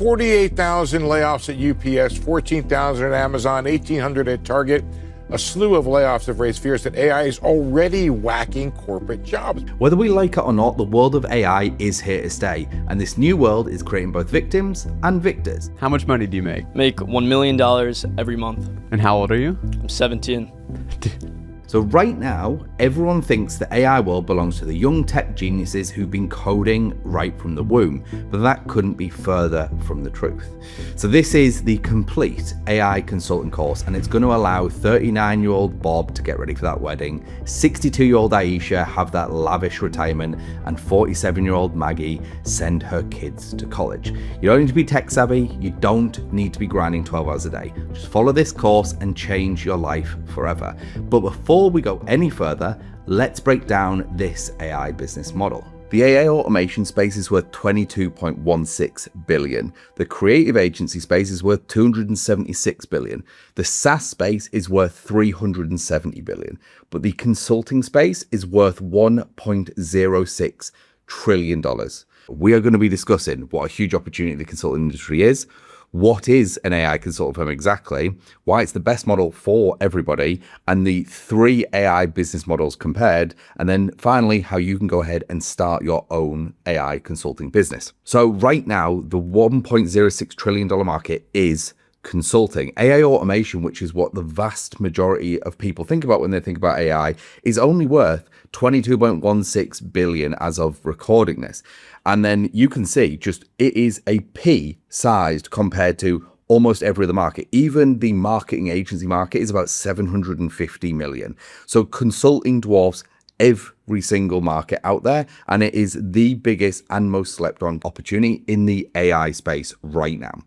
48,000 layoffs at UPS, 14,000 at Amazon, 1,800 at Target. A slew of layoffs have raised fears that AI is already whacking corporate jobs. Whether we like it or not, the world of AI is here to stay, and this new world is creating both victims and victors. How much money do you make? Make $1 million every month. And how old are you? I'm 17. So right now, everyone thinks the AI world belongs to the young tech geniuses who've been coding right from the womb, but that couldn't be further from the truth. So this is the complete AI consulting course, and it's going to allow 39-year-old Bob to get ready for that wedding, 62-year-old Aisha have that lavish retirement, and 47-year-old Maggie send her kids to college. You don't need to be tech savvy, you don't need to be grinding 12 hours a day. Just follow this course and change your life forever. But before we go any further, let's break down this AI business model. The AI automation space is worth $22.16 billion. The creative agency space is worth $276 billion. The SaaS space is worth $370 billion. But the consulting space is worth $1.06 trillion. We are going to be discussing what a huge opportunity the consulting industry is, what is an AI consulting firm exactly, why it's the best model for everybody, and the 3 AI business models compared, and then finally how you can go ahead and start your own AI consulting business. So right now, the $1.06 trillion market is consulting. AI automation, which is what the vast majority of people think about when they think about AI, is only worth $22.16 billion as of recording this. And then you can see just it is a pea-sized compared to almost every other market. Even the marketing agency market is about 750 million. So consulting dwarfs every single market out there, and it is the biggest and most slept on opportunity in the AI space right now.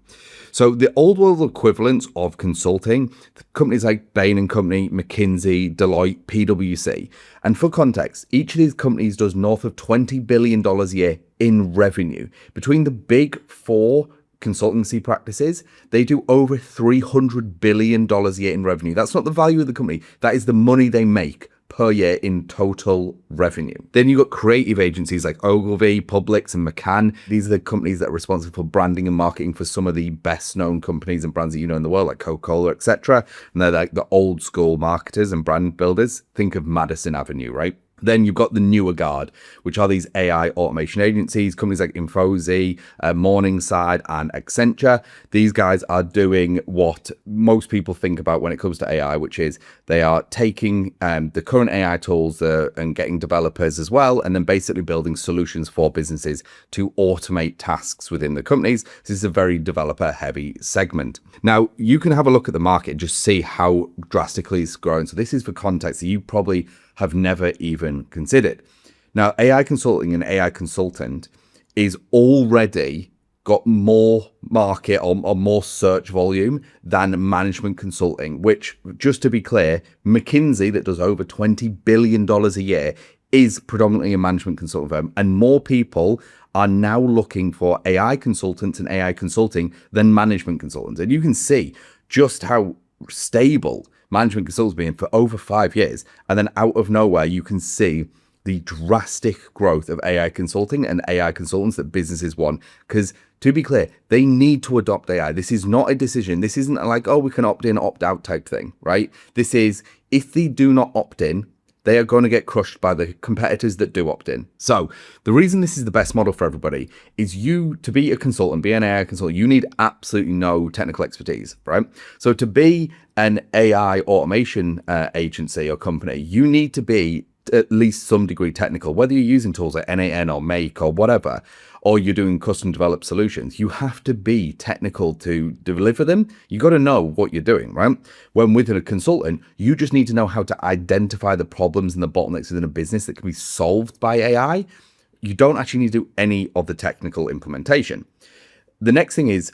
So the old world equivalents of consulting, companies like Bain & Company, McKinsey, Deloitte, PwC. And for context, each of these companies does north of $20 billion a year in revenue. Between the big 4 consultancy practices, they do over $300 billion a year in revenue. That's not the value of the company. That is the money they make per year in total revenue. Then you've got creative agencies like Ogilvy, Publix, and McCann. These are the companies that are responsible for branding and marketing for some of the best known companies and brands that you know in the world, like Coca-Cola, etc. And they're like the old school marketers and brand builders. Think of Madison Avenue, right? Then you've got the newer guard, which are these AI automation agencies, companies like Infosys, Morningside, and Accenture. These guys are doing what most people think about when it comes to AI, which is they are taking the current AI tools and getting developers as well, and then basically building solutions for businesses to automate tasks within the companies. This is a very developer-heavy segment. Now, you can have a look at the market and just see how drastically it's grown. So this is for context that you probably have never even considered. Now, AI consulting and AI consultant is already got more market or more search volume than management consulting, which, just to be clear, McKinsey, that does over $20 billion a year, is predominantly a management consulting firm. And more people are now looking for AI consultants and AI consulting than management consultants. And you can see just how stable management consultants been for over 5 years, and then out of nowhere you can see the drastic growth of AI consulting and AI consultants that businesses want. Because to be clear, they need to adopt AI. This is not a decision. This isn't like, oh, we can opt in, opt out type thing, right? This is, if they do not opt in, they are going to get crushed by the competitors that do opt in. So the reason this is the best model for everybody is you, to be a consultant, be an AI consultant, you need absolutely no technical expertise, right? So to be an AI automation agency or company, you need to be at least some degree technical, whether you're using tools like N8N or Make or whatever, or you're doing custom developed solutions. You have to be technical to deliver them. You got to know what you're doing, right? When with a consultant, you just need to know how to identify the problems and the bottlenecks within a business that can be solved by AI. You don't actually need to do any of the technical implementation. The next thing is,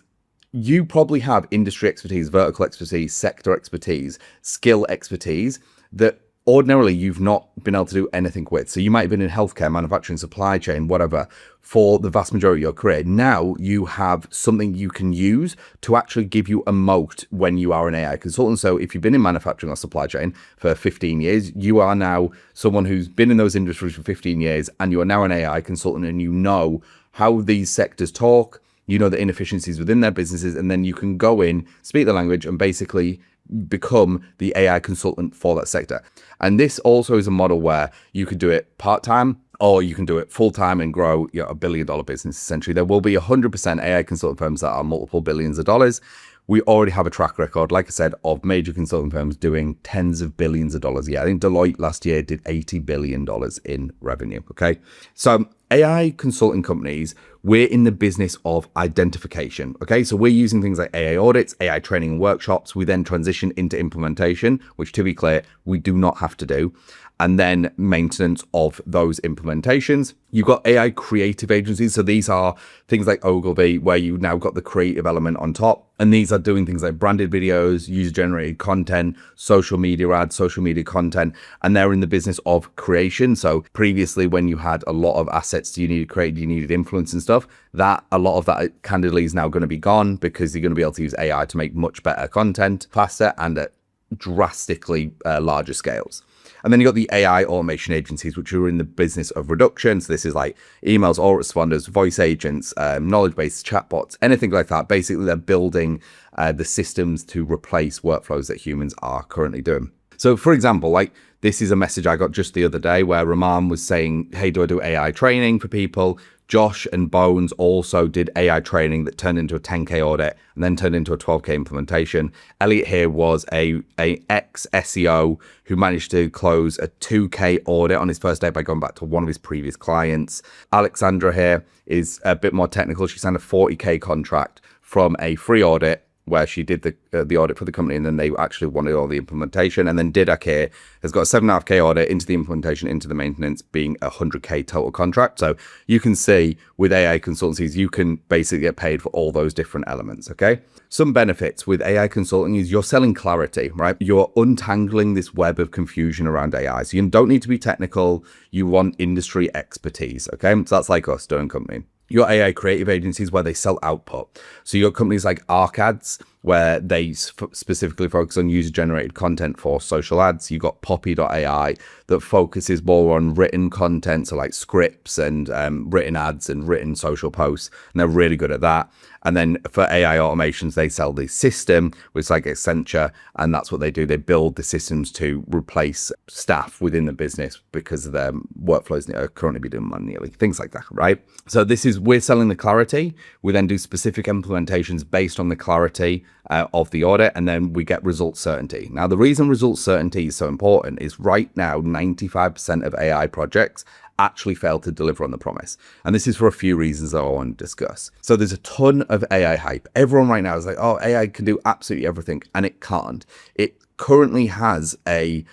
you probably have industry expertise, vertical expertise, sector expertise, skill expertise that ordinarily you've not been able to do anything with. So you might have been in healthcare, manufacturing, supply chain, whatever, for the vast majority of your career. Now you have something you can use to actually give you a moat when you are an AI consultant. So if you've been in manufacturing or supply chain for 15 years, you are now someone who's been in those industries for 15 years, and you are now an AI consultant, and you know how these sectors talk. you know the inefficiencies within their businesses, and then you can go in, speak the language, and basically become the AI consultant for that sector. And this also is a model where you could do it part-time, or you can do it full-time and grow $1 billion business. Essentially, there will be 100% AI consultant firms that are multiple billions of dollars. We already have a track record, like I said, of major consulting firms doing tens of billions of dollars a year. I think Deloitte last year did $80 billion in revenue, okay? So AI consulting companies, we're in the business of identification, okay? So we're using things like AI audits, AI training and workshops. We then transition into implementation, which, to be clear, we do not have to do. And then maintenance of those implementations. You've got AI creative agencies. So these are things like Ogilvy, where you've now got the creative element on top. And these are doing things like branded videos, user-generated content, social media ads, social media content. And they're in the business of creation. So previously, when you had a lot of assets you needed created, you needed influence and stuff, that a lot of that candidly is now going to be gone, because you're going to be able to use AI to make much better content faster and at drastically larger scales. And then you got the AI automation agencies, which are in the business of reduction. So this is like emails, autoresponders, voice agents, knowledge-based chatbots, anything like that. Basically, they're building the systems to replace workflows that humans are currently doing. So for example, like this is a message I got just the other day where Rahman was saying, hey, do I do AI training for people? Josh and Bones also did AI training that turned into a 10K audit and then turned into a 12K implementation. Elliot here was a ex-SEO who managed to close a 2K audit on his first day by going back to one of his previous clients. Alexandra here is a bit more technical. She signed a 40K contract from a free audit where she did the audit for the company, and then they actually wanted all the implementation. And then Didak here has got a 7.5K audit into the implementation, into the maintenance, being a 100K total contract. So you can see with AI consultancies, you can basically get paid for all those different elements, okay? Some benefits with AI consulting is you're selling clarity, right? You're untangling this web of confusion around AI. So you don't need to be technical. You want industry expertise, okay? So that's like us doing company. Your AI creative agencies where they sell output. So your companies like ArcAds, where they specifically focus on user-generated content for social ads. You got Poppy.ai that focuses more on written content, so like scripts and written ads and written social posts, and they're really good at that. And then for AI automations, they sell the system, which is like Accenture, and that's what they do. They build the systems to replace staff within the business because of their workflows that are currently being done manually, things like that, right? So we're selling the clarity. We then do specific implementations based on the clarity of the audit, and then we get result certainty. Now, the reason result certainty is so important is right now, 95% of AI projects actually fail to deliver on the promise. And this is for a few reasons that I want to discuss. So there's a ton of AI hype. Everyone right now is like, oh, AI can do absolutely everything, and it can't. It currently has a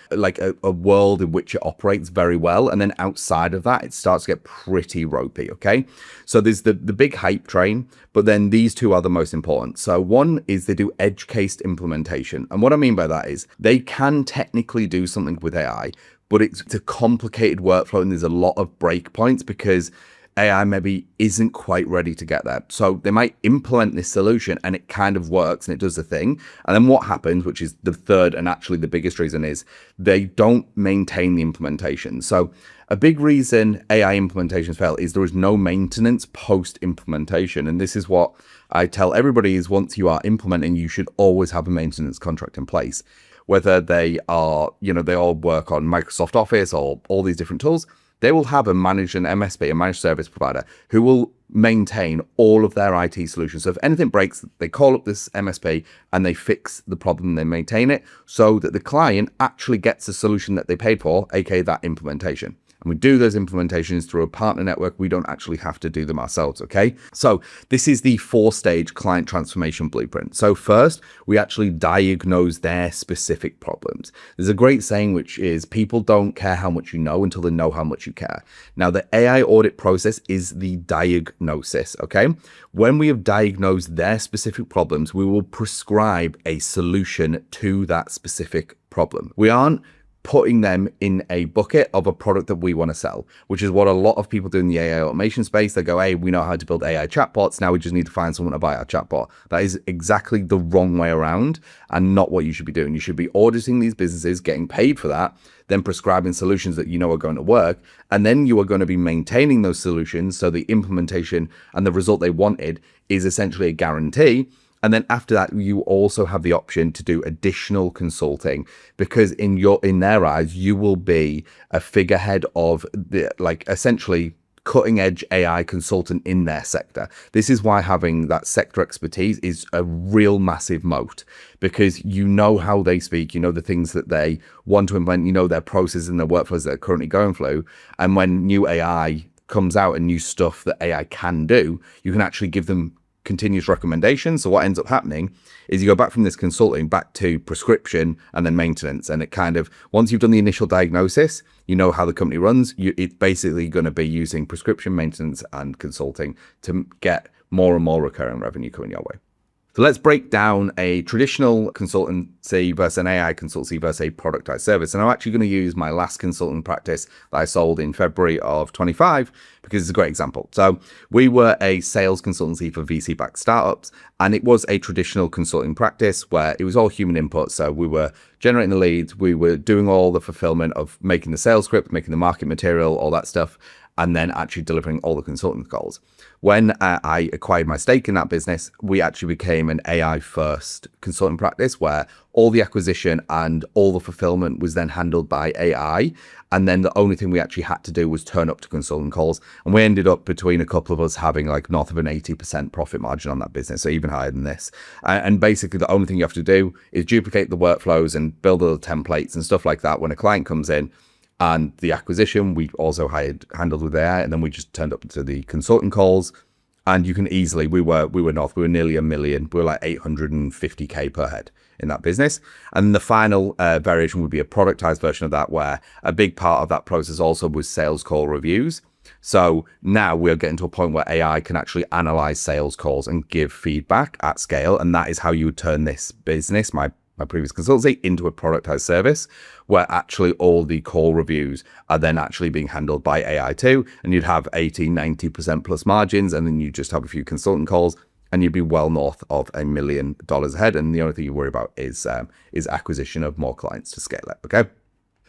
world in which it operates very well, and then outside of that it starts to get pretty ropey, okay? So there's the big hype train, but then these two are the most important. So one is they do edge case implementation, and what I mean by that is they can technically do something with AI, but it's a complicated workflow and there's a lot of breakpoints because AI maybe isn't quite ready to get there. So they might implement this solution and it kind of works and it does the thing. And then what happens, which is the third and actually the biggest reason, is they don't maintain the implementation. So a big reason AI implementations fail is there is no maintenance post implementation. And this is what I tell everybody is once you are implementing, you should always have a maintenance contract in place. Whether they are, they all work on Microsoft Office or all these different tools, they will have an MSP, a managed service provider, who will maintain all of their IT solutions. So if anything breaks, they call up this MSP and they fix the problem, they maintain it so that the client actually gets the solution that they paid for, aka that implementation. And we do those implementations through a partner network. We don't actually have to do them ourselves, okay? So this is the 4-stage client transformation blueprint. So first, we actually diagnose their specific problems. There's a great saying, which is people don't care how much you know until they know how much you care. Now, the AI audit process is the diagnosis, okay? When we have diagnosed their specific problems, we will prescribe a solution to that specific problem. We aren't putting them in a bucket of a product that we want to sell, which is what a lot of people do in the AI automation space. They go, hey, we know how to build AI chatbots. Now we just need to find someone to buy our chatbot. That is exactly the wrong way around and not what you should be doing. You should be auditing these businesses, getting paid for that, then prescribing solutions that you know are going to work. And then you are going to be maintaining those solutions so the implementation and the result they wanted is essentially a guarantee. And then after that, you also have the option to do additional consulting, because in their eyes, you will be a figurehead of the, like, essentially cutting edge AI consultant in their sector. This is why having that sector expertise is a real massive moat, because you know how they speak, you know the things that they want to implement, you know their processes and their workflows that are currently going through. And when new AI comes out and new stuff that AI can do, you can actually give them continuous recommendations. So what ends up happening is you go back from this consulting back to prescription and then maintenance. And it kind of, once you've done the initial diagnosis, you know how the company runs, it's basically going to be using prescription, maintenance, and consulting to get more and more recurring revenue coming your way. So let's break down a traditional consultancy versus an AI consultancy versus a productized service. And I'm actually going to use my last consulting practice that I sold in February of 25 because it's a great example. So we were a sales consultancy for VC-backed startups, and it was a traditional consulting practice where it was all human input. So we were generating the leads, we were doing all the fulfillment of making the sales script, making the market material, all that stuff, and then actually delivering all the consulting calls. When I acquired my stake in that business, we actually became an AI first consulting practice where all the acquisition and all the fulfillment was then handled by AI. And then the only thing we actually had to do was turn up to consulting calls. And we ended up, between a couple of us, having like north of an 80% profit margin on that business, so even higher than this. And basically the only thing you have to do is duplicate the workflows and build all the templates and stuff like that when a client comes in. And the acquisition we also handled with AI, and then we just turned up to the consulting calls. And you can easily, we were nearly $1 million. We were like 850K per head in that business. And the final variation would be a productized version of that, where a big part of that process also was sales call reviews. So now we're getting to a point where AI can actually analyze sales calls and give feedback at scale. And that is how you would turn this business, my previous consultancy, into a productized service, where actually all the call reviews are then actually being handled by AI too. And you'd have 80-90% plus margins, and then you just have a few consultant calls, and you'd be well north of $1 million ahead. And the only thing you worry about is acquisition of more clients to scale it. Okay.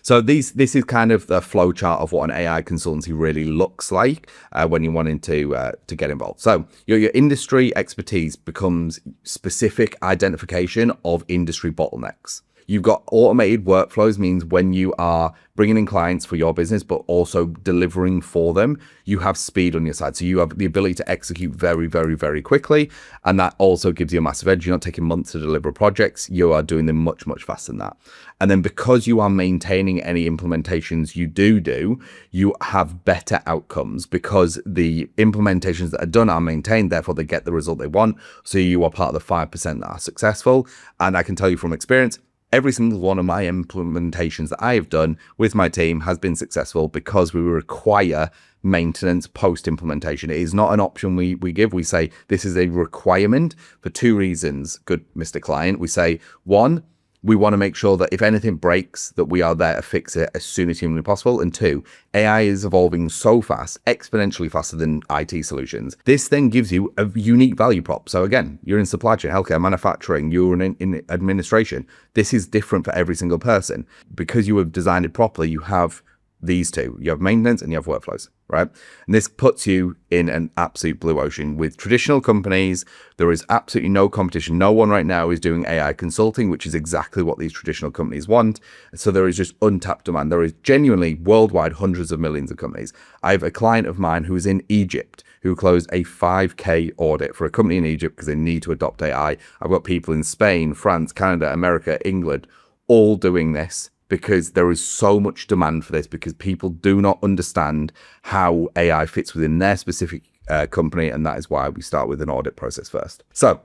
So this is kind of the flow chart of what an AI consultancy really looks like when you're wanting to get involved. So your industry expertise becomes specific identification of industry bottlenecks. You've got automated workflows, means when you are bringing in clients for your business, but also delivering for them, you have speed on your side. So you have the ability to execute very, very, very quickly. And that also gives you a massive edge. You're not taking months to deliver projects. You are doing them much, much faster than that. And then because you are maintaining any implementations you do, you have better outcomes because the implementations that are done are maintained. Therefore, they get the result they want. So you are part of the 5% that are successful. And I can tell you from experience, every single one of my implementations that I have done with my team has been successful because we require maintenance post-implementation. It is not an option we give. We say this is a requirement for two reasons, good Mr. Client. We say, one, we want to make sure that if anything breaks, that we are there to fix it as soon as humanly possible. And two, AI is evolving so fast, exponentially faster than IT solutions. This then gives you a unique value prop. So again, you're in supply chain, healthcare, manufacturing, you're in administration. This is different for every single person. Because you have designed it properly, you have these two. You have maintenance and you have workflows, right? And this puts you in an absolute blue ocean. With traditional companies, there is absolutely no competition. No one right now is doing AI consulting, which is exactly what these traditional companies want. So there is just untapped demand. There is genuinely worldwide hundreds of millions of companies. I have a client of mine who is in Egypt who closed a 5K audit for a company in Egypt because they need to adopt AI. I've got people in Spain, France, Canada, America, England, all doing this, because there is so much demand for this, because people do not understand how AI fits within their specific company. And that is why we start with an audit process first. So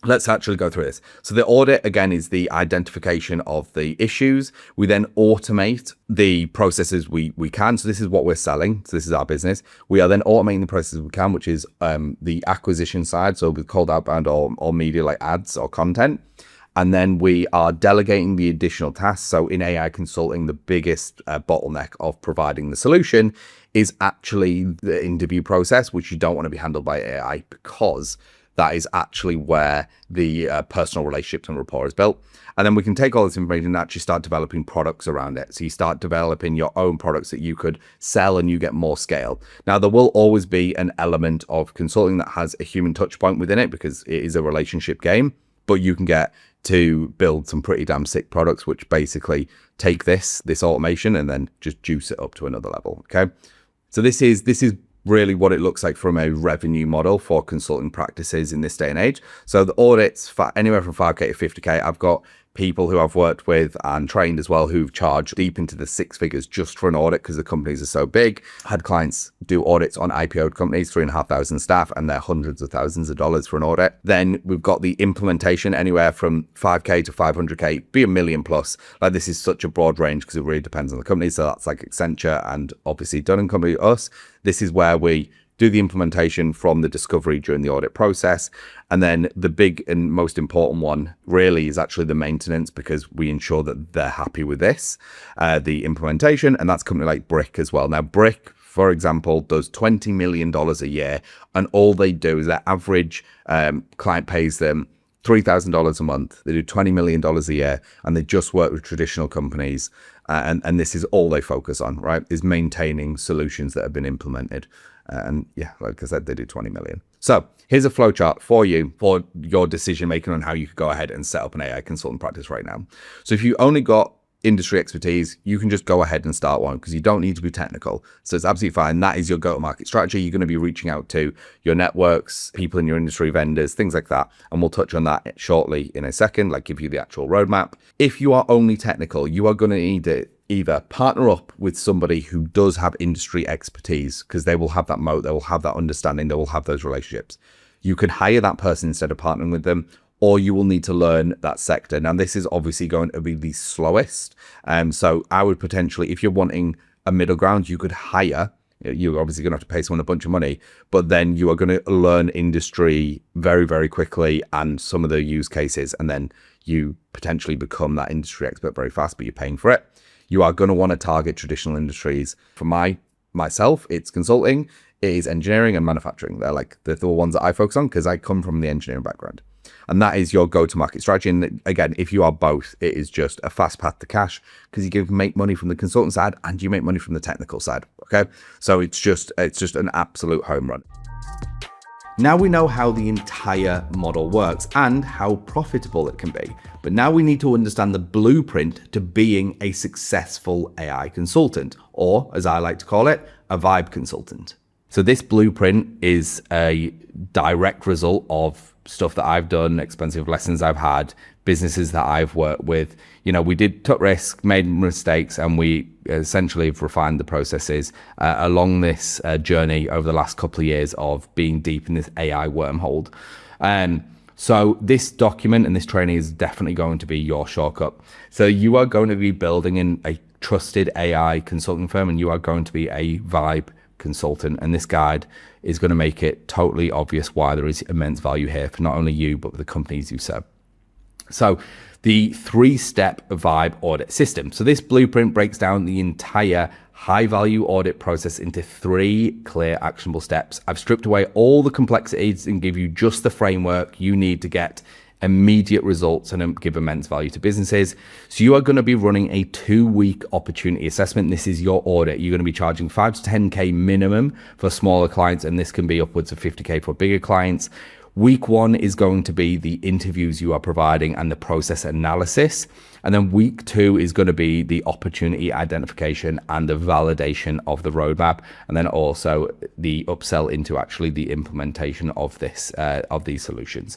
let's actually go through this. So the audit, again, is the identification of the issues. We then automate the processes we can. So this is what we're selling. So this is our business. We are then automating the processes we can, which is the acquisition side. So with cold outbound or media like ads or content. And then we are delegating the additional tasks. So in AI consulting, the biggest bottleneck of providing the solution is actually the interview process, which you don't want to be handled by AI, because that is actually where the personal relationships and rapport is built. And then we can take all this information and actually start developing products around it. So you start developing your own products that you could sell and you get more scale. Now, there will always be an element of consulting that has a human touch point within it because it is a relationship game, but you can get to build some pretty damn sick products, which basically take this automation and then just juice it up to another level. Okay. So this is really what it looks like from a revenue model for consulting practices in this day and age. So the audits anywhere from 5K to 50K. I've got people who I've worked with and trained as well who've charged deep into the six figures just for an audit because the companies are so big. Had clients do audits on IPO'd companies, 3,500 staff, and they're hundreds of thousands of dollars for an audit. Then we've got the implementation anywhere from 5K to 500K, be $1 million plus. Like, this is such a broad range because it really depends on the company. So that's like Accenture and obviously Dun & Company, us. This is where we do the implementation from the discovery during the audit process. And then the big and most important one really is actually the maintenance, because we ensure that they're happy with this, the implementation. And that's a company like Brick as well. Now, Brick, for example, does $20 million a year. And all they do is their average client pays them $3,000 a month. They do $20 million a year, and they just work with traditional companies. And this is all they focus on, right? Is maintaining solutions that have been implemented. And yeah, like I said, they do 20 million. So here's a flowchart for you for your decision making on how you could go ahead and set up an AI consulting practice right now. So if you only got industry expertise, you can just go ahead and start one because you don't need to be technical. So it's absolutely fine. That is your go-to-market strategy. You're going to be reaching out to your networks, people in your industry, vendors, things like that. And we'll touch on that shortly in a second, like give you the actual roadmap. If you are only technical, you are going to need to either partner up with somebody who does have industry expertise, because they will have that moat, they will have that understanding, they will have those relationships. You could hire that person instead of partnering with them, or you will need to learn that sector. Now, this is obviously going to be the slowest. So I would potentially, if you're wanting a middle ground, you could hire. You're obviously going to have to pay someone a bunch of money, but then you are going to learn industry very, very quickly and some of the use cases, and then you potentially become that industry expert very fast, but you're paying for it. You are going to want to target traditional industries. For myself, it's consulting, it is engineering and manufacturing. They're like the ones that I focus on because I come from the engineering background. And that is your go-to-market strategy. And again, if you are both, it is just a fast path to cash because you can make money from the consultant side and you make money from the technical side. Okay, so it's just an absolute home run. Now we know how the entire model works and how profitable it can be. But now we need to understand the blueprint to being a successful AI consultant, or as I like to call it, a vibe consultant. So this blueprint is a direct result of stuff that I've done, expensive lessons I've had, businesses that I've worked with. You know, we took risks, made mistakes, and we essentially have refined the processes along this journey over the last couple of years of being deep in this AI wormhole. So this document and this training is definitely going to be your shortcut. So you are going to be building in a trusted AI consulting firm, and you are going to be a vibe consultant. And this guide is going to make it totally obvious why there is immense value here for not only you, but for the companies you serve. So the 3-step vibe audit system. So this blueprint breaks down the entire high value audit process into 3 clear actionable steps. I've stripped away all the complexities and give you just the framework you need to get immediate results and give immense value to businesses. So you are going to be running a 2-week opportunity assessment. This is your audit. You're going to be charging 5 to 10K minimum for smaller clients, and this can be upwards of 50K for bigger clients. Week 1 is going to be the interviews you are providing and the process analysis. And then week 2 is going to be the opportunity identification and the validation of the roadmap. And then also the upsell into actually the implementation of these solutions.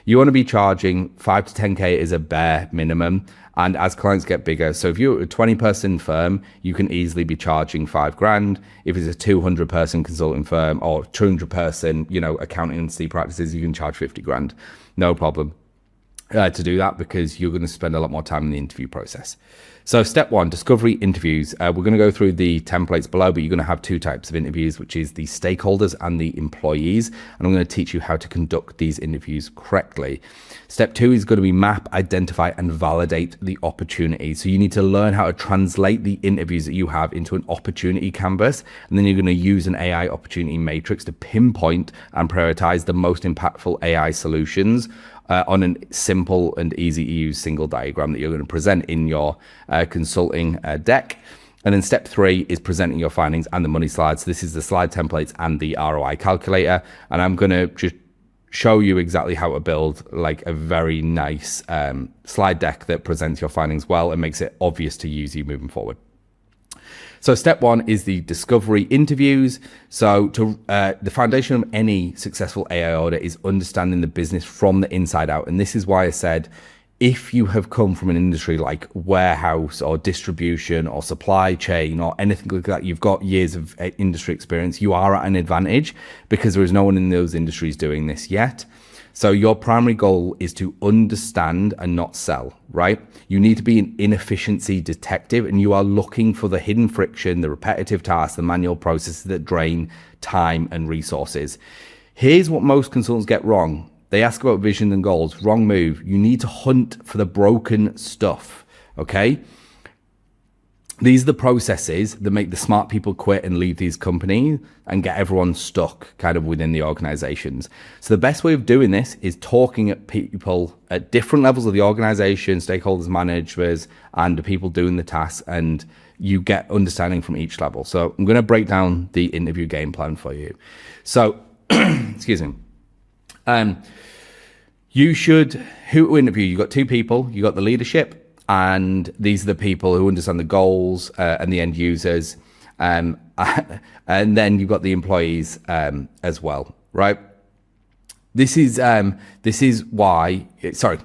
You want to be charging 5 to 10K is a bare minimum. And as clients get bigger, so if you're a 20-person firm, you can easily be charging $5,000. If it's a 200-person consulting firm or 200-person, accountancy practices, you can charge $50,000. No problem. to do that, because you're going to spend a lot more time in the interview process. So step one, discovery interviews. We're going to go through the templates below, but you're going to have two types of interviews, which is the stakeholders and the employees. And I'm going to teach you how to conduct these interviews correctly. Step two is going to be map, identify, and validate the opportunity. So you need to learn how to translate the interviews that you have into an opportunity canvas. And then you're going to use an AI opportunity matrix to pinpoint and prioritize the most impactful AI solutions on a simple and easy to use single diagram that you're going to present in your consulting deck. And then step three is presenting your findings and the money slides. This is the slide templates and the ROI calculator. And I'm going to just show you exactly how to build like a very nice slide deck that presents your findings well and makes it obvious to use you moving forward. So step one is the discovery interviews. So the foundation of any successful AI audit is understanding the business from the inside out. And this is why I said, if you have come from an industry like warehouse or distribution or supply chain or anything like that, you've got years of industry experience, you are at an advantage because there is no one in those industries doing this yet. So your primary goal is to understand and not sell, right? You need to be an inefficiency detective, and you are looking for the hidden friction, the repetitive tasks, the manual processes that drain time and resources. Here's what most consultants get wrong. They ask about vision and goals. Wrong move. You need to hunt for the broken stuff, okay? These are the processes that make the smart people quit and leave these companies and get everyone stuck kind of within the organizations. So the best way of doing this is talking at people at different levels of the organization, stakeholders, managers, and the people doing the tasks, and you get understanding from each level. So I'm going to break down the interview game plan for you. So, excuse me. You should, who to interview? You've got two people. You got the leadership, and these are the people who understand the goals and the end users. And then you've got the employees as well, right? This is why, sorry,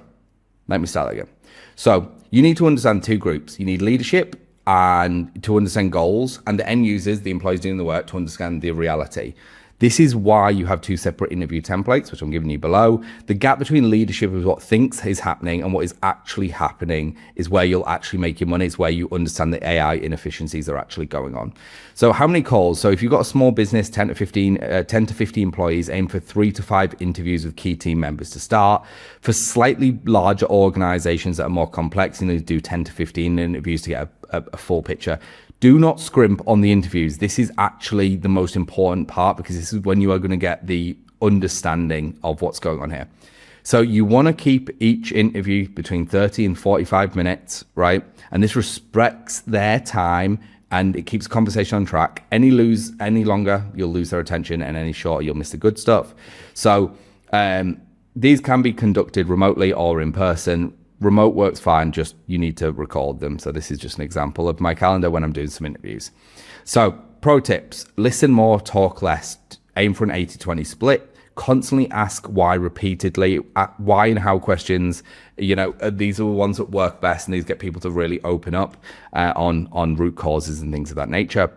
let me start again. So you need to understand two groups. You need leadership and to understand goals, and the end users, the employees doing the work, to understand the reality. This is why you have two separate interview templates, which I'm giving you below. The gap between leadership is what thinks is happening and what is actually happening is where you'll actually make your money. It's where you understand the AI inefficiencies that are actually going on. So how many calls? So if you've got a small business, 10 to 50 employees, aim for 3 to 5 interviews with key team members to start. For slightly larger organizations that are more complex, you need to do 10 to 15 interviews to get a full picture. Do not scrimp on the interviews. This is actually the most important part, because this is when you are going to get the understanding of what's going on here. So you want to keep each interview between 30 and 45 minutes, right? And this respects their time and it keeps conversation on track. Any longer, you'll lose their attention, and any shorter, you'll miss the good stuff. So these can be conducted remotely or in person. Remote works fine, just you need to record them. So this is just an example of my calendar when I'm doing some interviews. So pro tips: listen more, talk less. Aim for an 80-20 split. Constantly ask why repeatedly. Why and how questions, these are the ones that work best, and these get people to really open up on root causes and things of that nature.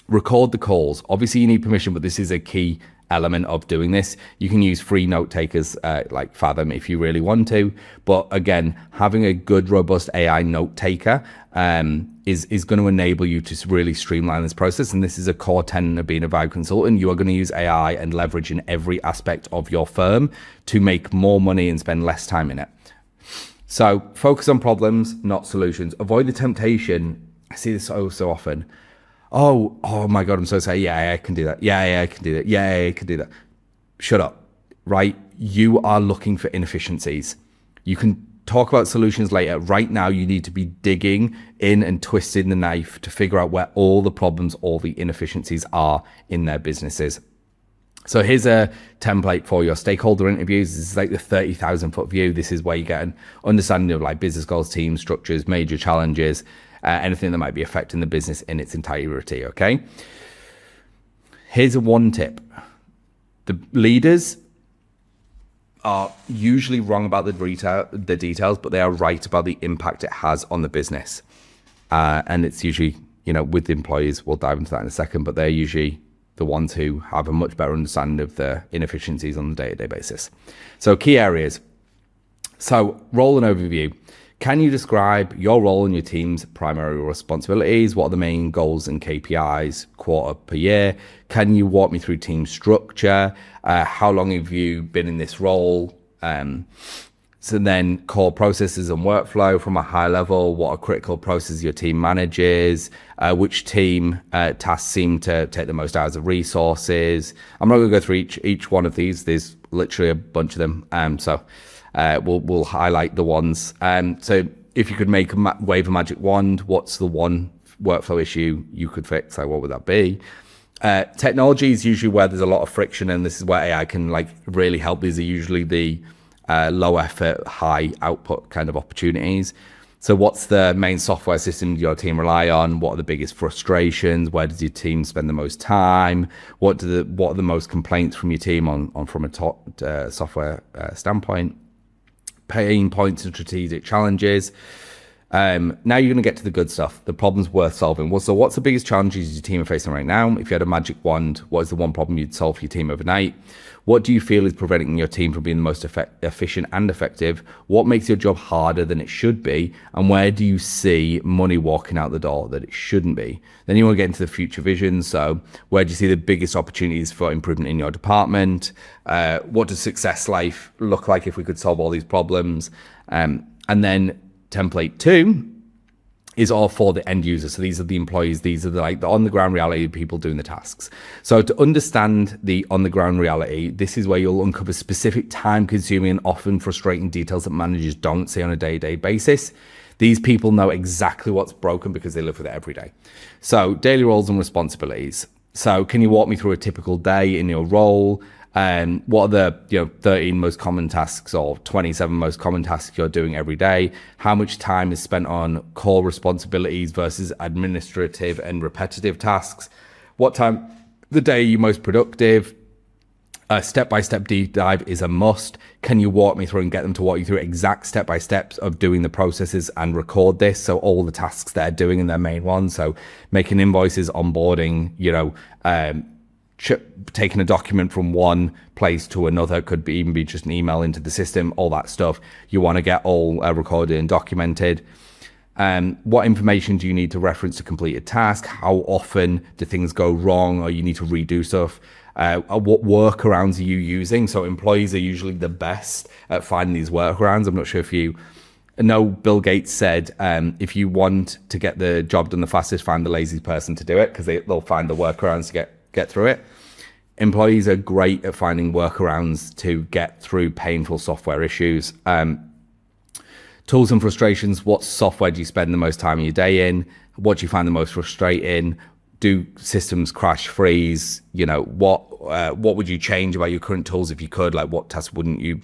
Record the calls. Obviously you need permission, but this is a key element of doing this. You can use free note takers like Fathom if you really want to, but again, having a good robust AI note taker is going to enable you to really streamline this process. And this is a core tenet of being a Vibe consultant. You are going to use AI and leverage in every aspect of your firm to make more money and spend less time in it. So focus on problems, not solutions. Avoid the temptation. I see this so often. Oh my God, I'm so sorry. Yeah, I can do that. Yeah, I can do that. Yeah, I can do that. Shut up, right? You are looking for inefficiencies. You can talk about solutions later. Right now, you need to be digging in and twisting the knife to figure out where all the problems, all the inefficiencies are in their businesses. So here's a template for your stakeholder interviews. This is like the 30,000 foot view. This is where you get an understanding of like business goals, team structures, major challenges, anything that might be affecting the business in its entirety, okay? Here's one tip. The leaders are usually wrong about the details, but they are right about the impact it has on the business. And it's usually, with the employees, we'll dive into that in a second, but they're usually the ones who have a much better understanding of the inefficiencies on a day-to-day basis. So key areas. So, role and overview. Can you describe your role and your team's primary responsibilities? What are the main goals and KPIs quarter per year? Can you walk me through team structure? How long have you been in this role? So then core processes and workflow from a high level. What are critical processes your team manages? Which team tasks seem to take the most hours of resources? I'm not going to go through each one of these. There's literally a bunch of them. We'll highlight the ones. So if you could wave a magic wand, what's the one workflow issue you could fix? Like, what would that be? Technology is usually where there's a lot of friction, and this is where AI can really help. These are usually the low effort, high output kind of opportunities. So what's the main software system your team rely on? What are the biggest frustrations? Where does your team spend the most time? What are the most complaints from your team on from a top software standpoint? Pain points and strategic challenges. Now you're going to get to the good stuff, the problems worth solving. So what's the biggest challenges your team are facing right now? If you had a magic wand, what is the one problem you'd solve for your team overnight? What do you feel is preventing your team from being the most efficient and effective? What makes your job harder than it should be? And where do you see money walking out the door that it shouldn't be? Then you want to get into the future vision. So where do you see the biggest opportunities for improvement in your department? What does success life look like if we could solve all these problems? And then template 2 is all for the end user. So these are the employees. These are the on the ground reality of people doing the tasks. So to understand the on the ground reality, this is where you'll uncover specific time consuming and often frustrating details that managers don't see on a day-to-day basis. These people know exactly what's broken because they live with it every day. So daily roles and responsibilities. So can you walk me through a typical day in your role? What are the 13 most common tasks or 27 most common tasks you're doing every day? How much time is spent on core responsibilities versus administrative and repetitive tasks? What time of the day are you most productive? A step-by-step deep dive is a must. Can you walk me through and get them to walk you through exact step-by-steps of doing the processes and record this? So all the tasks they're doing in their main ones. So making invoices, onboarding, taking a document from one place to another, could even be just an email into the system, all that stuff. You want to get all recorded and documented. What information do you need to reference to complete a task? How often do things go wrong or you need to redo stuff? What workarounds are you using? So employees are usually the best at finding these workarounds. I'm not sure if you know, Bill Gates said, if you want to get the job done the fastest, find the lazy person to do it, because they'll find the workarounds to get through it. Employees are great at finding workarounds to get through painful software issues. Tools and frustrations. What software do you spend the most time of your day in? What do you find the most frustrating? Do systems crash, freeze? What would you change about your current tools if you could? Like, what tasks wouldn't you,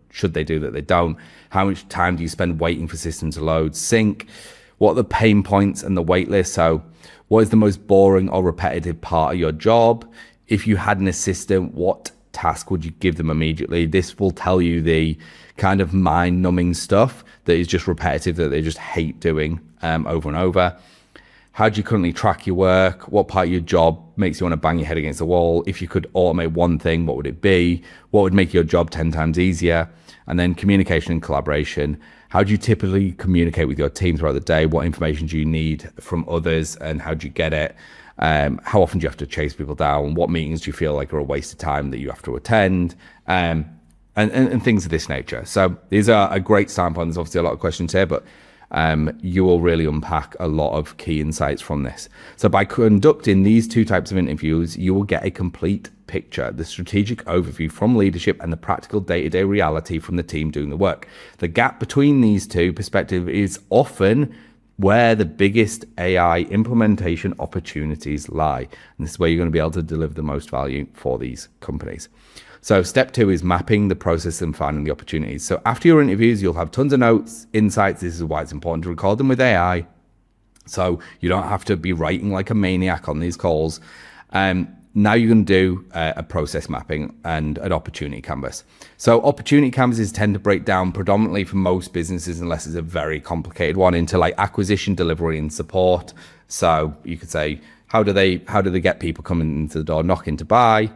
should they do that they don't? How much time do you spend waiting for systems to load, sync? What are the pain points and the wait list? So what is the most boring or repetitive part of your job? If you had an assistant, what task would you give them immediately? This will tell you the kind of mind-numbing stuff that is just repetitive, that they just hate doing over and over. How do you currently track your work? What part of your job makes you want to bang your head against the wall? If you could automate one thing, what would it be? What would make your job 10 times easier? And then communication and collaboration. How do you typically communicate with your team throughout the day? What information do you need from others and how do you get it? How often do you have to chase people down? What meetings do you feel like are a waste of time that you have to attend? And things of this nature. So these are a great standpoint. There's obviously a lot of questions here, but you will really unpack a lot of key insights from this. So by conducting these two types of interviews, you will get a complete picture, the strategic overview from leadership and the practical day-to-day reality from the team doing the work. The gap between these two perspectives is often where the biggest AI implementation opportunities lie. And this is where you're going to be able to deliver the most value for these companies. So step 2 is mapping the process and finding the opportunities. So after your interviews, you'll have tons of notes, insights. This is why it's important to record them with AI. So you don't have to be writing like a maniac on these calls. Now you're going to do a process mapping and an opportunity canvas. So opportunity canvases tend to break down predominantly for most businesses, unless it's a very complicated one, into like acquisition, delivery, and support. So you could say, how do they get people coming into the door, knocking to buy?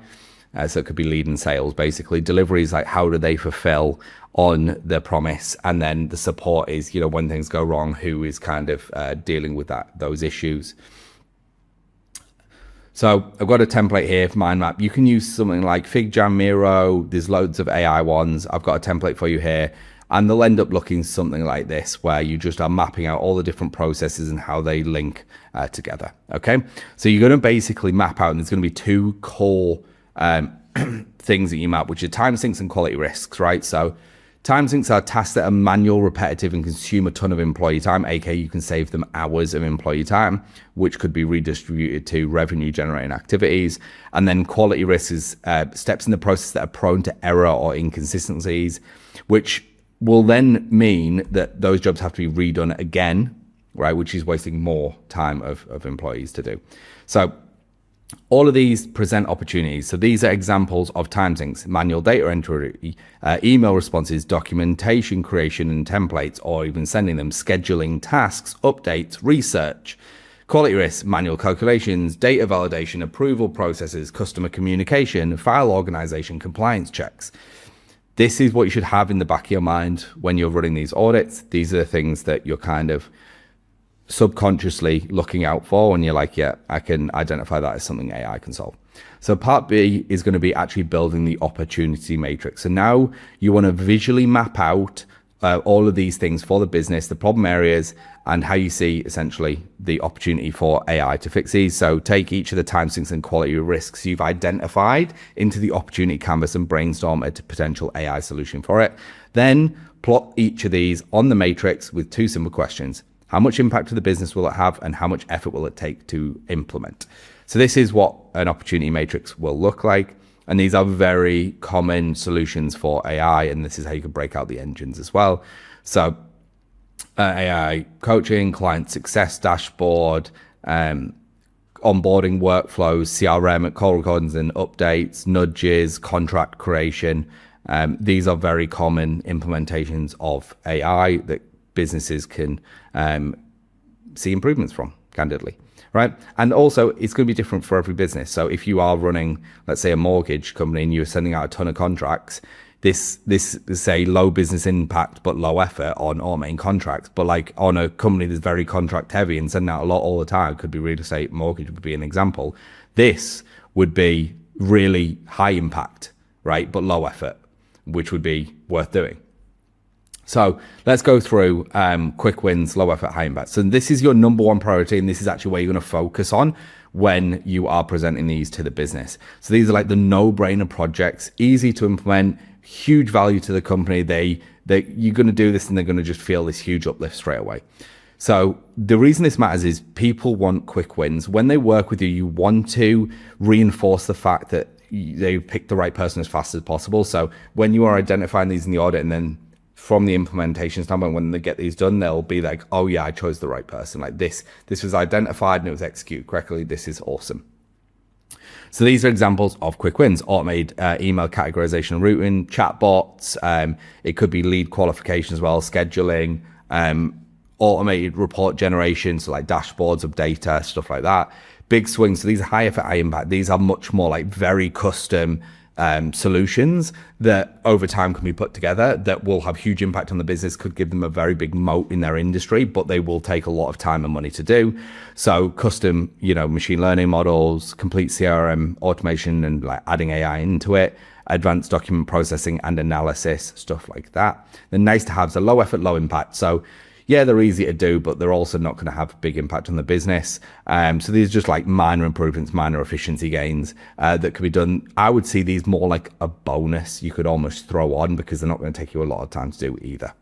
So it could be lead and sales, basically. Delivery is like, how do they fulfill on the promise, and then the support is, you know, when things go wrong, who is kind of dealing with those issues. So I've got a template here for mind map. You can use something like FigJam, Miro. There's loads of AI ones. I've got a template for you here, and they'll end up looking something like this, where you just are mapping out all the different processes and how they link together. Okay, so you're going to basically map out, and there's going to be two core things that you map, which are time sinks and quality risks, right? So time sinks are tasks that are manual, repetitive, and consume a ton of employee time, aka you can save them hours of employee time, which could be redistributed to revenue generating activities. And then quality risks is steps in the process that are prone to error or inconsistencies, which will then mean that those jobs have to be redone again, right? Which is wasting more time of employees to do. So all of these present opportunities. So these are examples of time sinks: manual data entry, email responses, documentation creation and templates, or even sending them, scheduling tasks, updates, research. Quality risks: manual calculations, data validation, approval processes, customer communication, file organization, compliance checks. This is what you should have in the back of your mind when you're running these audits. These are the things that you're kind of subconsciously looking out for when you're like, yeah, I can identify that as something AI can solve. So part B is going to be actually building the opportunity matrix. So now you want to visually map out all of these things for the business, the problem areas, and how you see essentially the opportunity for AI to fix these. So take each of the time sinks and quality risks you've identified into the opportunity canvas and brainstorm a potential AI solution for it. Then plot each of these on the matrix with two simple questions. How much impact to the business will it have, and how much effort will it take to implement? So this is what an opportunity matrix will look like. And these are very common solutions for AI. And this is how you can break out the engines as well. So AI coaching, client success dashboard, onboarding workflows, CRM, call recordings and updates, nudges, contract creation. These are very common implementations of AI that businesses can see improvements from, candidly, right? And also it's going to be different for every business. So if you are running, let's say, a mortgage company and you're sending out a ton of contracts, this is a low business impact but low effort on automating contracts. But like on a company that's very contract heavy and sending out a lot all the time, could be real estate, mortgage would be an example. This would be really high impact, right, but low effort, which would be worth doing. So let's go through quick wins, low effort, high impact. So this is your number one priority, and this is actually where you're going to focus on when you are presenting these to the business. So these are like the no-brainer projects, easy to implement, huge value to the company. You're going to do this and they're going to just feel this huge uplift straight away. So the reason this matters is people want quick wins. When they work with you, you want to reinforce the fact that they pick the right person as fast as possible. So when you are identifying these in the audit, and then from the implementation standpoint, when they get these done, they'll be like, oh yeah, I chose the right person. Like this was identified and it was executed correctly. This is awesome. So these are examples of quick wins: automated email categorization and routing, chatbots. It could be lead qualification as well, scheduling, automated report generation, so like dashboards of data, stuff like that. Big swings. So these are high effort, high impact. These are much more like very custom solutions that over time can be put together that will have huge impact on the business, could give them a very big moat in their industry, but they will take a lot of time and money to do. So custom, machine learning models, complete CRM automation and like adding AI into it, advanced document processing and analysis, stuff like that. The nice to haves are low effort, low impact. So yeah, they're easy to do, but they're also not going to have a big impact on the business. So these are just like minor improvements, minor efficiency gains that could be done. I would see these more like a bonus you could almost throw on, because they're not going to take you a lot of time to do either.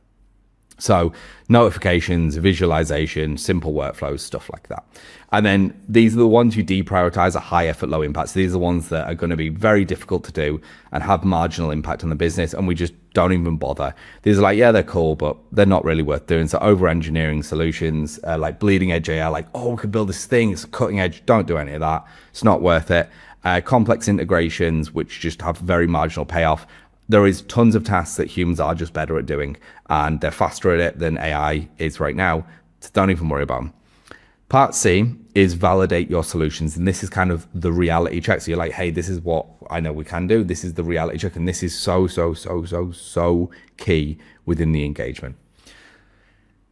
So notifications, visualization, simple workflows, stuff like that. And then these are the ones you deprioritize at high effort, low impact. So these are the ones that are going to be very difficult to do and have marginal impact on the business. And we just don't even bother. These are like, yeah, they're cool, but they're not really worth doing. So over engineering solutions, like bleeding edge AI, like, oh, we could build this thing, it's cutting edge. Don't do any of that. It's not worth it. Complex integrations, which just have very marginal payoff. There is tons of tasks that humans are just better at doing, and they're faster at it than AI is right now. So don't even worry about them. Part C is validate your solutions. And this is kind of the reality check. So you're like, hey, this is what I know we can do. This is the reality check. And this is so key within the engagement.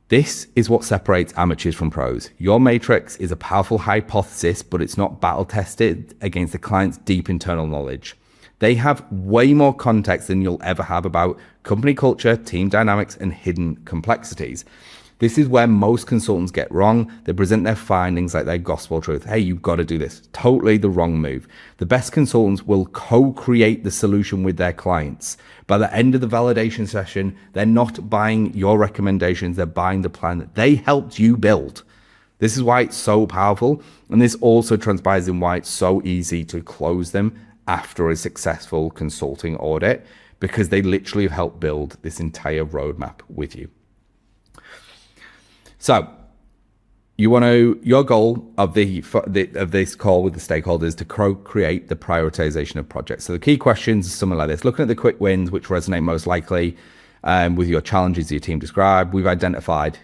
This is what separates amateurs from pros. Your matrix is a powerful hypothesis, but it's not battle tested against the client's deep internal knowledge. They have way more context than you'll ever have about company culture, team dynamics, and hidden complexities. This is where most consultants get wrong. They present their findings like they're gospel truth. Hey, you've got to do this. Totally the wrong move. The best consultants will co-create the solution with their clients. By the end of the validation session, they're not buying your recommendations. They're buying the plan that they helped you build. This is why it's so powerful. And this also transpires in why it's so easy to close them after a successful consulting audit, because they literally have helped build this entire roadmap with you. So your goal of this call with the stakeholders to create the prioritization of projects. So the key questions are something like this: looking at the quick wins, which resonate most likely with your challenges your team described. We've identified,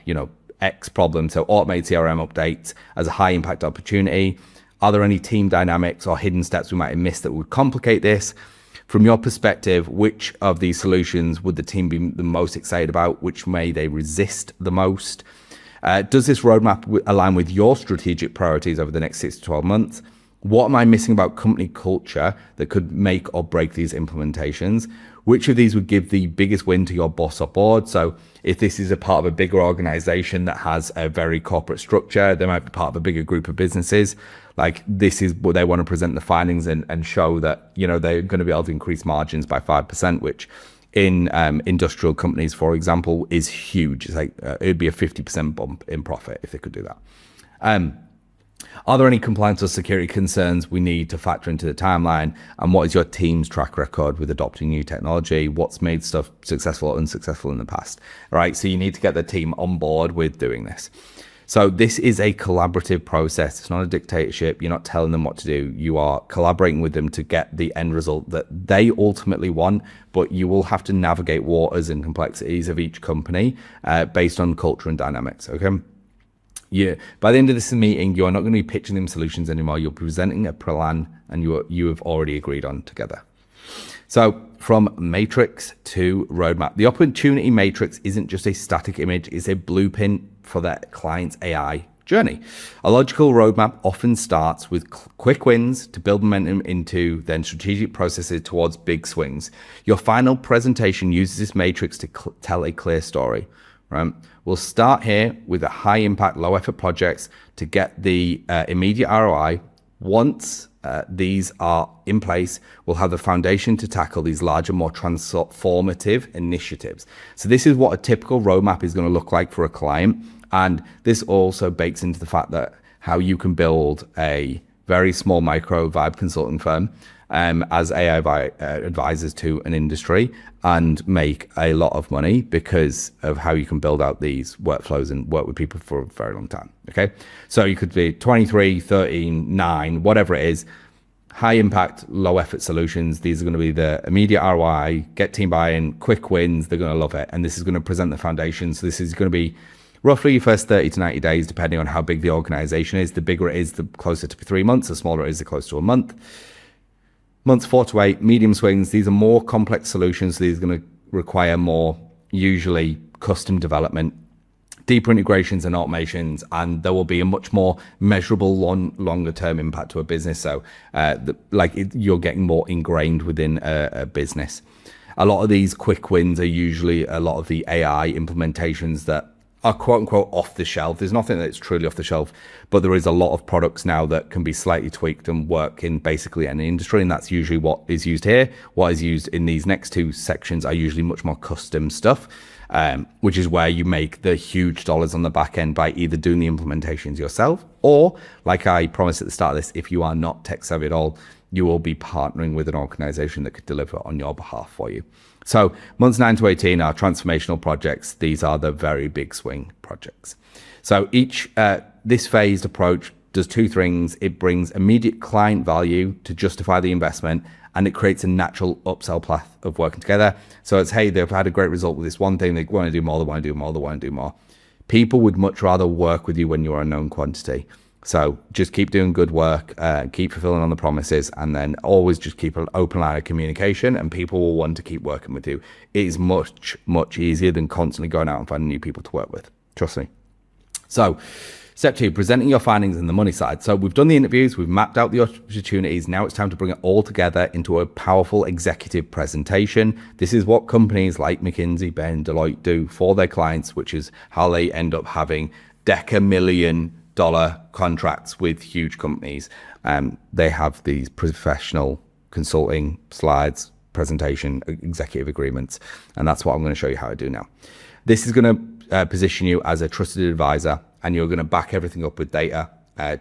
X problem. So automate CRM updates as a high impact opportunity. Are there any team dynamics or hidden steps we might have missed that would complicate this? From your perspective, which of these solutions would the team be the most excited about? Which may they resist the most? Does this roadmap align with your strategic priorities over the next 6 to 12 months? What am I missing about company culture that could make or break these implementations? Which of these would give the biggest win to your boss or board? So if this is a part of a bigger organization that has a very corporate structure, they might be part of a bigger group of businesses. Like, this is what they want to present the findings and show that, they're going to be able to increase margins by 5%, which in industrial companies, for example, is huge. It's like it'd be a 50% bump in profit if they could do that. Are there any compliance or security concerns we need to factor into the timeline? And what is your team's track record with adopting new technology? What's made stuff successful or unsuccessful in the past? All right, so you need to get the team on board with doing this. So this is a collaborative process. It's not a dictatorship. You're not telling them what to do. You are collaborating with them to get the end result that they ultimately want, but you will have to navigate waters and complexities of each company based on culture and dynamics, okay? Yeah. By the end of this meeting, you're not going to be pitching them solutions anymore. You're presenting a plan and you have already agreed on together. So from matrix to roadmap, the opportunity matrix isn't just a static image, it's a blueprint for that client's AI journey. A logical roadmap often starts with quick wins to build momentum into then strategic processes towards big swings. Your final presentation uses this matrix to tell a clear story. Right? We'll start here with the high impact, low effort projects to get the immediate ROI. Once these are in place, we'll have the foundation to tackle these larger, more transformative initiatives. So this is what a typical roadmap is going to look like for a client. And this also bakes into the fact that how you can build a very small micro vibe consulting firm as AI advisors to an industry and make a lot of money because of how you can build out these workflows and work with people for a very long time. Okay. So you could be 23, 13, 9, whatever it is, high impact, low effort solutions. These are going to be the immediate ROI, get team buy-in, quick wins. They're going to love it. And this is going to present the foundation. So this is going to be roughly your first 30 to 90 days, depending on how big the organization is. The bigger it is, the closer to 3 months. The smaller it is, the closer to a month. Months 4 to 8, medium swings. These are more complex solutions. So these are going to require more, usually custom development, deeper integrations and automations, and there will be a much more measurable longer term impact to a business. So you're getting more ingrained within a business. A lot of these quick wins are usually a lot of the AI implementations that are quote unquote off the shelf. There's nothing that's truly off the shelf, but there is a lot of products now that can be slightly tweaked and work in basically any industry. And that's usually what is used here. What is used in these next two sections are usually much more custom stuff, which is where you make the huge dollars on the back end by either doing the implementations yourself, or like I promised at the start of this, if you are not tech savvy at all, you will be partnering with an organization that could deliver on your behalf for you. So months 9 to 18 are transformational projects. These are the very big swing projects. So this phased approach does two things. It brings immediate client value to justify the investment, and it creates a natural upsell path of working together. So it's, hey, they've had a great result with this one thing. They want to do more, they want to do more, they want to do more. People would much rather work with you when you're a known quantity. So just keep doing good work, keep fulfilling on the promises, and then always just keep an open line of communication, and people will want to keep working with you. It is much, much easier than constantly going out and finding new people to work with. Trust me. So step 2, presenting your findings in the money side. So we've done the interviews, we've mapped out the opportunities. Now it's time to bring it all together into a powerful executive presentation. This is what companies like McKinsey, Bain, Deloitte do for their clients, which is how they end up having $1,000,000 contracts with huge companies. They have these professional consulting slides, presentation, executive agreements, and that's what I'm going to show you how to do now. This is going to position you as a trusted advisor, and you're going to back everything up with data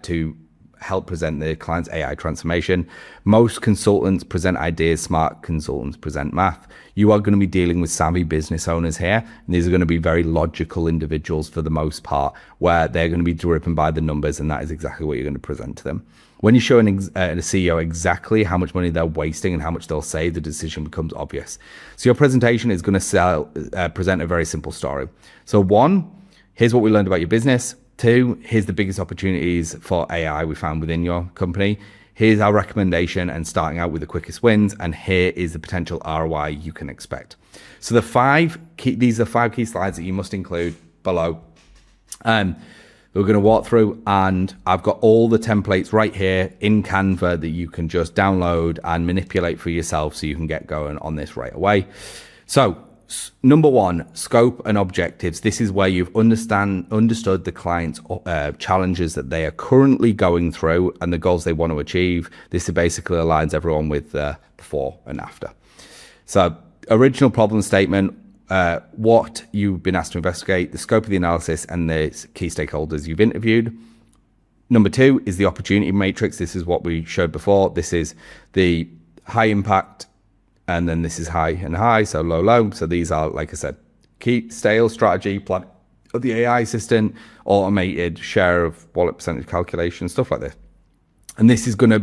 to help present the client's AI transformation. Most consultants present ideas, smart consultants present math. You are going to be dealing with savvy business owners here, and these are going to be very logical individuals for the most part, where they're going to be driven by the numbers, and that is exactly what you're going to present to them. When you show a CEO exactly how much money they're wasting and how much they'll save, the decision becomes obvious. So your presentation is going to present a very simple story. So 1, here's what we learned about your business. 2, here's the biggest opportunities for AI we found within your company. Here's our recommendation and starting out with the quickest wins. And here is the potential ROI you can expect. So these are 5 key slides that you must include below. We're going to walk through, and I've got all the templates right here in Canva that you can just download and manipulate for yourself so you can get going on this right away. So number 1, scope and objectives. This is where you've understood the client's challenges that they are currently going through and the goals they want to achieve. This basically aligns everyone with before and after. So original problem statement, what you've been asked to investigate, the scope of the analysis, and the key stakeholders you've interviewed. Number 2 is the opportunity matrix. This is what we showed before. This is the high impact, and then this is high and high, so low, low. So these are, like I said, key sales strategy, plan of the AI assistant, automated share of wallet percentage calculation, stuff like this. And this is gonna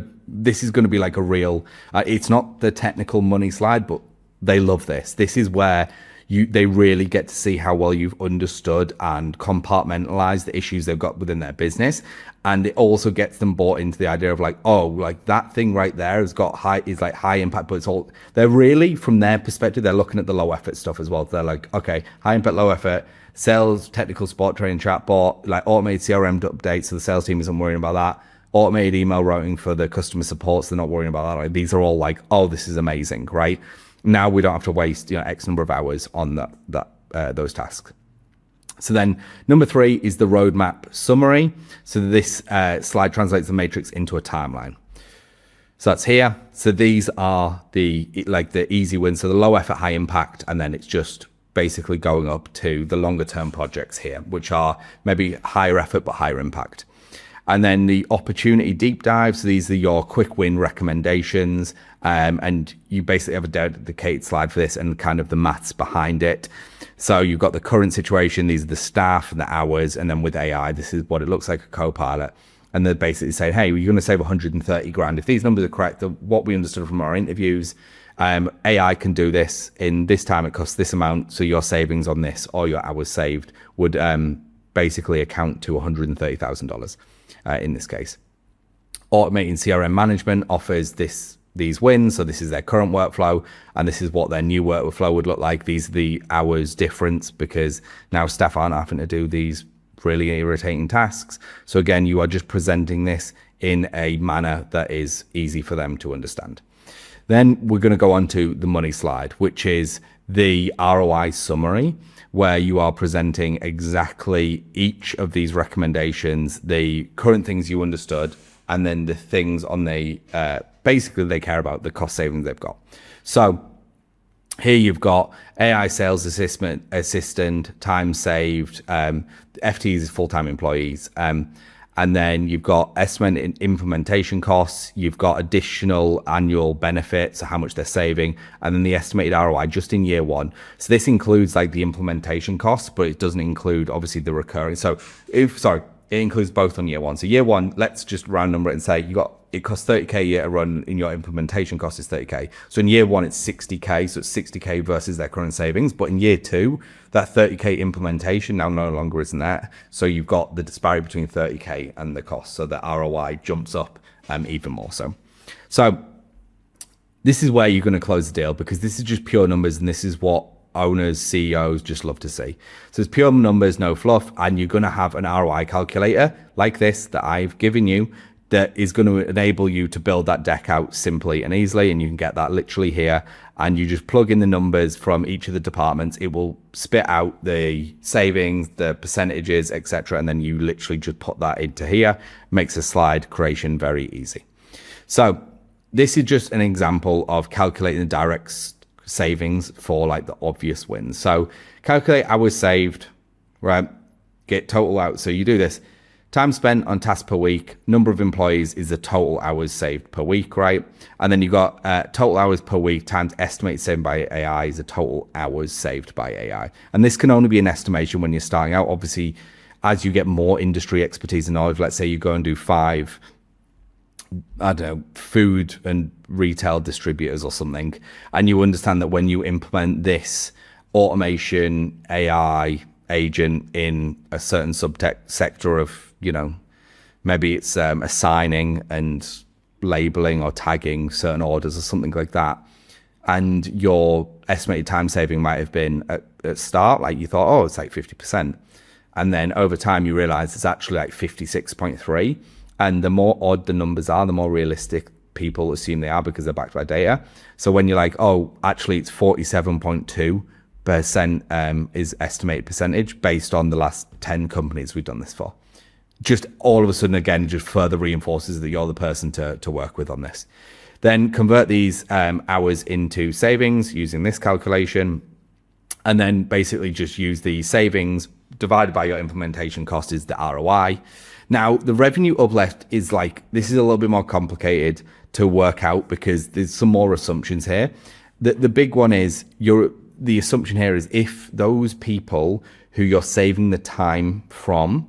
be like a real. It's not the technical money slide, but they love this. This is where they really get to see how well you've understood and compartmentalized the issues they've got within their business. And it also gets them bought into the idea of like, oh, like that thing right there is like high impact, but they're really, from their perspective, they're looking at the low effort stuff as well. They're like, okay, high impact, low effort, sales, technical support, training, chatbot, like automated CRM updates. So the sales team isn't worrying about that. Automated email routing for the customer support, so they're not worrying about that. Like, these are all like, oh, this is amazing, right? Now we don't have to waste X number of hours on those tasks. So then number 3 is the roadmap summary. So this slide translates the matrix into a timeline. So that's here. So these are the easy wins. So the low effort, high impact, and then it's just basically going up to the longer term projects here, which are maybe higher effort but higher impact. And then the opportunity deep dives. So these are your quick win recommendations. And you basically have a dedicated slide for this and kind of the maths behind it. So you've got the current situation. These are the staff and the hours. And then with AI, this is what it looks like, a co-pilot. And they're basically saying, hey, you're going to save 130 grand. If these numbers are correct, what we understood from our interviews, AI can do this in this time. It costs this amount. So your savings on this or your hours saved would basically account to $130,000 in this case. Automating CRM management offers these wins. So this is their current workflow, and this is what their new workflow would look like. These are the hours difference because now staff aren't having to do these really irritating tasks. So again, you are just presenting this in a manner that is easy for them to understand. Then we're going to go on to the money slide, which is the ROI summary, where you are presenting exactly each of these recommendations, the current things you understood, and then the things on the basically they care about, the cost savings they've got. So here you've got AI sales assistant, time saved, FTEs is full-time employees. And then you've got estimated implementation costs, you've got additional annual benefits, so how much they're saving, and then the estimated ROI just in year 1. So this includes like the implementation costs, but it doesn't include obviously the recurring. So it includes both on year 1. So year 1, let's just round number it and say you got it costs 30K a year to run, in your implementation cost is 30K. So in year one, it's 60K. So it's 60K versus their current savings. But in year two, that 30K implementation now no longer isn't there. So you've got the disparity between 30K and the cost. So the ROI jumps up even more so. So this is where you're going to close the deal, because this is just pure numbers, and this is what owners, CEOs just love to see. So it's pure numbers, no fluff, and you're going to have an ROI calculator like this that I've given you that is going to enable you to build that deck out simply and easily, and you can get that literally here, and you just plug in the numbers from each of the departments. It will spit out the savings, the percentages, etc., and then you literally just put that into here. Makes the slide creation very easy. So this is just an example of calculating the direct savings for like the obvious wins. So calculate hours saved, right? Get total out. So you do this. Time spent on tasks per week, number of employees is the total hours saved per week, right? And then you got total hours per week times estimated saved by AI is the total hours saved by AI. And this can only be an estimation when you're starting out. Obviously, as you get more industry expertise and knowledge, let's say you go and do 5, I don't know, food and retail distributors or something, and you understand that when you implement this automation AI agent in a certain sector of, you know, maybe it's assigning and labeling or tagging certain orders or something like that, and your estimated time saving might have been at start, like you thought, oh, it's like 50%, and then over time you realize it's actually like 56.3. And the more odd the numbers are, the more realistic people assume they are, because they're backed by data. So when you're like, oh, actually it's 47.2% is estimated percentage based on the last 10 companies we've done this for. Just all of a sudden, again, just further reinforces that you're the person to work with on this. Then convert these hours into savings using this calculation. And then basically just use the savings divided by your implementation cost is the ROI. Now, the revenue uplift is like, this is a little bit more complicated to work out because there's some more assumptions here. The big one is the assumption here is if those people who you're saving the time from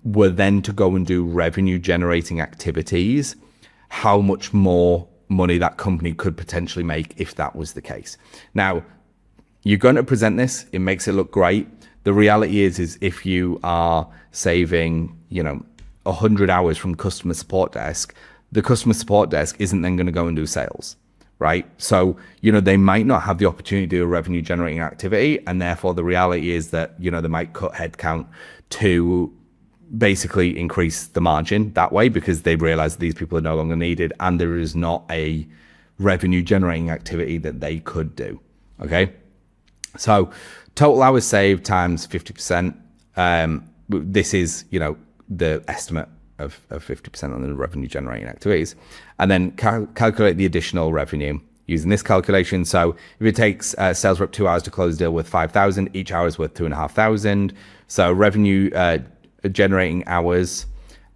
were then to go and do revenue generating activities, how much more money that company could potentially make if that was the case. Now, you're going to present this, it makes it look great. The reality is if you are saving, 100 hours from customer support desk, the customer support desk isn't then going to go and do sales, right? So, they might not have the opportunity to do a revenue generating activity. And therefore the reality is that, they might cut headcount to basically increase the margin that way, because they realize these people are no longer needed and there is not a revenue generating activity that they could do. Okay. So total hours saved times 50%. This is, the estimate of 50% on the revenue generating activities. And then calculate the additional revenue using this calculation. So if it takes sales rep 2 hours to close a deal with 5,000, each hour is worth 2,500. So revenue generating hours,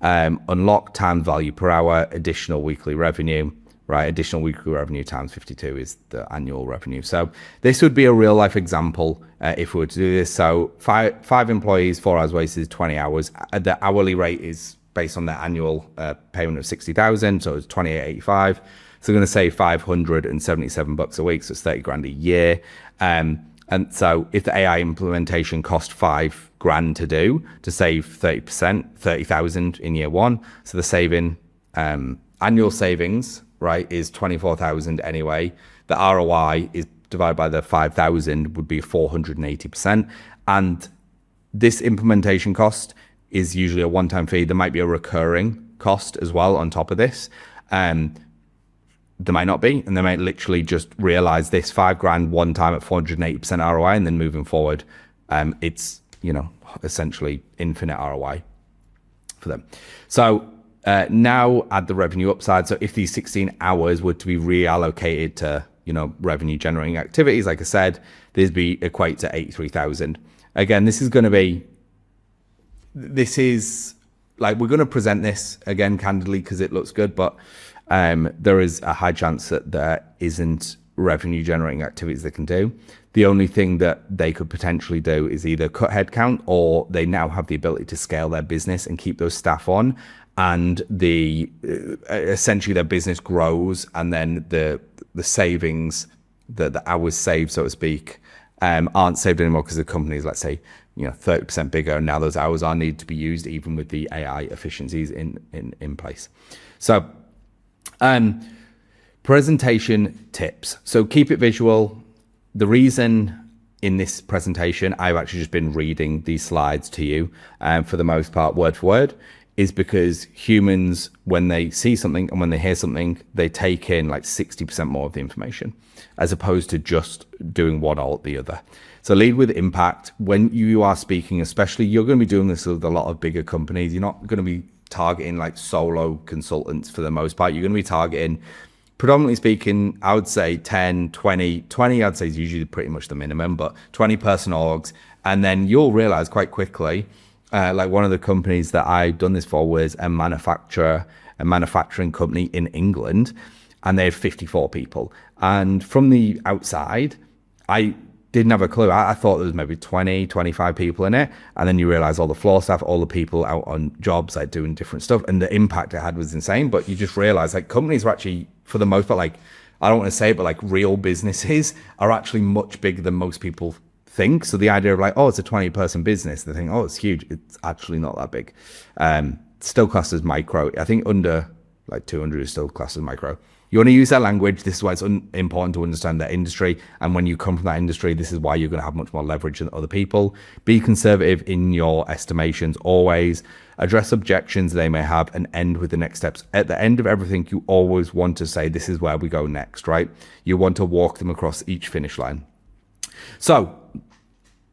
unlocked time value per hour, additional weekly revenue. Right, additional weekly revenue times 52 is the annual revenue. So this would be a real life example if we were to do this. So five employees, 4 hours wasted is 20 hours. The hourly rate is based on the annual payment of 60,000, so it's 28.85. So we're going to save $577 a week, so it's 30 grand a year. And so if the AI implementation cost $5,000 to do, to save 30%, 30,000 in year one. So the saving, annual savings, right, is 24,000 anyway. The ROI is divided by the 5,000 would be 480%. And this implementation cost is usually a one-time fee. There might be a recurring cost as well on top of this. There might not be, and they might literally just realize this $5,000 one time at 480% ROI, and then moving forward, it's, essentially infinite ROI for them. So now add the revenue upside. So if these 16 hours were to be reallocated to, revenue generating activities, like I said, this be equate to 83,000. Again, this is like, we're going to present this again candidly because it looks good, but there is a high chance that there isn't revenue generating activities they can do. The only thing that they could potentially do is either cut headcount, or they now have the ability to scale their business and keep those staff on and essentially their business grows, and then the savings, the hours saved, so to speak, aren't saved anymore because the company is, let's say, 30% bigger, and now those hours are needed to be used even with the AI efficiencies in place. So presentation tips. So keep it visual. The reason in this presentation I've actually just been reading these slides to you, for the most part word for word, is because humans, when they see something and when they hear something, they take in like 60% more of the information, as opposed to just doing one or the other. So lead with impact. When you are speaking, especially, you're going to be doing this with a lot of bigger companies. You're not going to be targeting like solo consultants for the most part. You're going to be targeting, predominantly speaking, I would say 10, 20, I'd say is usually pretty much the minimum, but 20 person orgs. And then you'll realize quite quickly, like one of the companies that I've done this for was a manufacturing company in England, and they had 54 people. And from the outside, I didn't have a clue. I thought there was maybe 20, 25 people in it. And then you realize all the floor staff, all the people out on jobs, like doing different stuff. And the impact it had was insane. But you just realize like companies are actually, for the most part, like, I don't want to say it, but like real businesses are actually much bigger than most people think. So the idea of like, oh, it's a 20 person business, they think, oh, it's huge. It's actually not that big. Still classed as micro. I think under like 200 is still classed as micro. You want to use that language. This is why it's important to understand that industry. And when you come from that industry, this is why you're going to have much more leverage than other people. Be conservative in your estimations always. Address objections they may have and end with the next steps. At the end of everything, you always want to say, this is where we go next, right? You want to walk them across each finish line. So,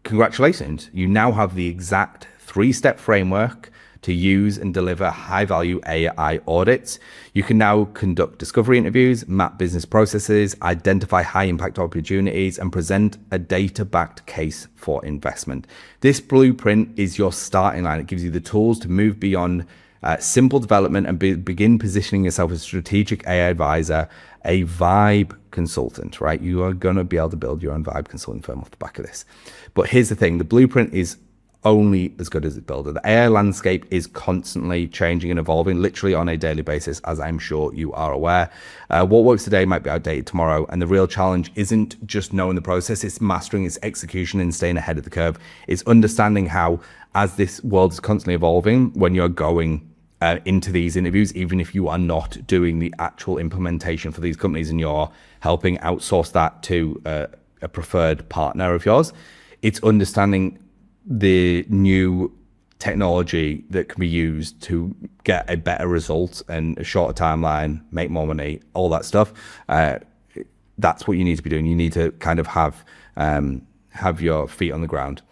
congratulations. You now have the exact 3-step framework to use and deliver high-value AI audits. You can now conduct discovery interviews, map business processes, identify high-impact opportunities, and present a data-backed case for investment. This blueprint is your starting line. It gives you the tools to move beyond simple development and begin positioning yourself as a strategic AI advisor, a vibe consultant, right? You are going to be able to build your own vibe consulting firm off the back of this. But here's the thing, the blueprint is only as good as its builder. The AI landscape is constantly changing and evolving, literally on a daily basis, as I'm sure you are aware. What works today might be outdated tomorrow, and the real challenge isn't just knowing the process, it's mastering its execution and staying ahead of the curve. It's understanding how, as this world is constantly evolving, when you're going into these interviews, even if you are not doing the actual implementation for these companies and you're helping outsource that to a preferred partner of yours, it's understanding the new technology that can be used to get a better result and a shorter timeline, make more money, all that stuff. That's what you need to be doing. You need to kind of have your feet on the ground.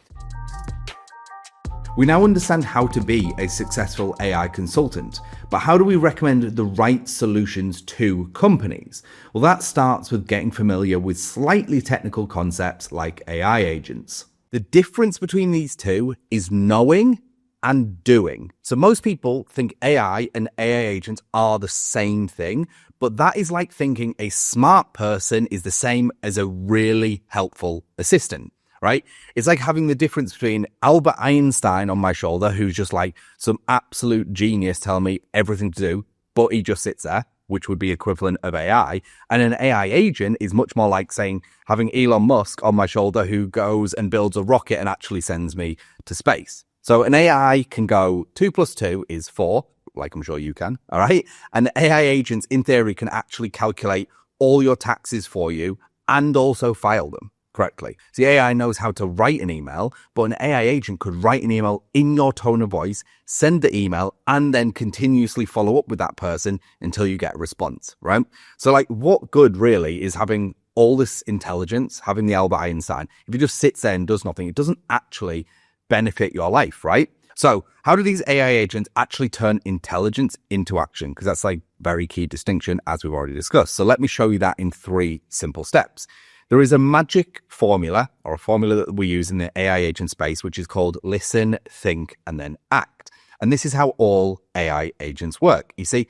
We now understand how to be a successful AI consultant, but how do we recommend the right solutions to companies? Well, that starts with getting familiar with slightly technical concepts like AI agents. The difference between these two is knowing and doing. So most people think AI and AI agents are the same thing, but that is like thinking a smart person is the same as a really helpful assistant, right? It's like having the difference between Albert Einstein on my shoulder, who's just like some absolute genius telling me everything to do, but he just sits there, which would be equivalent of AI. And an AI agent is much more like saying having Elon Musk on my shoulder who goes and builds a rocket and actually sends me to space. So an AI can go 2 + 2 is 4, like I'm sure you can, all right? And AI agents, in theory, can actually calculate all your taxes for you and also file them correctly. So the AI knows how to write an email, but an AI agent could write an email in your tone of voice, send the email, and then continuously follow up with that person until you get a response, right? So like, what good really is having all this intelligence, having the Albert Einstein, if it just sits there and does nothing? It doesn't actually benefit your life, right? So how do these AI agents actually turn intelligence into action? Because that's like very key distinction, as we've already discussed. So let me show you that in 3 simple steps. There is a magic formula, or a formula that we use in the AI agent space, which is called listen, think, and then act. And this is how all AI agents work. You see,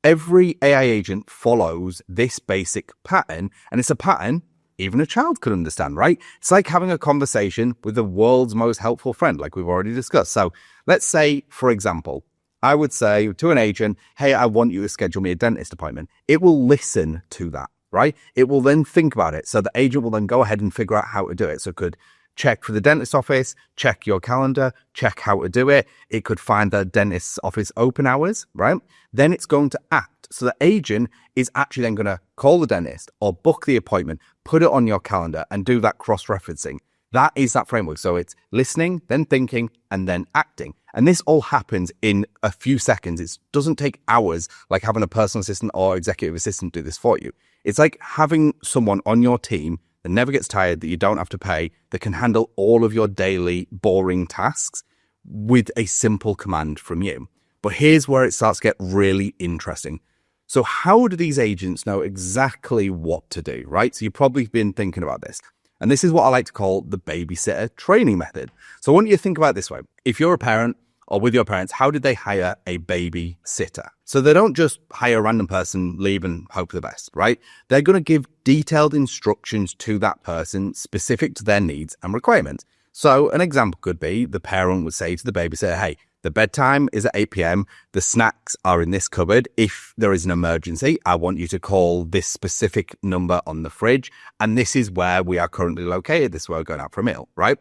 every AI agent follows this basic pattern, and it's a pattern even a child could understand, right? It's like having a conversation with the world's most helpful friend, like we've already discussed. So let's say, for example, I would say to an agent, hey, I want you to schedule me a dentist appointment. It will listen to that, right? It will then think about it. So the agent will then go ahead and figure out how to do it. So it could check for the dentist office, check your calendar, check how to do it. It could find the dentist's office open hours, right? Then it's going to act. So the agent is actually then going to call the dentist or book the appointment, put it on your calendar and do that cross-referencing. That is that framework. So it's listening, then thinking, and then acting. And this all happens in a few seconds. It doesn't take hours like having a personal assistant or executive assistant do this for you. It's like having someone on your team that never gets tired, that you don't have to pay, that can handle all of your daily boring tasks with a simple command from you. But here's where it starts to get really interesting. So how do these agents know exactly what to do, right? So you've probably been thinking about this. And this is what I like to call the babysitter training method. So I want you to think about it this way. If you're a parent or with your parents, how did they hire a babysitter? So they don't just hire a random person, leave and hope for the best, right? They're going to give detailed instructions to that person specific to their needs and requirements. So an example could be the parent would say to the babysitter, hey, the bedtime is at 8 p.m. The snacks are in this cupboard. If there is an emergency, I want you to call this specific number on the fridge. And this is where we are currently located. This is where we're going out for a meal, right?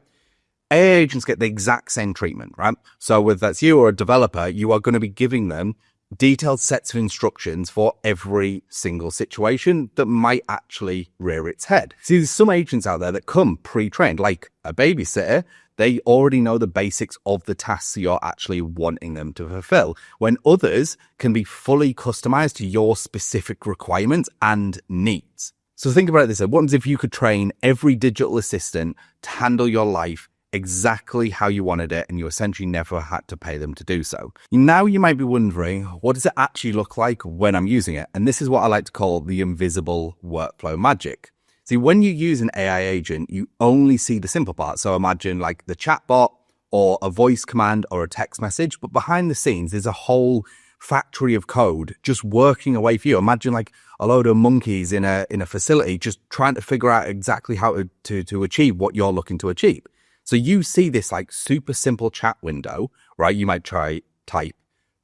AI agents get the exact same treatment, right? So whether that's you or a developer, you are going to be giving them detailed sets of instructions for every single situation that might actually rear its head. See, there's some agents out there that come pre-trained, like a babysitter. They already know the basics of the tasks you're actually wanting them to fulfill, when others can be fully customized to your specific requirements and needs. So think about it this way. What happens if you could train every digital assistant to handle your life exactly how you wanted it, and you essentially never had to pay them to do so? Now you might be wondering, what does it actually look like when I'm using it? And this is what I like to call the invisible workflow magic. See, when you use an AI agent, you only see the simple part. So imagine like the chatbot or a voice command or a text message, but behind the scenes, there's a whole factory of code just working away for you. Imagine like a load of monkeys in a facility just trying to figure out exactly how to achieve what you're looking to achieve. So you see this like super simple chat window, right? You might type,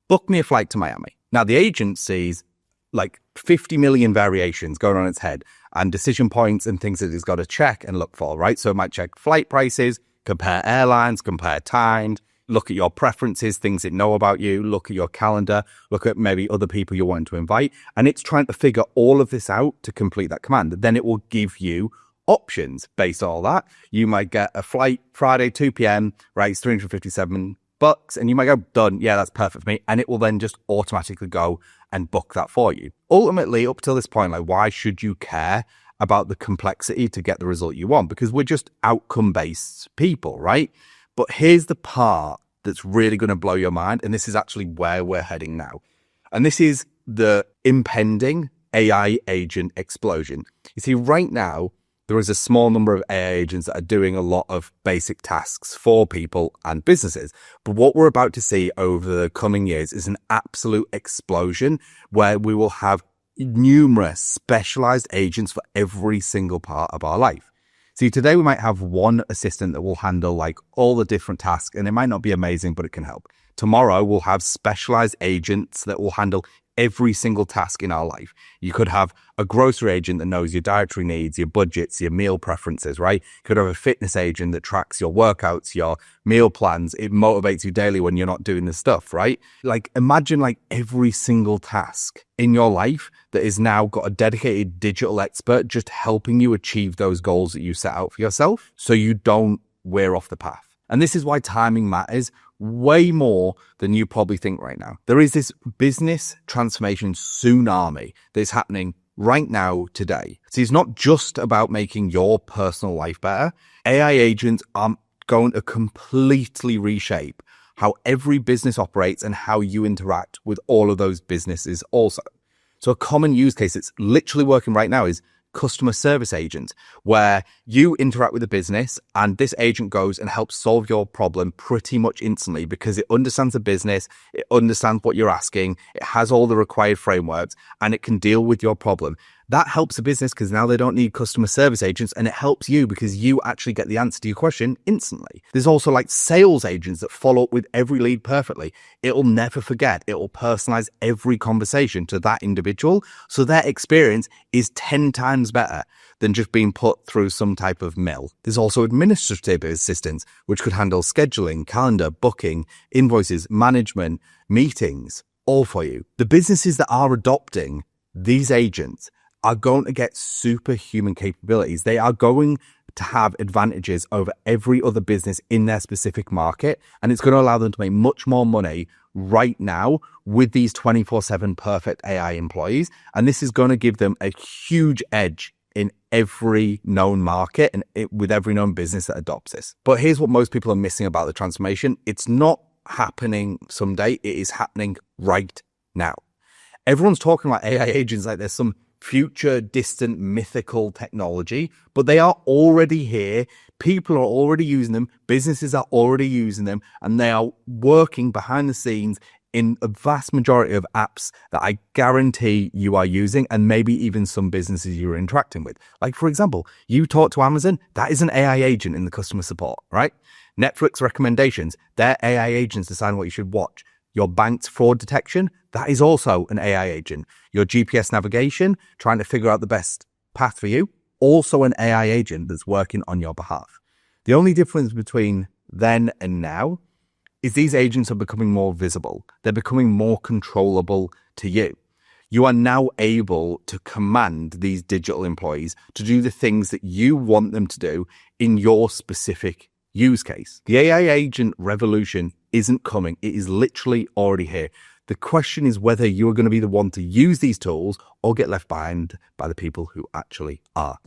book me a flight to Miami. Now the agent sees like 50 million variations going on its head and decision points and things that it's got to check and look for, right? So it might check flight prices, compare airlines, compare times, look at your preferences, things it know about you, look at your calendar, look at maybe other people you're wanting to invite. And it's trying to figure all of this out to complete that command. Then it will give you options based on all that. You might get a flight Friday, 2 p.m., right? It's $357. And you might go, done. Yeah, that's perfect for me. And it will then just automatically go and book that for you. Ultimately, up till this point, like, why should you care about the complexity to get the result you want? Because we're just outcome-based people, right? But here's the part that's really going to blow your mind. And this is actually where we're heading now. And this is the impending AI agent explosion. You see, right now, there is a small number of AI agents that are doing a lot of basic tasks for people and businesses. But what we're about to see over the coming years is an absolute explosion where we will have numerous specialized agents for every single part of our life. See, today we might have one assistant that will handle like all the different tasks, and it might not be amazing, but it can help. Tomorrow we'll have specialized agents that will handle every single task in our life. You could have a grocery agent that knows your dietary needs, your budgets, your meal preferences, right? You could have a fitness agent that tracks your workouts, your meal plans. It motivates you daily when you're not doing this stuff, right? Like imagine like every single task in your life that is now got a dedicated digital expert just helping you achieve those goals that you set out for yourself so you don't veer off the path. And this is why timing matters way more than you probably think right now. There is this business transformation tsunami that is happening right now today. So it's not just about making your personal life better. AI agents are going to completely reshape how every business operates and how you interact with all of those businesses also. So a common use case that's literally working right now is customer service agent, where you interact with a business and this agent goes and helps solve your problem pretty much instantly because it understands the business, it understands what you're asking, it has all the required frameworks, and it can deal with your problem. That helps a business because now they don't need customer service agents, and it helps you because you actually get the answer to your question instantly. There's also like sales agents that follow up with every lead perfectly. It'll never forget. It will personalize every conversation to that individual, so their experience is 10 times better than just being put through some type of mill. There's also administrative assistants, which could handle scheduling, calendar, booking, invoices, management, meetings, all for you. The businesses that are adopting these agents are going to get superhuman capabilities. They are going to have advantages over every other business in their specific market, and it's going to allow them to make much more money right now with these 24/7 perfect AI employees. And this is going to give them a huge edge in every known market and with every known business that adopts this. But here's what most people are missing about the transformation. It's not happening someday. It is happening right now. Everyone's talking about AI agents like there's some future, distant, mythical technology, but they are already here. People are already using them. Businesses are already using them, and they are working behind the scenes in a vast majority of apps that I guarantee you are using, and maybe even some businesses you're interacting with. Like, for example, you talk to Amazon, that is an AI agent in the customer support, right? Netflix recommendations, their AI agents decide what you should watch. Your bank's fraud detection, that is also an AI agent. Your GPS navigation, trying to figure out the best path for you, also an AI agent that's working on your behalf. The only difference between then and now is these agents are becoming more visible. They're becoming more controllable to you. You are now able to command these digital employees to do the things that you want them to do in your specific use case. The AI agent revolution isn't coming. It is literally already here. The question is whether you're going to be the one to use these tools or get left behind by the people who actually are.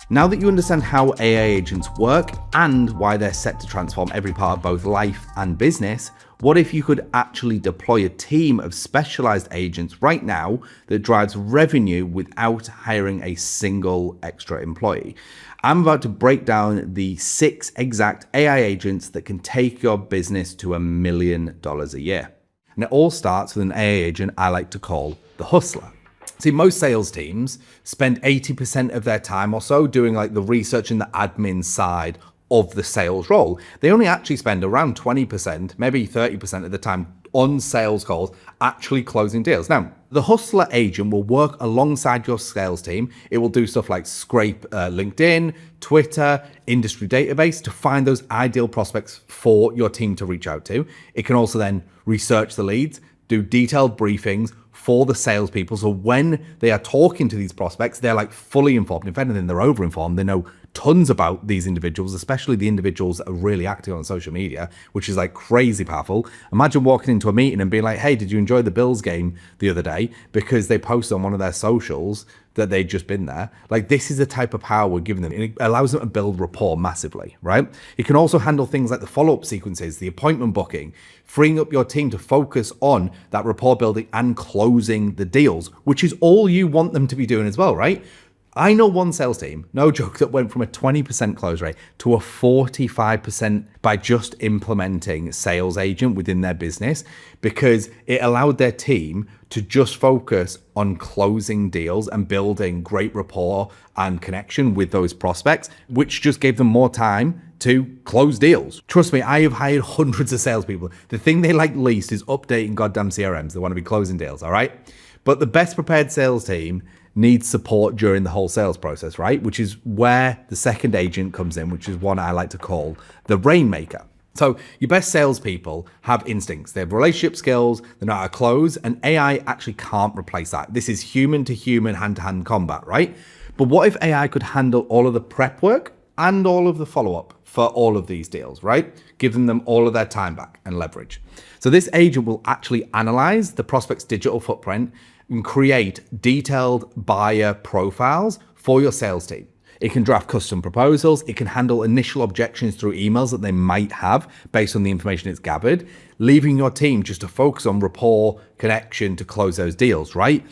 Now that you understand how AI agents work and why they're set to transform every part of both life and business, what if you could actually deploy a team of specialized agents right now that drives revenue without hiring a single extra employee? I'm about to break down the 6 exact AI agents that can take your business to $1 million a year. And it all starts with an AI agent I like to call the hustler. See, most sales teams spend 80% of their time or so doing like the research and the admin side of the sales role. They only actually spend around 20%, maybe 30% of the time on sales calls, actually closing deals. Now, the hustler agent will work alongside your sales team. It will do stuff like scrape LinkedIn, Twitter, industry database to find those ideal prospects for your team to reach out to. It can also then research the leads, do detailed briefings for the salespeople. So when they are talking to these prospects, they're like fully informed. If anything, they're over-informed. They know tons about these individuals, especially the individuals that are really active on social media, which is like crazy powerful. Imagine walking into a meeting and being like, hey, did you enjoy the Bills game the other day? Because they posted on one of their socials that they'd just been there. Like, this is the type of power we're giving them. It allows them to build rapport massively, right? It can also handle things like the follow-up sequences, the appointment booking, freeing up your team to focus on that rapport building and closing the deals, which is all you want them to be doing as well, right? I know one sales team, no joke, that went from a 20% close rate to a 45% by just implementing sales agent within their business, because it allowed their team to just focus on closing deals and building great rapport and connection with those prospects, which just gave them more time to close deals. Trust me, I have hired hundreds of salespeople. The thing they like least is updating goddamn CRMs. They want to be closing deals, all right? But the best prepared sales team needs support during the whole sales process, right? Which is where the second agent comes in, which is one I like to call the rainmaker. So your best salespeople have instincts. They have relationship skills, they know how to close, and AI actually can't replace that. This is human to human, hand to hand combat, right? But what if AI could handle all of the prep work and all of the follow-up for all of these deals, right? Giving them all of their time back and leverage. So this agent will actually analyze the prospect's digital footprint and create detailed buyer profiles for your sales team. It can draft custom proposals. It can handle initial objections through emails that they might have based on the information it's gathered, leaving your team just to focus on rapport, connection to close those deals, right?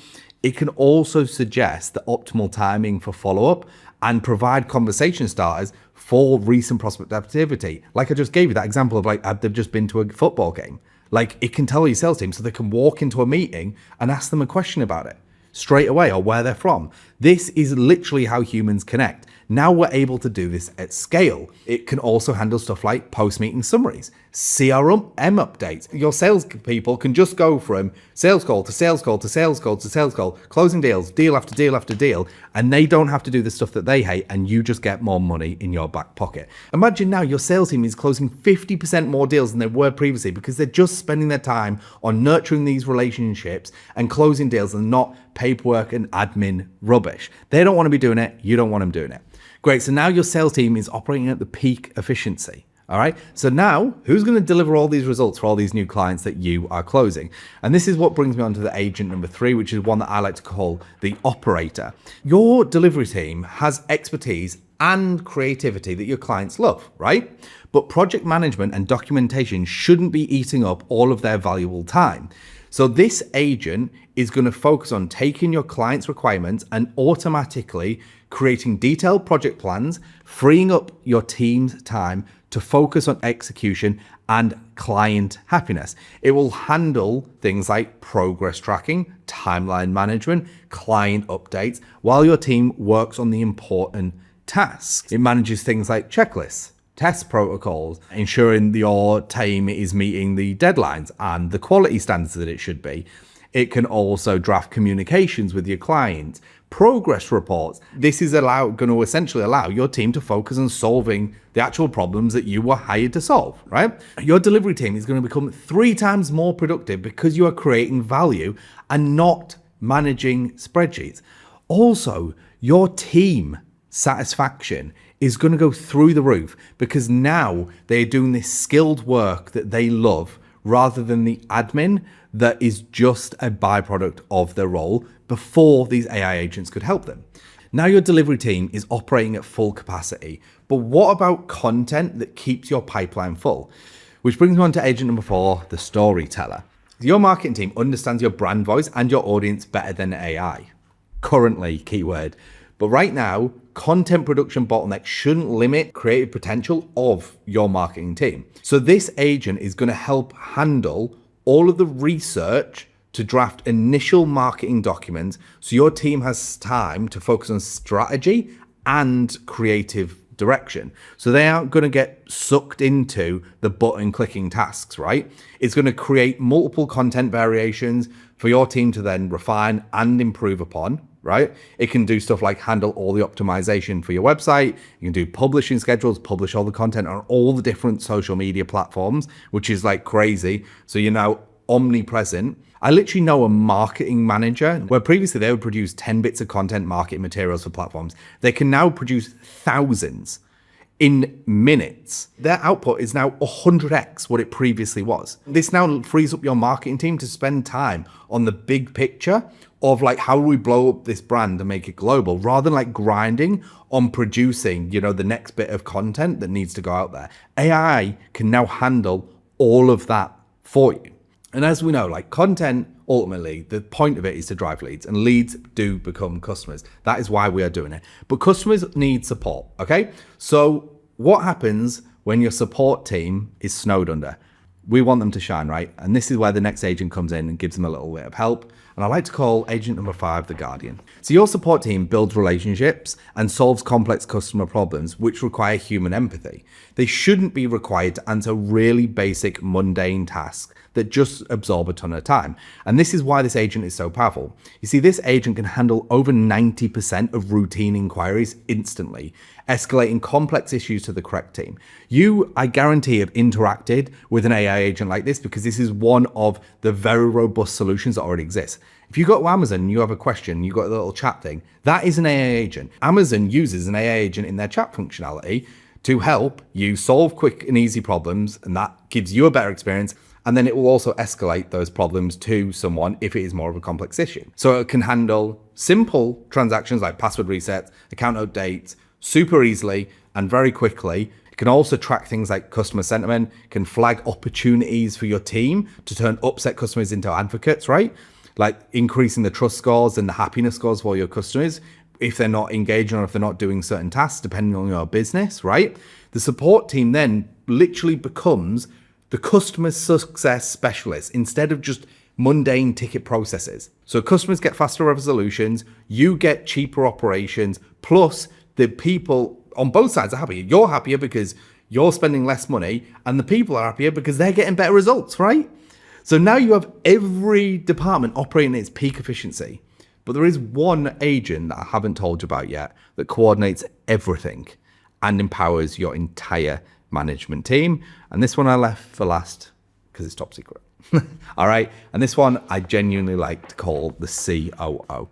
It can also suggest the optimal timing for follow-up and provide conversation starters for recent prospect activity. Like I just gave you that example of like, they've just been to a football game. Like, it can tell your sales team so they can walk into a meeting and ask them a question about it. straight away or where they're from. This is literally how humans connect. Now we're able to do this at scale. It can also handle stuff like post-meeting summaries, CRM updates. Your sales people can just go from sales call to sales call to sales call to sales call, closing deals, deal after deal after deal, and they don't have to do the stuff that they hate, and you just get more money in your back pocket. Imagine now your sales team is closing 50% more deals than they were previously because they're just spending their time on nurturing these relationships and closing deals and not paperwork and admin rubbish. They don't want to be doing it. You don't want them doing it. Great. So now your sales team is operating at the peak efficiency. All right. So now who's going to deliver all these results for all these new clients that you are closing? And this is what brings me on to the agent number 3, which is one that I like to call the operator. Your delivery team has expertise and creativity that your clients love, right? But project management and documentation shouldn't be eating up all of their valuable time. So this agent is going to focus on taking your client's requirements and automatically creating detailed project plans, freeing up your team's time to focus on execution and client happiness. It will handle things like progress tracking, timeline management, client updates, while your team works on the important tasks. It manages things like checklists, test protocols, ensuring your team is meeting the deadlines and the quality standards that it should be. It can also draft communications with your clients, progress reports. This is going to essentially allow your team to focus on solving the actual problems that you were hired to solve, right? Your delivery team is going to become 3 times more productive because you are creating value and not managing spreadsheets. Also, your team satisfaction is going to go through the roof because now they're doing this skilled work that they love rather than the admin that is just a byproduct of their role before these AI agents could help them. Now your delivery team is operating at full capacity, but what about content that keeps your pipeline full? Which brings me on to agent number 4, the storyteller. Your marketing team understands your brand voice and your audience better than AI. Currently, keyword. But right now, content production bottlenecks shouldn't limit creative potential of your marketing team. So this agent is going to help handle all of the research to draft initial marketing documents so your team has time to focus on strategy and creative direction. So they aren't going to get sucked into the button clicking tasks, right? It's going to create multiple content variations for your team to then refine and improve upon, right? It can do stuff like handle all the optimization for your website. You can do publishing schedules, publish all the content on all the different social media platforms, which is like crazy. So you're now omnipresent. I literally know a marketing manager where previously they would produce 10 bits of content marketing materials for platforms. They can now produce thousands in minutes. Their output is now 100x what it previously was. This now frees up your marketing team to spend time on the big picture of like, how do we blow up this brand and make it global, rather than like grinding on producing, the next bit of content that needs to go out there. AI can now handle all of that for you. And as we know, like content, ultimately, the point of it is to drive leads, and leads do become customers. That is why we are doing it. But customers need support, okay? So what happens when your support team is snowed under? We want them to shine, right? And this is where the next agent comes in and gives them a little bit of help. And I like to call agent number 5 the guardian. So your support team builds relationships and solves complex customer problems which require human empathy. They shouldn't be required to answer really basic mundane tasks that just absorb a ton of time. And this is why this agent is so powerful. You see, this agent can handle over 90% of routine inquiries instantly, escalating complex issues to the correct team. You, I guarantee, have interacted with an AI agent like this because this is one of the very robust solutions that already exist. If you go to Amazon and you have a question, you got a little chat thing, that is an AI agent. Amazon uses an AI agent in their chat functionality to help you solve quick and easy problems, and that gives you a better experience. And then it will also escalate those problems to someone if it is more of a complex issue. So it can handle simple transactions like password resets, account updates super easily and very quickly. It can also track things like customer sentiment, can flag opportunities for your team to turn upset customers into advocates, right? Like increasing the trust scores and the happiness scores for your customers if they're not engaging or if they're not doing certain tasks, depending on your business, right? The support team then literally becomes the customer success specialist instead of just mundane ticket processes. So customers get faster resolutions, you get cheaper operations, plus the people on both sides are happy. You're happier because you're spending less money, and the people are happier because they're getting better results, right? So now you have every department operating at its peak efficiency. But there is one agent that I haven't told you about yet that coordinates everything and empowers your entire management team. And this one I left for last because it's top secret. All right. And this one I genuinely like to call the COO.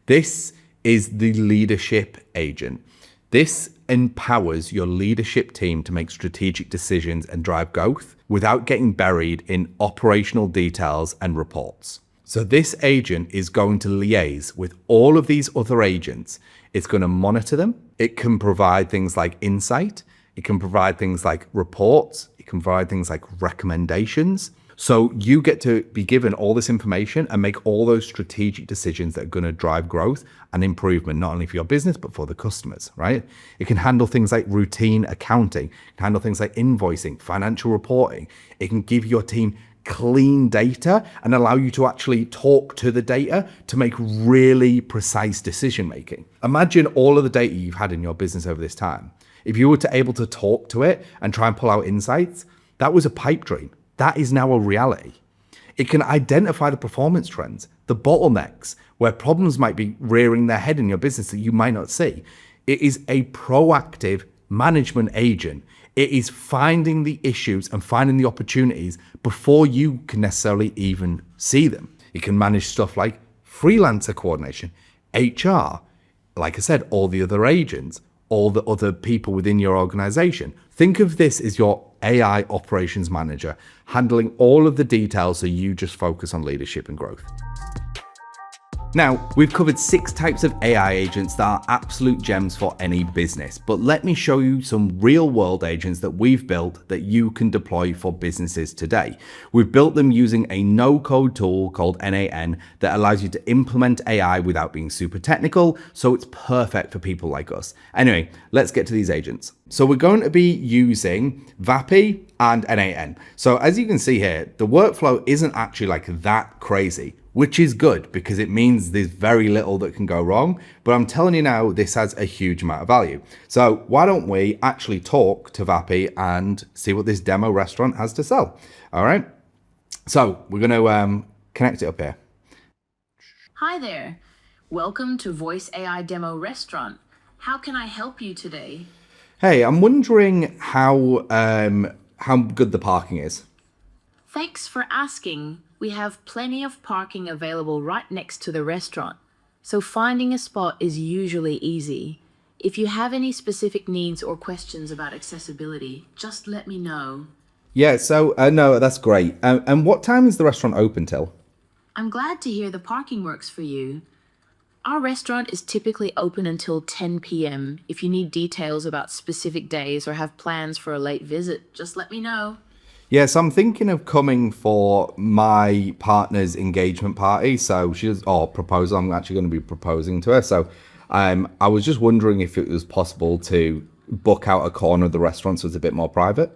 This is the leadership agent. This empowers your leadership team to make strategic decisions and drive growth without getting buried in operational details and reports. So this agent is going to liaise with all of these other agents. It's going to monitor them. It can provide things like insight. It can provide things like reports. It can provide things like recommendations. So you get to be given all this information and make all those strategic decisions that are going to drive growth and improvement, not only for your business, but for the customers, right? It can handle things like routine accounting, it can handle things like invoicing, financial reporting. It can give your team clean data and allow you to actually talk to the data to make really precise decision making. Imagine all of the data you've had in your business over this time. If you were to able to talk to it and try and pull out insights, that was a pipe dream. That is now a reality. It can identify the performance trends, the bottlenecks, where problems might be rearing their head in your business that you might not see. It is a proactive management agent. It is finding the issues and finding the opportunities before you can necessarily even see them. It can manage stuff like freelancer coordination, HR, like I said, all the other agents, all the other people within your organization. Think of this as your AI operations manager, handling all of the details so you just focus on leadership and growth. Now, we've covered 6 types of AI agents that are absolute gems for any business, but let me show you some real world agents that we've built that you can deploy for businesses today. We've built them using a no-code tool called NAN that allows you to implement AI without being super technical, so it's perfect for people like us. Anyway, let's get to these agents. So we're going to be using VAPI and NAN. So as you can see here, the workflow isn't actually like that crazy, which is good because it means there's very little that can go wrong. But I'm telling you now, this has a huge amount of value. So why don't we actually talk to VAPI and see what this demo restaurant has to sell? All right. So we're going to connect it up here. Hi there. Welcome to Voice AI Demo Restaurant. How can I help you today? Hey, I'm wondering how good the parking is. Thanks for asking. We have plenty of parking available right next to the restaurant, so finding a spot is usually easy. If you have any specific needs or questions about accessibility, just let me know. Yeah, so no, that's great. And what time is the restaurant open till? I'm glad to hear the parking works for you. Our restaurant is typically open until 10 p.m. If you need details about specific days or have plans for a late visit, just let me know. Yes, I'm thinking of coming for my partner's engagement party. So proposal. I'm actually going to be proposing to her. So I was just wondering if it was possible to book out a corner of the restaurant so it's a bit more private.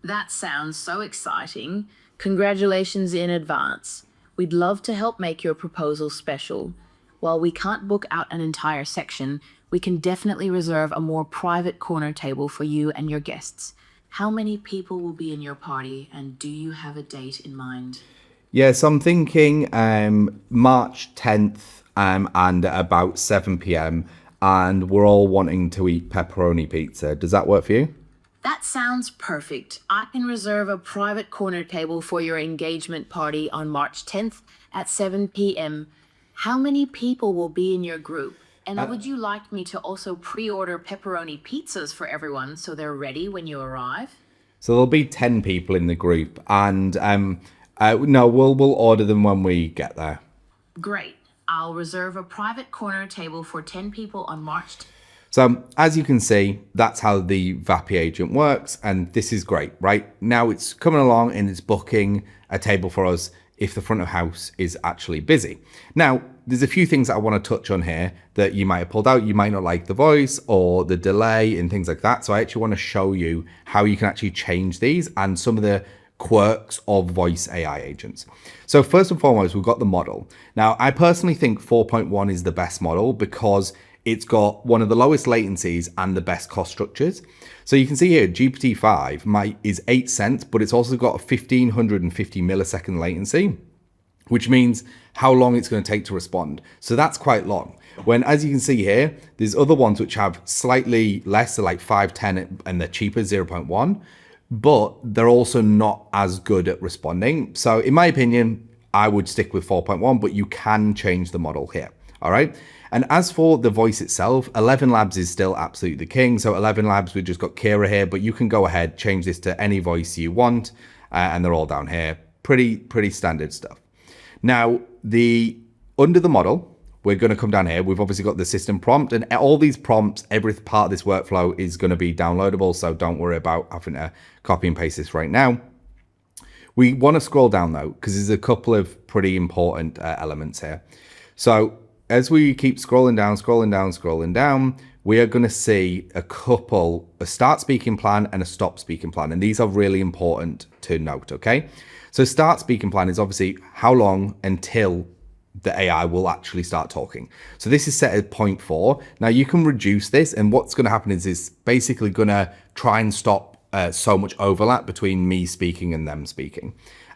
That sounds so exciting. Congratulations in advance. We'd love to help make your proposal special. While we can't book out an entire section, we can definitely reserve a more private corner table for you and your guests. How many people will be in your party, and do you have a date in mind? Yes, I'm thinking March 10th and about 7 p.m. and we're all wanting to eat pepperoni pizza. Does that work for you? That sounds perfect. I can reserve a private corner table for your engagement party on March 10th at 7 p.m. How many people will be in your group? And would you like me to also pre-order pepperoni pizzas for everyone so they're ready when you arrive? So there'll be 10 people in the group, and no, we'll order them when we get there. Great. I'll reserve a private corner table for 10 people on March 10th. So as you can see, that's how the VAPI agent works, and this is great, right? Now it's coming along and it's booking a table for us if the front of house is actually busy. Now, there's a few things that I want to touch on here that you might have pulled out. You might not like the voice or the delay and things like that. So I actually want to show you how you can actually change these and some of the quirks of voice AI agents. So first and foremost, we've got the model. Now, I personally think 4.1 is the best model because it's got one of the lowest latencies and the best cost structures. So you can see here, GPT-5 is 8 cents, but it's also got a 1550 millisecond latency, which means how long it's going to take to respond. So that's quite long. When, as you can see here, there's other ones which have slightly less, so like 510, and they're cheaper, 0.1, but they're also not as good at responding. So in my opinion, I would stick with 4.1, but you can change the model here. All right. And as for the voice itself, 11 Labs is still absolutely the king. So 11 Labs, we've just got Kira here, but you can go ahead, change this to any voice you want, and they're all down here. Pretty standard stuff. Now, under the model, we're going to come down here. We've obviously got the system prompt, and all these prompts, every part of this workflow is going to be downloadable. So don't worry about having to copy and paste this right now. We want to scroll down though, because there's a couple of pretty important elements here. So as we keep scrolling down, we are going to see a start speaking plan and a stop speaking plan. And these are really important to note, okay? So start speaking plan is obviously how long until the AI will actually start talking. So this is set at 0.4. Now you can reduce this, and what's going to happen is it's basically going to try and stop so much overlap between me speaking and them speaking.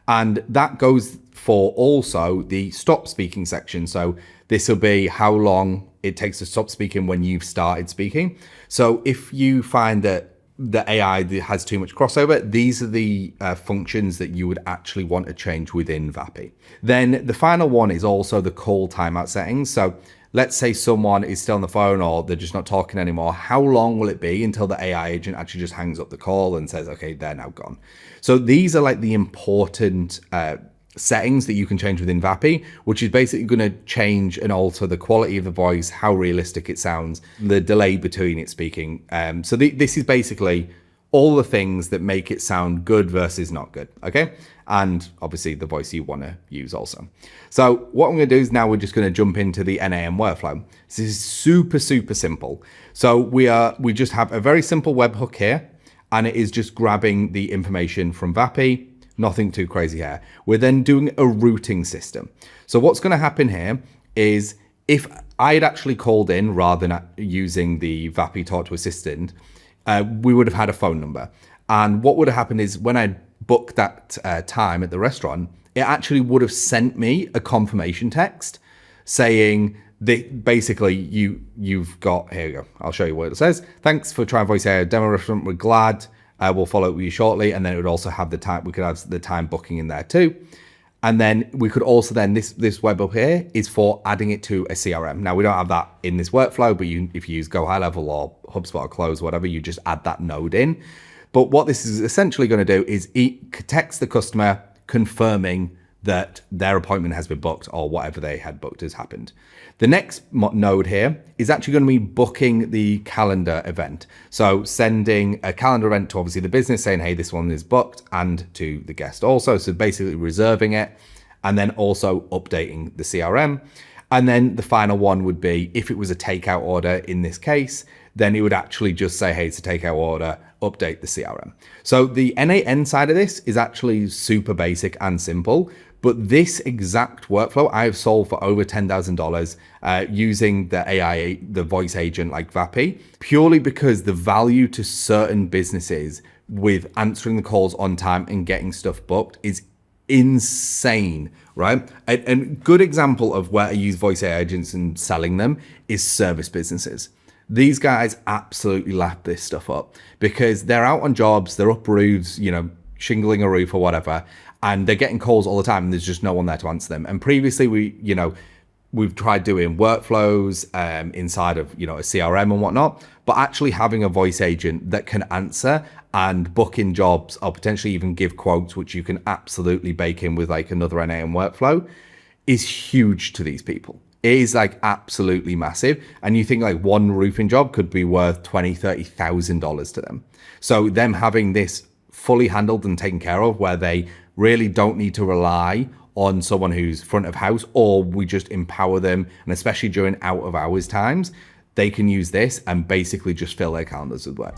And that goes for also the stop speaking section. So this will be how long it takes to stop speaking when you've started speaking. So if you find that the AI has too much crossover, these are the functions that you would actually want to change within VAPI. Then the final one is also the call timeout settings. So let's say someone is still on the phone or they're just not talking anymore. How long will it be until the AI agent actually just hangs up the call and says, okay, they're now gone? So these are like the important settings that you can change within VAPI, which is basically going to change and alter the quality of the voice, how realistic it sounds, the delay between it speaking. So this is basically all the things that make it sound good versus not good, okay? And obviously the voice you want to use also. So what I'm going to do is now we're just going to jump into the NAM workflow. This is super simple. So we just have a very simple webhook here, and it is just grabbing the information from VAPI. Nothing too crazy here. We're then doing a routing system. So what's going to happen here is if I had actually called in rather than using the VAPI Talk to Assistant, we would have had a phone number. And what would have happened is when I booked that time at the restaurant, it actually would have sent me a confirmation text saying that basically you've got, here you go, I'll show you what it says. Thanks for trying voice AI demo restaurant. We're glad. We'll follow up with you shortly. And then it would also have the time, we could have the time booking in there too. And then we could also then, this web up here is for adding it to a CRM. Now we don't have that in this workflow, but if you use Go High Level or HubSpot or Close, whatever, you just add that node in. But what this is essentially going to do is text the customer confirming that their appointment has been booked or whatever they had booked has happened. The next node here is actually going to be booking the calendar event. So sending a calendar event to obviously the business saying, hey, this one is booked, and to the guest also. So basically reserving it and then also updating the CRM. And then the final one would be if it was a takeout order in this case, then it would actually just say, hey, it's a takeout order, update the CRM. So the NAN side of this is actually super basic and simple. But this exact workflow I have solved for over $10,000 using the AI, the voice agent like VAPI, purely because the value to certain businesses with answering the calls on time and getting stuff booked is insane, right? A good example of where I use voice AI agents and selling them is service businesses. These guys absolutely lap this stuff up because they're out on jobs, they're up roofs, shingling a roof or whatever, and they're getting calls all the time and there's just no one there to answer them. And previously we've tried doing workflows inside of, a CRM and whatnot, but actually having a voice agent that can answer and book in jobs or potentially even give quotes, which you can absolutely bake in with like another NAM workflow, is huge to these people. It is like absolutely massive. And you think like one roofing job could be worth $20,000, $30,000 to them. So them having this fully handled and taken care of where they really don't need to rely on someone who's front of house, or we just empower them, and especially during out of hours times, they can use this and basically just fill their calendars with work.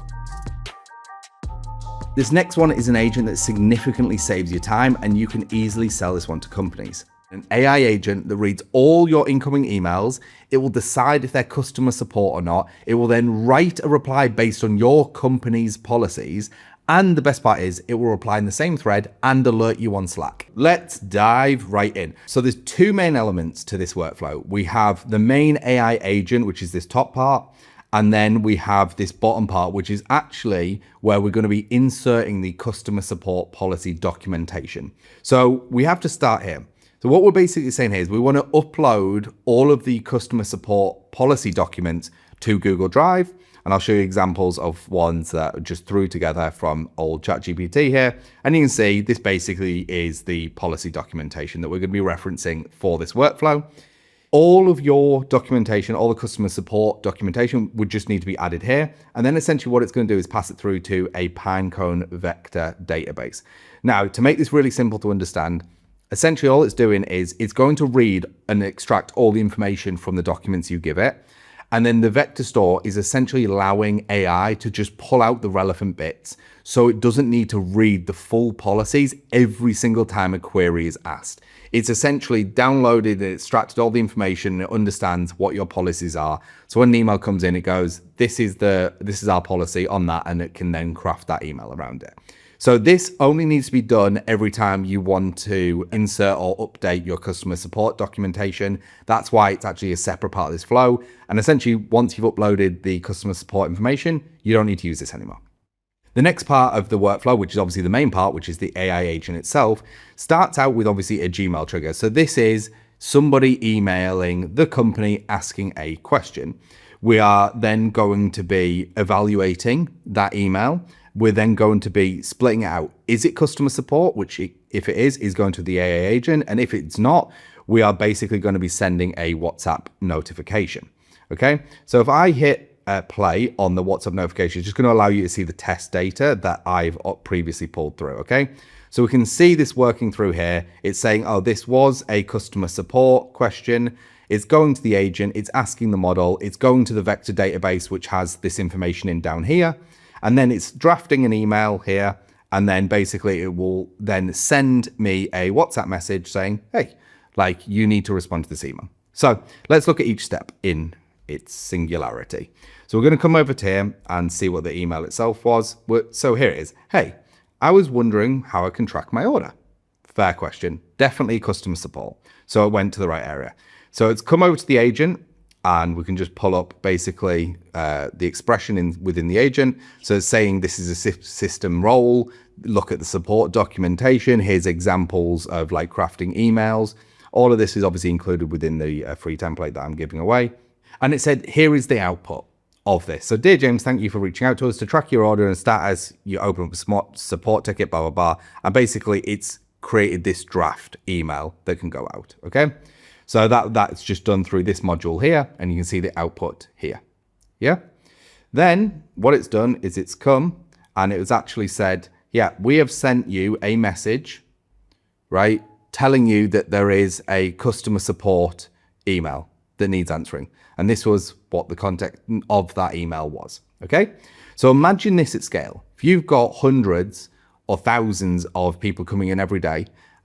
This next one is an agent that significantly saves you time, and you can easily sell this one to companies. An AI agent that reads all your incoming emails. It will decide if they're customer support or not. It will then write a reply based on your company's policies. And the best part is it will reply in the same thread and alert you on Slack. Let's dive right in. So there's two main elements to this workflow. We have the main AI agent, which is this top part. And then we have this bottom part, which is actually where we're going to be inserting the customer support policy documentation. So we have to start here. So what we're basically saying here is we want to upload all of the customer support policy documents to Google Drive. And I'll show you examples of ones that just threw together from old ChatGPT here. And you can see this basically is the policy documentation that we're going to be referencing for this workflow. All of your documentation, all the customer support documentation would just need to be added here. And then essentially what it's going to do is pass it through to a Pinecone vector database. Now, to make this really simple to understand, essentially all it's doing is it's going to read and extract all the information from the documents you give it. And then the vector store is essentially allowing AI to just pull out the relevant bits. So it doesn't need to read the full policies every single time a query is asked. It's essentially downloaded and extracted all the information and it understands what your policies are. So when an email comes in, it goes, this is our policy on that, and it can then craft that email around it. So this only needs to be done every time you want to insert or update your customer support documentation. That's why it's actually a separate part of this flow. And essentially, once you've uploaded the customer support information, you don't need to use this anymore. The next part of the workflow, which is obviously the main part, which is the AI agent itself, starts out with obviously a Gmail trigger. So this is somebody emailing the company asking a question. We are then going to be evaluating that email. We're then going to be splitting it out. Is it customer support, which if it is going to the AI agent. And if it's not, we are basically going to be sending a WhatsApp notification. Okay, so if I hit play on the WhatsApp notification, it's just going to allow you to see the test data that I've previously pulled through. Okay, so we can see this working through here. It's saying, oh, this was a customer support question. It's going to the agent. It's asking the model. It's going to the vector database, which has this information in down here. And then it's drafting an email here. And then basically it will then send me a WhatsApp message saying, hey, like you need to respond to this email. So let's look at each step in its singularity. So we're going to come over to here and see what the email itself was. So here it is. Hey, I was wondering how I can track my order. Fair question. Definitely customer support. So it went to the right area. So it's come over to the agent. And we can just pull up basically the expression within the agent. So it's saying this is a system role. Look at the support documentation. Here's examples of like crafting emails. All of this is obviously included within the free template that I'm giving away. And it said, here is the output of this. So dear James, thank you for reaching out to us to track your order and status. You open up a support ticket, blah, blah, blah. And basically it's created this draft email that can go out. Okay. So that's just done through this module here, and you can see the output here. Yeah. Then what it's done is it's come and it was actually said, yeah, we have sent you a message, right, telling you that there is a customer support email that needs answering. And this was what the context of that email was. Okay. So imagine this at scale. If you've got hundreds or thousands of people coming in every day,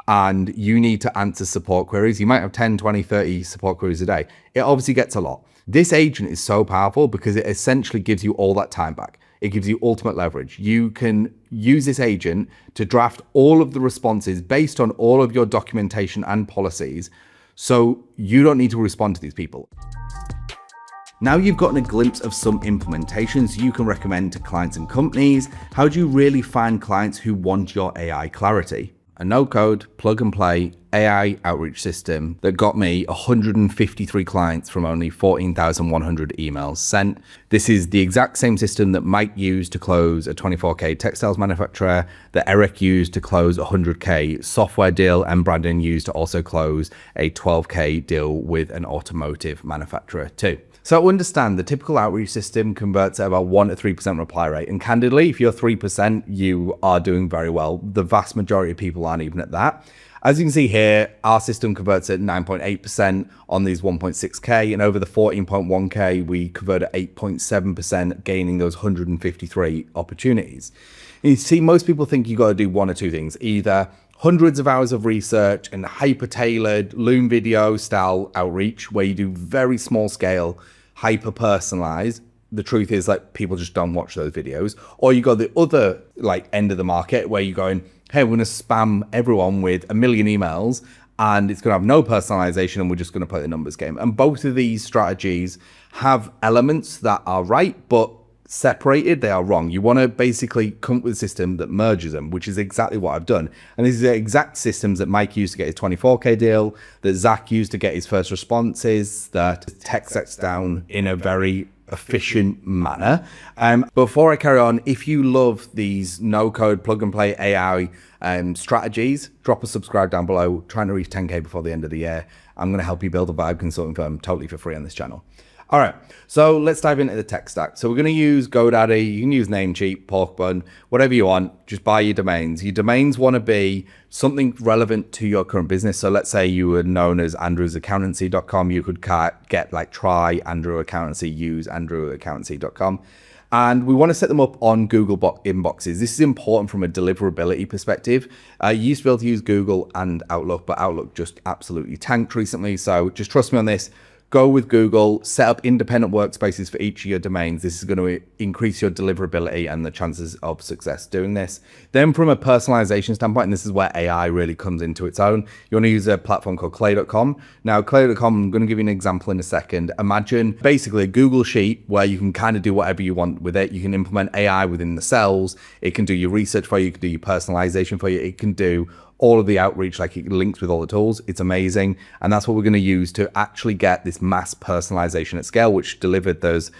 and you need to answer support queries. You might have 10, 20, 30 support queries a day. It obviously gets a lot. This agent is so powerful because it essentially gives you all that time back. It gives you ultimate leverage. You can use this agent to draft all of the responses based on all of your documentation and policies. So you don't need to respond to these people. Now you've gotten a glimpse of some implementations you can recommend to clients and companies. How do you really find clients who want your AI clarity? A no-code, plug-and-play AI outreach system that got me 153 clients from only 14,100 emails sent. This is the exact same system that Mike used to close a 24K textiles manufacturer, that Eric used to close a 100K software deal, and Brandon used to also close a 12K deal with an automotive manufacturer too. So understand the typical outreach system converts at about 1 to 3% reply rate. And candidly, if you're 3%, you are doing very well. The vast majority of people aren't even at that. As you can see here, our system converts at 9.8% on these 1.6K, and over the 14.1K, we convert at 8.7%, gaining those 153 opportunities. And you see, most people think you got to do one or two things, either hundreds of hours of research and hyper-tailored Loom video style outreach, where you do very small scale, hyper-personalized. The truth is, like, people just don't watch those videos. Or you got the other like end of the market where you're going, hey, we're going to spam everyone with 1 million emails and it's going to have no personalization and we're just going to play the numbers game. And both of these strategies have elements that are right, but separated, they are wrong. You want to basically come up with a system that merges them, which is exactly what I've done. And these are the exact systems that Mike used to get his 24K deal, that Zach used to get his first responses, that tech sets down in a very efficient manner. Before I carry on, if you love these no-code, plug-and-play AI strategies, drop a subscribe down below. Trying to reach 10K before the end of the year. I'm going to help you build a vibe consulting firm totally for free on this channel. All right, so let's dive into the tech stack. So we're going to use GoDaddy. You can use Namecheap, Porkbun, whatever you want. Just buy your domains. Your domains want to be something relevant to your current business. So let's say you were known as andrewsaccountancy.com. You could get like try Andrew Accountancy, use andrewaccountancy.com. And we want to set them up on Google inboxes. This is important from a deliverability perspective. You used to be able to use Google and Outlook, but Outlook just absolutely tanked recently. So just trust me on this. Go with Google, set up independent workspaces for each of your domains. This is going to increase your deliverability and the chances of success doing this. Then from a personalization standpoint, and this is where AI really comes into its own, you want to use a platform called clay.com. Now, clay.com, I'm going to give you an example in a second. Imagine basically a Google Sheet where you can kind of do whatever you want with it. You can implement AI within the cells. It can do your research for you. It can do your personalization for you. It can do all of the outreach, like it links with all the tools. It's amazing. And that's what we're going to use to actually get this mass personalization at scale, which delivered those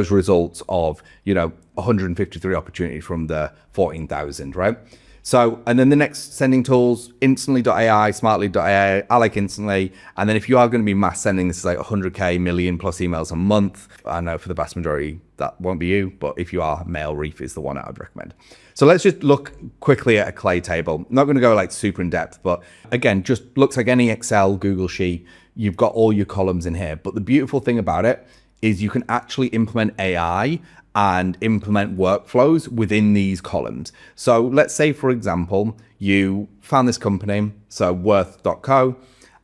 results of, 153 opportunities from the 14,000, right? So, and then the next sending tools, instantly.ai, smartly.ai. I like Instantly. And then if you are going to be mass sending, this is like 100K, million plus emails a month. I know for the vast majority, that won't be you, but if you are, MailReef is the one I would recommend. So let's just look quickly at a clay table. I'm not going to go like super in depth, but again, just looks like any Excel, Google Sheet. You've got all your columns in here. But the beautiful thing about it is you can actually implement AI and implement workflows within these columns. So let's say, for example, you found this company, so worth.co,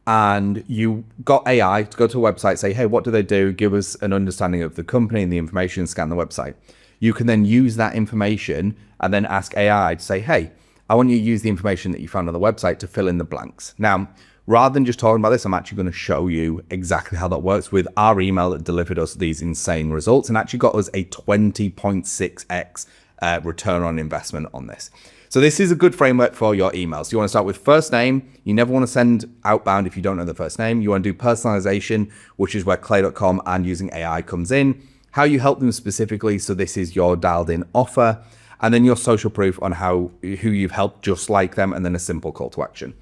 and you got AI to go to a website, say, hey, what do they do? Give us an understanding of the company and the information, scan the website. You can then use that information and then ask AI to say, hey, I want you to use the information that you found on the website to fill in the blanks. Now, rather than just talking about this, I'm actually going to show you exactly how that works with our email that delivered us these insane results and actually got us a 20.6x return on investment on this. So this is a good framework for your emails. You want to start with first name. You never want to send outbound if you don't know the first name. You want to do personalization, which is where clay.com and using AI comes in. How you help them specifically. So this is your dialed in offer. And then your social proof on who you've helped just like them, and then a simple call to action.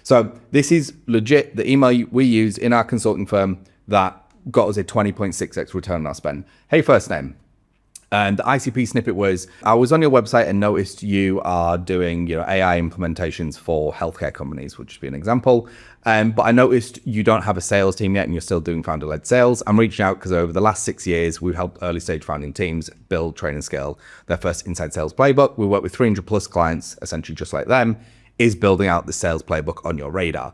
So this is legit the email we use in our consulting firm that got us a 20.6x return on our spend. Hey, first name. And the ICP snippet was, I was on your website and noticed you are doing AI implementations for healthcare companies, which would be an example. But I noticed you don't have a sales team yet and you're still doing founder-led sales. I'm reaching out because over the last 6 years, we've helped early stage founding teams build, train, and scale their first inside sales playbook. We work with 300 plus clients, essentially just like them. Is building out the sales playbook on your radar.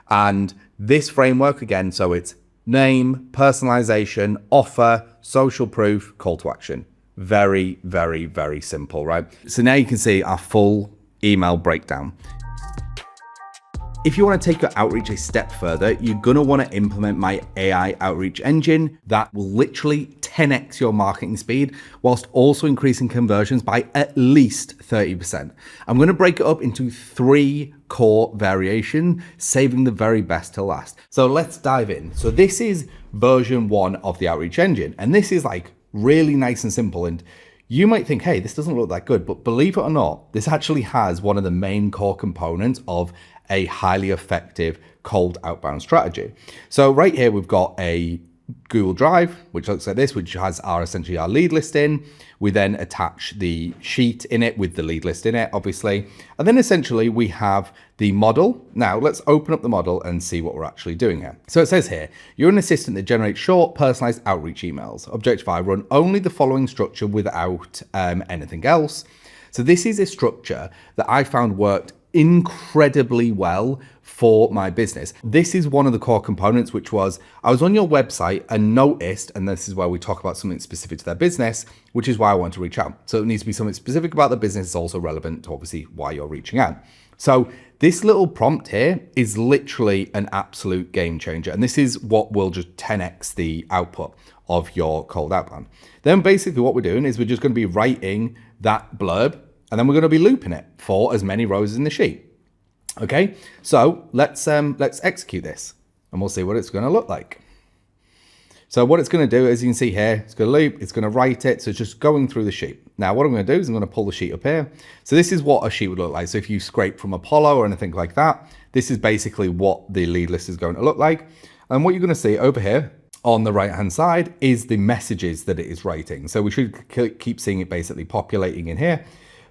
And this framework, again, so it's name, personalization, offer, social proof, call to action. Very, very, very simple, right? So now you can see our full email breakdown. If you want to take your outreach a step further, you're going to want to implement my AI outreach engine that will literally 10x your marketing speed whilst also increasing conversions by at least 30%. I'm going to break it up into 3 core variations, saving the very best to last. So let's dive in. So this is version 1 of the outreach engine, and this is like really nice and simple. And you might think, hey, this doesn't look that good, but believe it or not, this actually has one of the main core components of a highly effective cold outbound strategy. So right here, we've got a Google Drive, which looks like this, which has essentially our lead list in. We then attach the sheet in it with the lead list in it, obviously. And then essentially we have the model. Now let's open up the model and see what we're actually doing here. So it says here, you're an assistant that generates short, personalized outreach emails. Objective I, run only the following structure without anything else. So this is a structure that I found worked incredibly well for my business. This is one of the core components, which was I was on your website and noticed, and this is where we talk about something specific to their business, which is why I want to reach out. So it needs to be something specific about the business. It's also relevant to obviously why you're reaching out. So this little prompt here is literally an absolute game changer. And this is what will just 10x the output of your cold outbound. Then basically what we're doing is we're just going to be writing that blurb, and then we're going to be looping it for as many rows in the sheet. Okay, so let's execute this and we'll see what it's going to look like. So what it's going to do, as you can see here, it's going to loop, it's going to write it. So it's just going through the sheet. Now what I'm going to do is I'm going to pull the sheet up here. So this is what a sheet would look like. So if you scrape from Apollo or anything like that, this is basically what the lead list is going to look like. And what you're going to see over here on the right hand side is the messages that it is writing. So we should keep seeing it basically populating in here.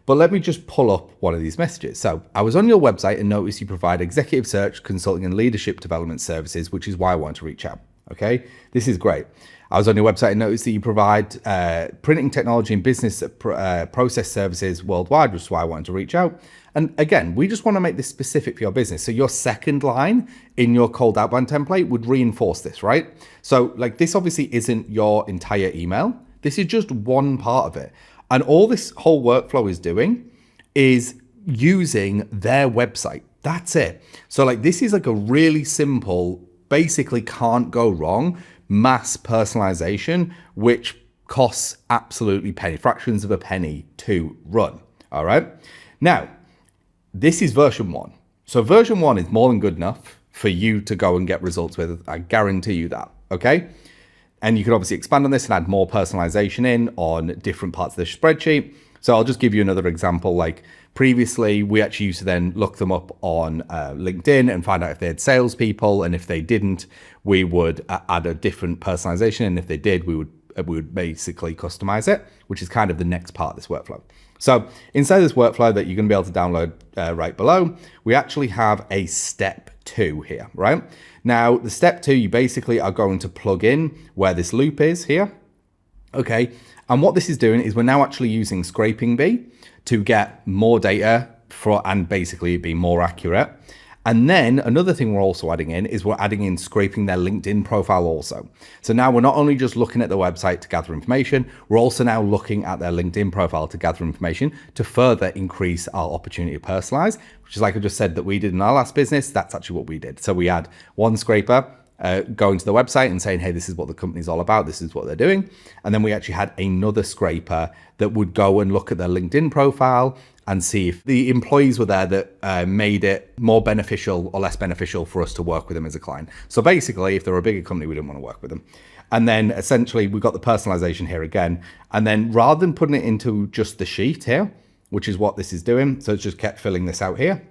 But let me just pull up one of these messages. So I was on your website and noticed you provide executive search, consulting and leadership development services, which is why I want to reach out. Okay, this is great. I was on your website and noticed that you provide printing technology and business process services worldwide, which is why I wanted to reach out. And again, we just want to make this specific for your business. So your second line in your cold outbound template would reinforce this, right? So like this obviously isn't your entire email. This is just one part of it. And all this whole workflow is doing is using their website. That's it. So like this is like a really simple, basically can't go wrong mass personalization, which costs absolutely fractions of a penny to run. All right. Now, this is version 1. So version 1 is more than good enough for you to go and get results with. I guarantee you that. Okay. And you can obviously expand on this and add more personalization in on different parts of the spreadsheet. So I'll just give you another example. Like previously, we actually used to then look them up on LinkedIn and find out if they had salespeople. And if they didn't, we would add a different personalization. And if they did, we would basically customize it, which is kind of the next part of this workflow. So inside this workflow that you're going to be able to download right below, we actually have a step 2 here, right? Now, the step 2, you basically are going to plug in where this loop is here. Okay. And what this is doing is we're now actually using scraping bee to get more data and basically be more accurate. And then another thing we're also adding in is we're adding in scraping their LinkedIn profile also. So now we're not only just looking at the website to gather information, we're also now looking at their LinkedIn profile to gather information to further increase our opportunity to personalize, which is like I just said that we did in our last business. That's actually what we did. So we had one scraper going to the website and saying, hey, this is what the company's all about. This is what they're doing. And then we actually had another scraper that would go and look at their LinkedIn profile and see if the employees were there that made it more beneficial or less beneficial for us to work with them as a client. So basically, if they're a bigger company, we didn't want to work with them. And then essentially we got the personalization here again. And then rather than putting it into just the sheet here, which is what this is doing, so it's just kept filling this out here,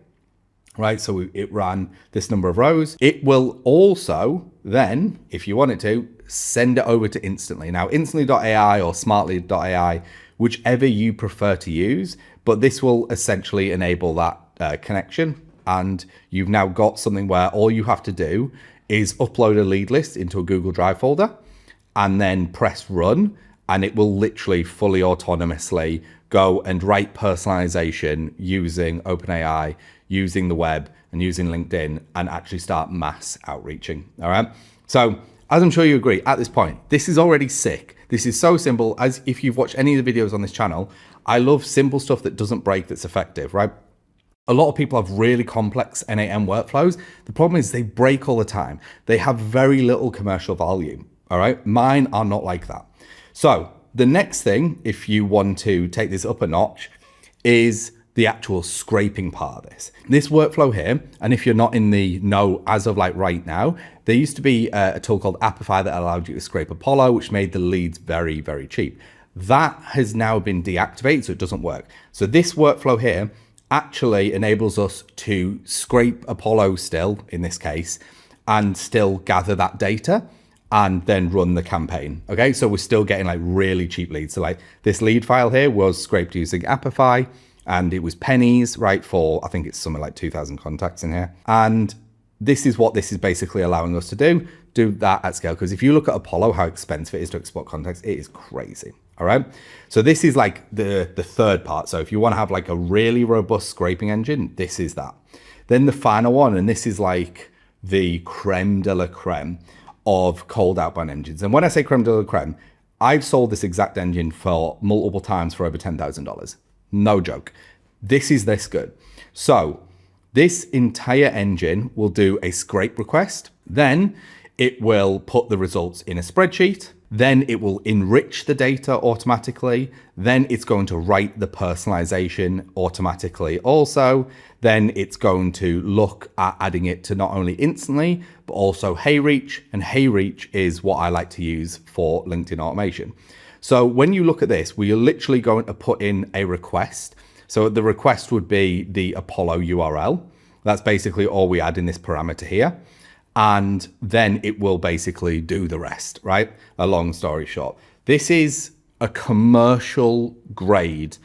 right? So it ran this number of rows. It will also then, if you want it to, send it over to Instantly. Now, Instantly.ai or Smartly.ai, whichever you prefer to use, but this will essentially enable that connection. And you've now got something where all you have to do is upload a lead list into a Google Drive folder and then press run. And it will literally fully autonomously go and write personalization using OpenAI, using the web and using LinkedIn, and actually start mass outreaching. All right. So as I'm sure you agree at this point, this is already sick. This is so simple. As if you've watched any of the videos on this channel, I love simple stuff that doesn't break, that's effective, right? A lot of people have really complex NAM workflows. The problem is they break all the time. They have very little commercial value. All right. Mine are not like that. So the next thing, if you want to take this up a notch, is the actual scraping part of this. This workflow here, and if you're not in the know as of like right now, there used to be a tool called Appify that allowed you to scrape Apollo, which made the leads very, very cheap. That has now been deactivated, so it doesn't work. So this workflow here actually enables us to scrape Apollo still, in this case, and still gather that data and then run the campaign. Okay, so we're still getting like really cheap leads. So like this lead file here was scraped using Apify, and it was pennies, right? For, I think it's something like 2,000 contacts in here. And this is what this is basically allowing us to do that at scale. Because if you look at Apollo, how expensive it is to export contacts, it is crazy. All right. So this is like the third part. So if you want to have like a really robust scraping engine, this is that. Then the final one, and this is like the creme de la creme of cold outbound engines. And when I say creme de la creme, I've sold this exact engine for multiple times for over $10,000. No joke. This is this good. So this entire engine will do a scrape request. Then it will put the results in a spreadsheet. Then it will enrich the data automatically. Then it's going to write the personalization automatically also. Then it's going to look at adding it to not only instantly, but also Hey Reach. And Hey Reach is what I like to use for LinkedIn automation. So when you look at this, we are literally going to put in a request. So the request would be the Apollo URL. That's basically all we add in this parameter here. And then it will basically do the rest, right? A long story short. This is a commercial grade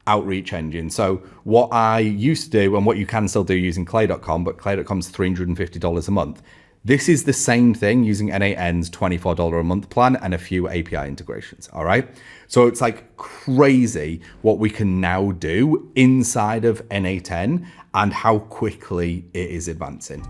outreach engine. So what I used to do and what you can still do using clay.com, but clay.com is $350 a month. This is the same thing using N8N's $24 a month plan and a few API integrations, all right? So it's like crazy what we can now do inside of N8N and how quickly it is advancing.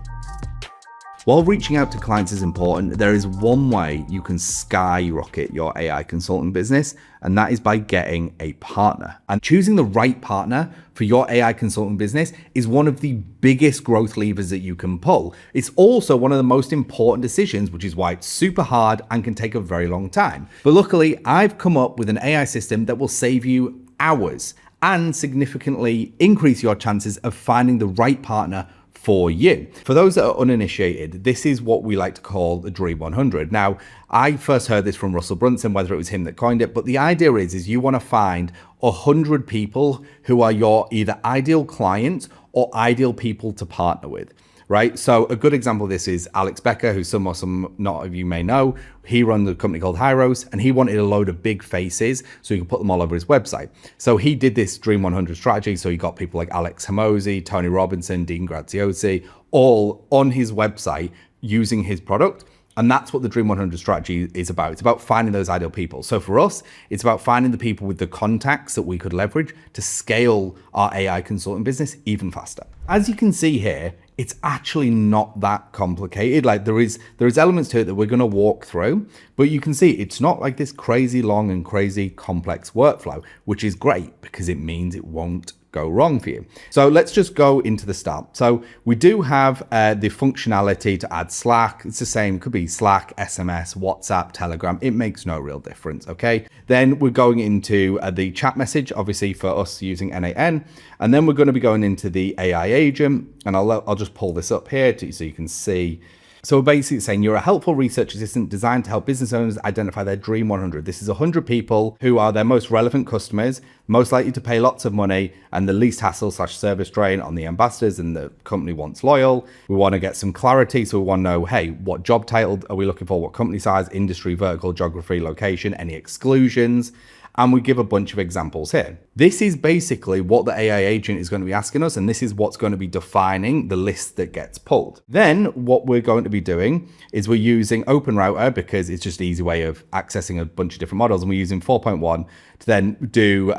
While reaching out to clients is important, there is one way you can skyrocket your AI consulting business, and that is by getting a partner. And choosing the right partner for your AI consulting business is one of the biggest growth levers that you can pull. It's also one of the most important decisions, which is why it's super hard and can take a very long time. But luckily, I've come up with an AI system that will save you hours and significantly increase your chances of finding the right partner for you. For those that are uninitiated, this is what we like to call the Dream 100. Now, I first heard this from Russell Brunson, whether it was him that coined it, but the idea is you want to find 100 people who are your either ideal clients or ideal people to partner with. Right. So a good example of this is Alex Becker, who some or some not of you may know. He runs a company called Hyros, and he wanted a load of big faces so he could put them all over his website. So he did this Dream 100 strategy. So he got people like Alex Hormozi, Tony Robinson, Dean Graziosi, all on his website using his product. And that's what the Dream 100 strategy is about. It's about finding those ideal people. So for us, it's about finding the people with the contacts that we could leverage to scale our AI consulting business even faster. As you can see here, it's actually not that complicated. Like there is elements to it that we're going to walk through, but you can see it's not like this crazy long and crazy complex workflow, which is great because it means it won't go wrong for you. So let's just go into the start. So we do have the functionality to add Slack. It's the same, it could be Slack, SMS, WhatsApp, Telegram. It makes no real difference, okay? Then we're going into the chat message, obviously for us using N8N. And then we're going to be going into the AI agent. And I'll just pull this up here so you can see. So we're basically saying you're a helpful research assistant designed to help business owners identify their Dream 100. This is 100 people who are their most relevant customers, most likely to pay lots of money, and the least hassle/service drain on the ambassadors, and the company wants loyal. We want to get some clarity. So we want to know, hey, what job title are we looking for? What company size, industry, vertical, geography, location, any exclusions? And we give a bunch of examples here. This is basically what the AI agent is going to be asking us, and this is what's going to be defining the list that gets pulled. Then what we're going to be doing is we're using OpenRouter because it's just an easy way of accessing a bunch of different models, and we're using 4.1 to then do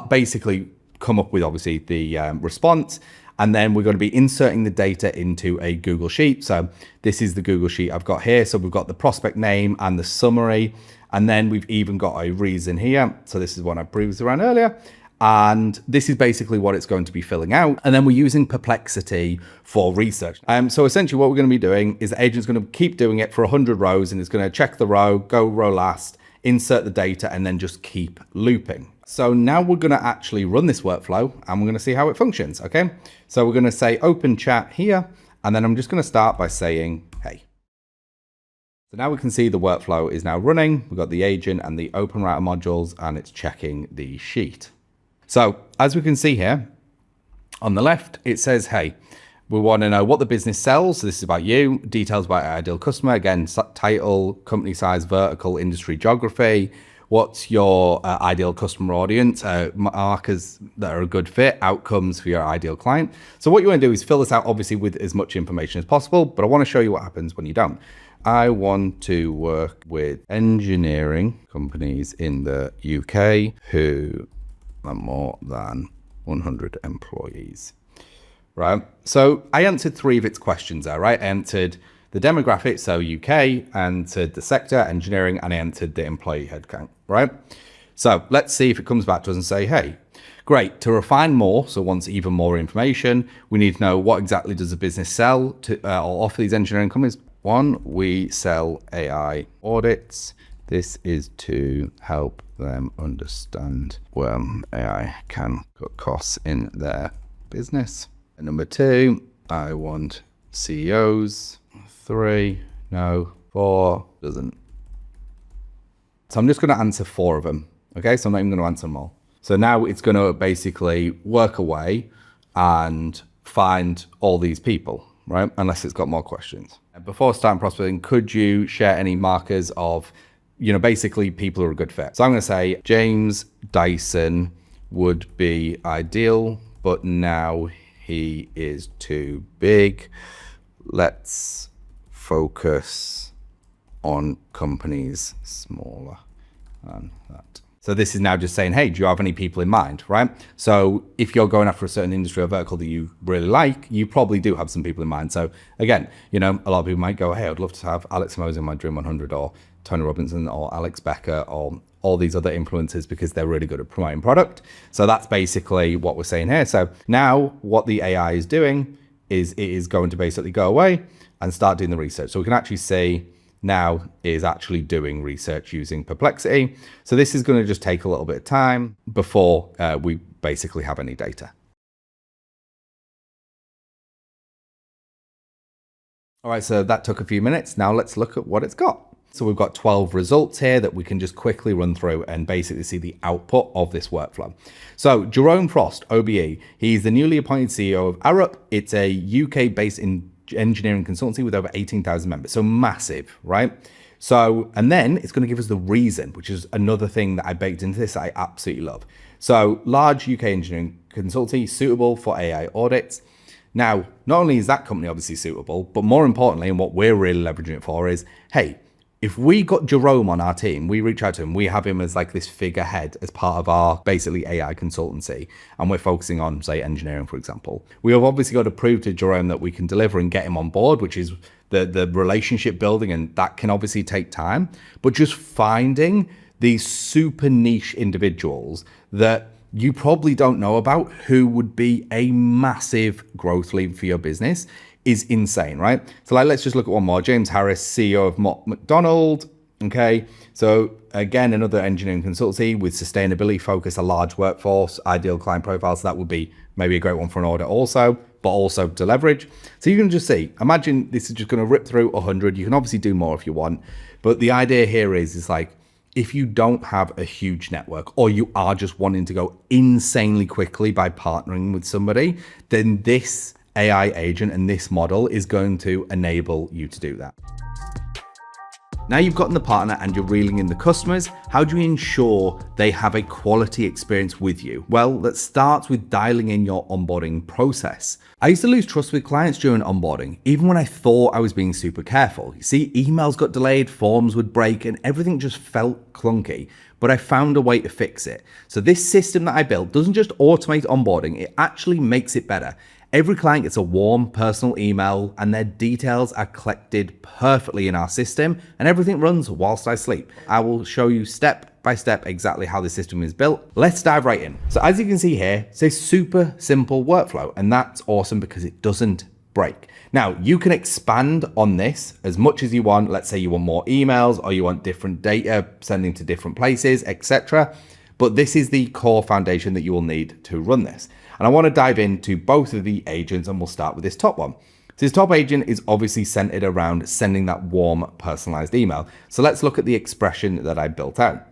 basically come up with obviously the response. And then we're going to be inserting the data into a Google Sheet. So this is the Google Sheet I've got here. So we've got the prospect name and the summary. And then we've even got a reason here. So this is one I previously ran earlier. And this is basically what it's going to be filling out. And then we're using Perplexity for research. So essentially what we're going to be doing is the agent's going to keep doing it for 100 rows, and it's going to check the row, go row last, insert the data, and then just keep looping. So now we're going to actually run this workflow and we're going to see how it functions. Okay. So we're going to say open chat here. And then I'm just going to start by saying, hey. So now we can see the workflow is now running. We've got the agent and the OpenRouter modules, and it's checking the sheet. So as we can see here on the left, it says, hey, We want to know what the business sells. So this is about you. Details about our ideal customer. Again, title, company size, vertical, industry, geography. What's your ideal customer audience? Markers that are a good fit, outcomes for your ideal client. So what you want to do is fill this out, obviously, with as much information as possible, but I want to show you what happens when you don't. I want to work with engineering companies in the UK who are more than 100 employees. Right? So I answered 3 of its questions there, right? I answered the demographic, so UK, answered the sector, engineering, and I entered the employee headcount, right? So let's see if it comes back to us and say, hey, great, to refine more, so wants even more information, we need to know what exactly does the business sell to or offer these engineering companies. 1, we sell AI audits. This is to help them understand where AI can cut costs in their business. And number 2, I want CEOs. 3, no. 4, doesn't. So I'm just going to answer 4 of them. Okay, so I'm not even going to answer them all. So now it's going to basically work away and find all these people, right? Unless it's got more questions. Before starting prospecting, could you share any markers of, basically people who are a good fit? So I'm going to say James Dyson would be ideal, but now he is too big. Let's focus on companies smaller than that. So this is now just saying, hey, do you have any people in mind, right? So if you're going after a certain industry or vertical that you really like, you probably do have some people in mind. So again, a lot of people might go, hey, I'd love to have Alex Mose in my Dream 100 or Tony Robinson or Alex Becker or all these other influencers because they're really good at promoting product. So that's basically what we're saying here. So now what the AI is doing is it is going to basically go away and start doing the research. So we can actually see now is actually doing research using Perplexity. So this is going to just take a little bit of time before we basically have any data. All right, so that took a few minutes. Now let's look at what it's got. So we've got 12 results here that we can just quickly run through and basically see the output of this workflow. So Jerome Frost, OBE, he's the newly appointed CEO of Arup. It's a UK-based engineering consultancy with over 18,000 members. So massive, right? So, and then it's going to give us the reason, which is another thing that I baked into this I absolutely love. So large UK engineering consultancy suitable for AI audits. Now, not only is that company obviously suitable, but more importantly, and what we're really leveraging it for is, hey, if we got Jerome on our team, we reach out to him, we have him as like this figurehead as part of our basically AI consultancy, and we're focusing on, say, engineering, for example. We have obviously got to prove to Jerome that we can deliver and get him on board, which is the relationship building, and that can obviously take time. But just finding these super niche individuals that you probably don't know about who would be a massive growth lever for your business is insane, right? So let's just look at one more. James Harris, CEO of Mott MacDonald. Okay, so again, another engineering consultancy with sustainability focus, a large workforce, ideal client profile. So that would be maybe a great one for an audit also, but also to leverage. So you can just see, imagine this is just going to rip through 100. You can obviously do more if you want, but the idea here is like, if you don't have a huge network or you are just wanting to go insanely quickly by partnering with somebody, then this AI agent and this model is going to enable you to do that. Now you've gotten the partner and you're reeling in the customers, how do you ensure they have a quality experience with you? Well, that starts with dialing in your onboarding process. I used to lose trust with clients during onboarding, even when I thought I was being super careful. You see, emails got delayed, forms would break, and everything just felt clunky. But I found a way to fix it. So this system that I built doesn't just automate onboarding, it actually makes it better. Every client gets a warm personal email and their details are collected perfectly in our system and everything runs whilst I sleep. I will show you step by step exactly how the system is built. Let's dive right in. So as you can see here, it's a super simple workflow and that's awesome because it doesn't break. Now you can expand on this as much as you want. Let's say you want more emails or you want different data sending to different places, etc. But this is the core foundation that you will need to run this. And I want to dive into both of the agents and we'll start with this top one. So this top agent is obviously centered around sending that warm personalized email. So let's look at the expression that I built out.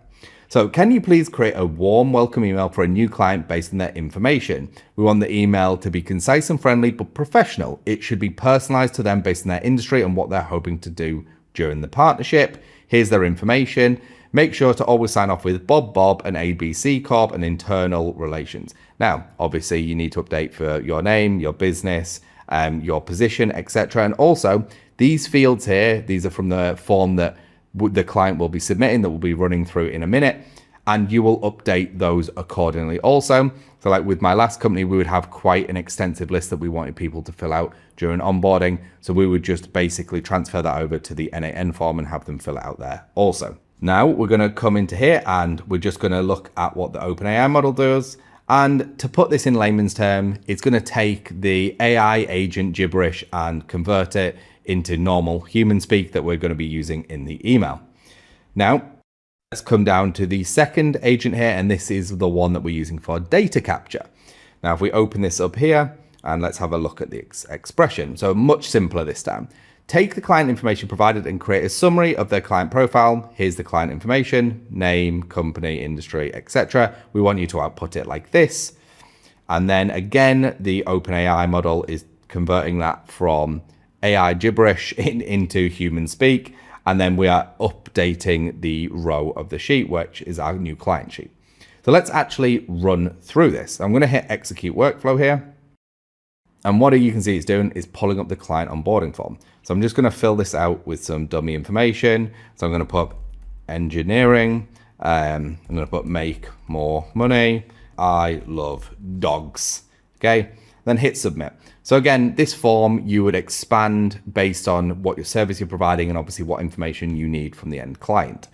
So can you please create a warm welcome email for a new client based on their information? We want the email to be concise and friendly, but professional. It should be personalized to them based on their industry and what they're hoping to do during the partnership. Here's their information. Make sure to always sign off with Bob, and ABC Corp and internal relations. Now, obviously you need to update for your name, your business, your position, etc. And also these fields here, these are from the form that the client will be submitting, that we'll be running through in a minute, and you will update those accordingly also. So like with my last company, we would have quite an extensive list that we wanted people to fill out during onboarding. So we would just basically transfer that over to the NAN form and have them fill it out there also. Now we're going to come into here and we're just going to look at what the OpenAI model does. And to put this in layman's term, it's going to take the AI agent gibberish and convert it into normal human speak that we're going to be using in the email. Now, let's come down to the second agent here, and this is the one that we're using for data capture. Now, if we open this up here, and let's have a look at the expression. So much simpler this time. Take the client information provided and create a summary of their client profile. Here's the client information, name, company, industry, etc. We want you to output it like this. And then again, the OpenAI model is converting that from AI gibberish into human speak. And then we are updating the row of the sheet, which is our new client sheet. So let's actually run through this. I'm going to hit execute workflow here. And what you can see it's doing is pulling up the client onboarding form. So I'm just going to fill this out with some dummy information. So I'm going to put engineering. I'm going to put make more money. I love dogs. Okay. Then hit submit. So again, this form you would expand based on what your service you're providing and obviously what information you need from the end client.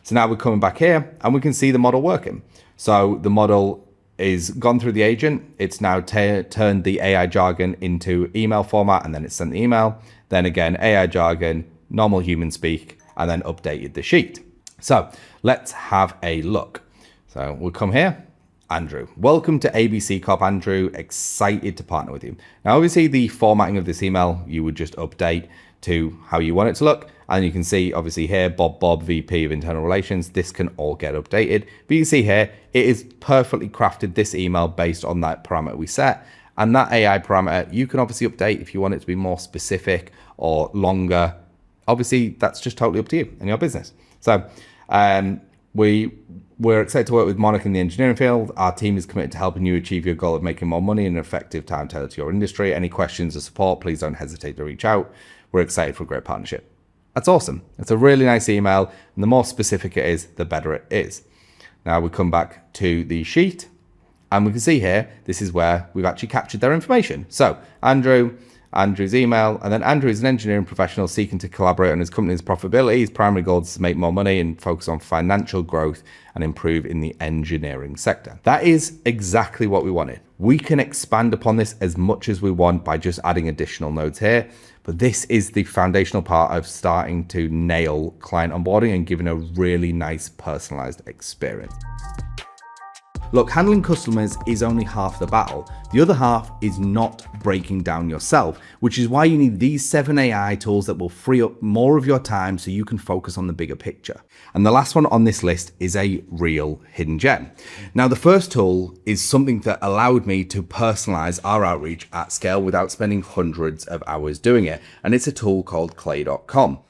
So now we're coming back here and we can see the model working. So the model is gone through the agent. It's now turned the AI jargon into email format, and then it's sent the email. Then again, AI jargon, normal human speak, and then updated the sheet. So let's have a look. So we'll come here. Andrew, welcome to ABC Corp. Andrew, excited to partner with you. Now, obviously the formatting of this email, you would just update to how you want it to look. And you can see obviously here, Bob, VP of Internal Relations, this can all get updated. But you can see here, it is perfectly crafted this email based on that parameter we set. And that AI parameter, you can obviously update if you want it to be more specific or longer. Obviously, that's just totally up to you and your business. So we're excited to work with Monica in the engineering field. Our team is committed to helping you achieve your goal of making more money in an effective time tailored to your industry. Any questions or support, please don't hesitate to reach out. We're excited for a great partnership. That's awesome. It's a really nice email. And the more specific it is, the better it is. Now we come back to the sheet and we can see here, this is where we've actually captured their information. So Andrew's email, and then Andrew is an engineering professional seeking to collaborate on his company's profitability. His primary goal is to make more money and focus on financial growth and improve in the engineering sector. That is exactly what we wanted. We can expand upon this as much as we want by just adding additional nodes here. But this is the foundational part of starting to nail client onboarding and giving a really nice personalized experience. Look, handling customers is only half the battle. The other half is not breaking down yourself, which is why you need these 7 AI tools that will free up more of your time so you can focus on the bigger picture. And the last one on this list is a real hidden gem. Now, the first tool is something that allowed me to personalize our outreach at scale without spending hundreds of hours doing it. And it's a tool called clay.com.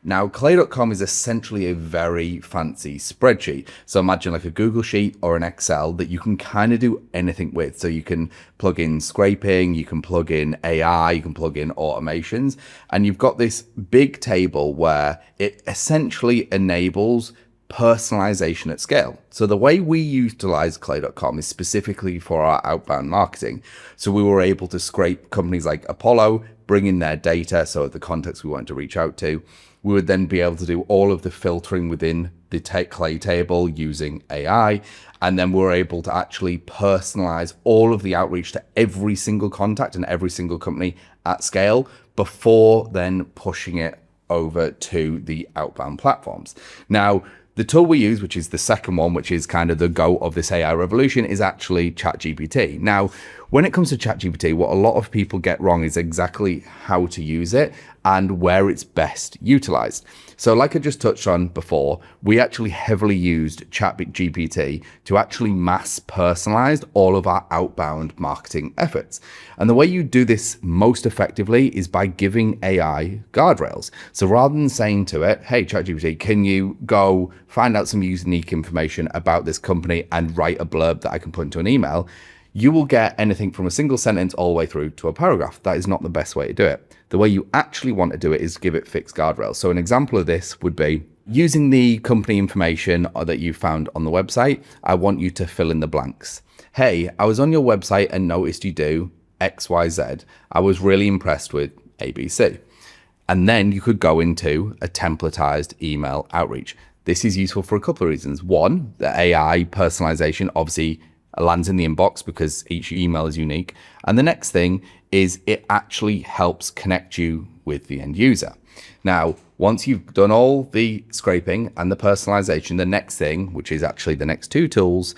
Now, clay.com is essentially a very fancy spreadsheet. So imagine like a Google Sheet or an Excel that you can kind of do anything with. So you can plug in scraping, you can plug in AI, you can plug in automations, and you've got this big table where it essentially enables personalization at scale. So the way we utilize clay.com is specifically for our outbound marketing. So we were able to scrape companies like Apollo, bring in their data, so the contacts we want to reach out to. We would then be able to do all of the filtering within the clay table using AI. And then we're able to actually personalize all of the outreach to every single contact and every single company at scale before then pushing it over to the outbound platforms. Now, the tool we use, which is the second one, which is kind of the go of this AI revolution, is actually ChatGPT. Now, When it comes to ChatGPT, what a lot of people get wrong is exactly how to use it and where it's best utilized. So like I just touched on before, we actually heavily used ChatGPT to actually mass personalize all of our outbound marketing efforts. And the way you do this most effectively is by giving AI guardrails. So rather than saying to it, hey, ChatGPT, can you go find out some unique information about this company and write a blurb that I can put into an email, you will get anything from a single sentence all the way through to a paragraph. That is not the best way to do it. The way you actually want to do it is give it fixed guardrails. So an example of this would be using the company information that you found on the website. I want you to fill in the blanks. Hey, I was on your website and noticed you do XYZ. I was really impressed with ABC. And then you could go into a templatized email outreach. This is useful for a couple of reasons. One, the AI personalization obviously lands in the inbox because each email is unique. And the next thing is it actually helps connect you with the end user. Now, once you've done all the scraping and the personalization, the next thing, which is actually the next two tools,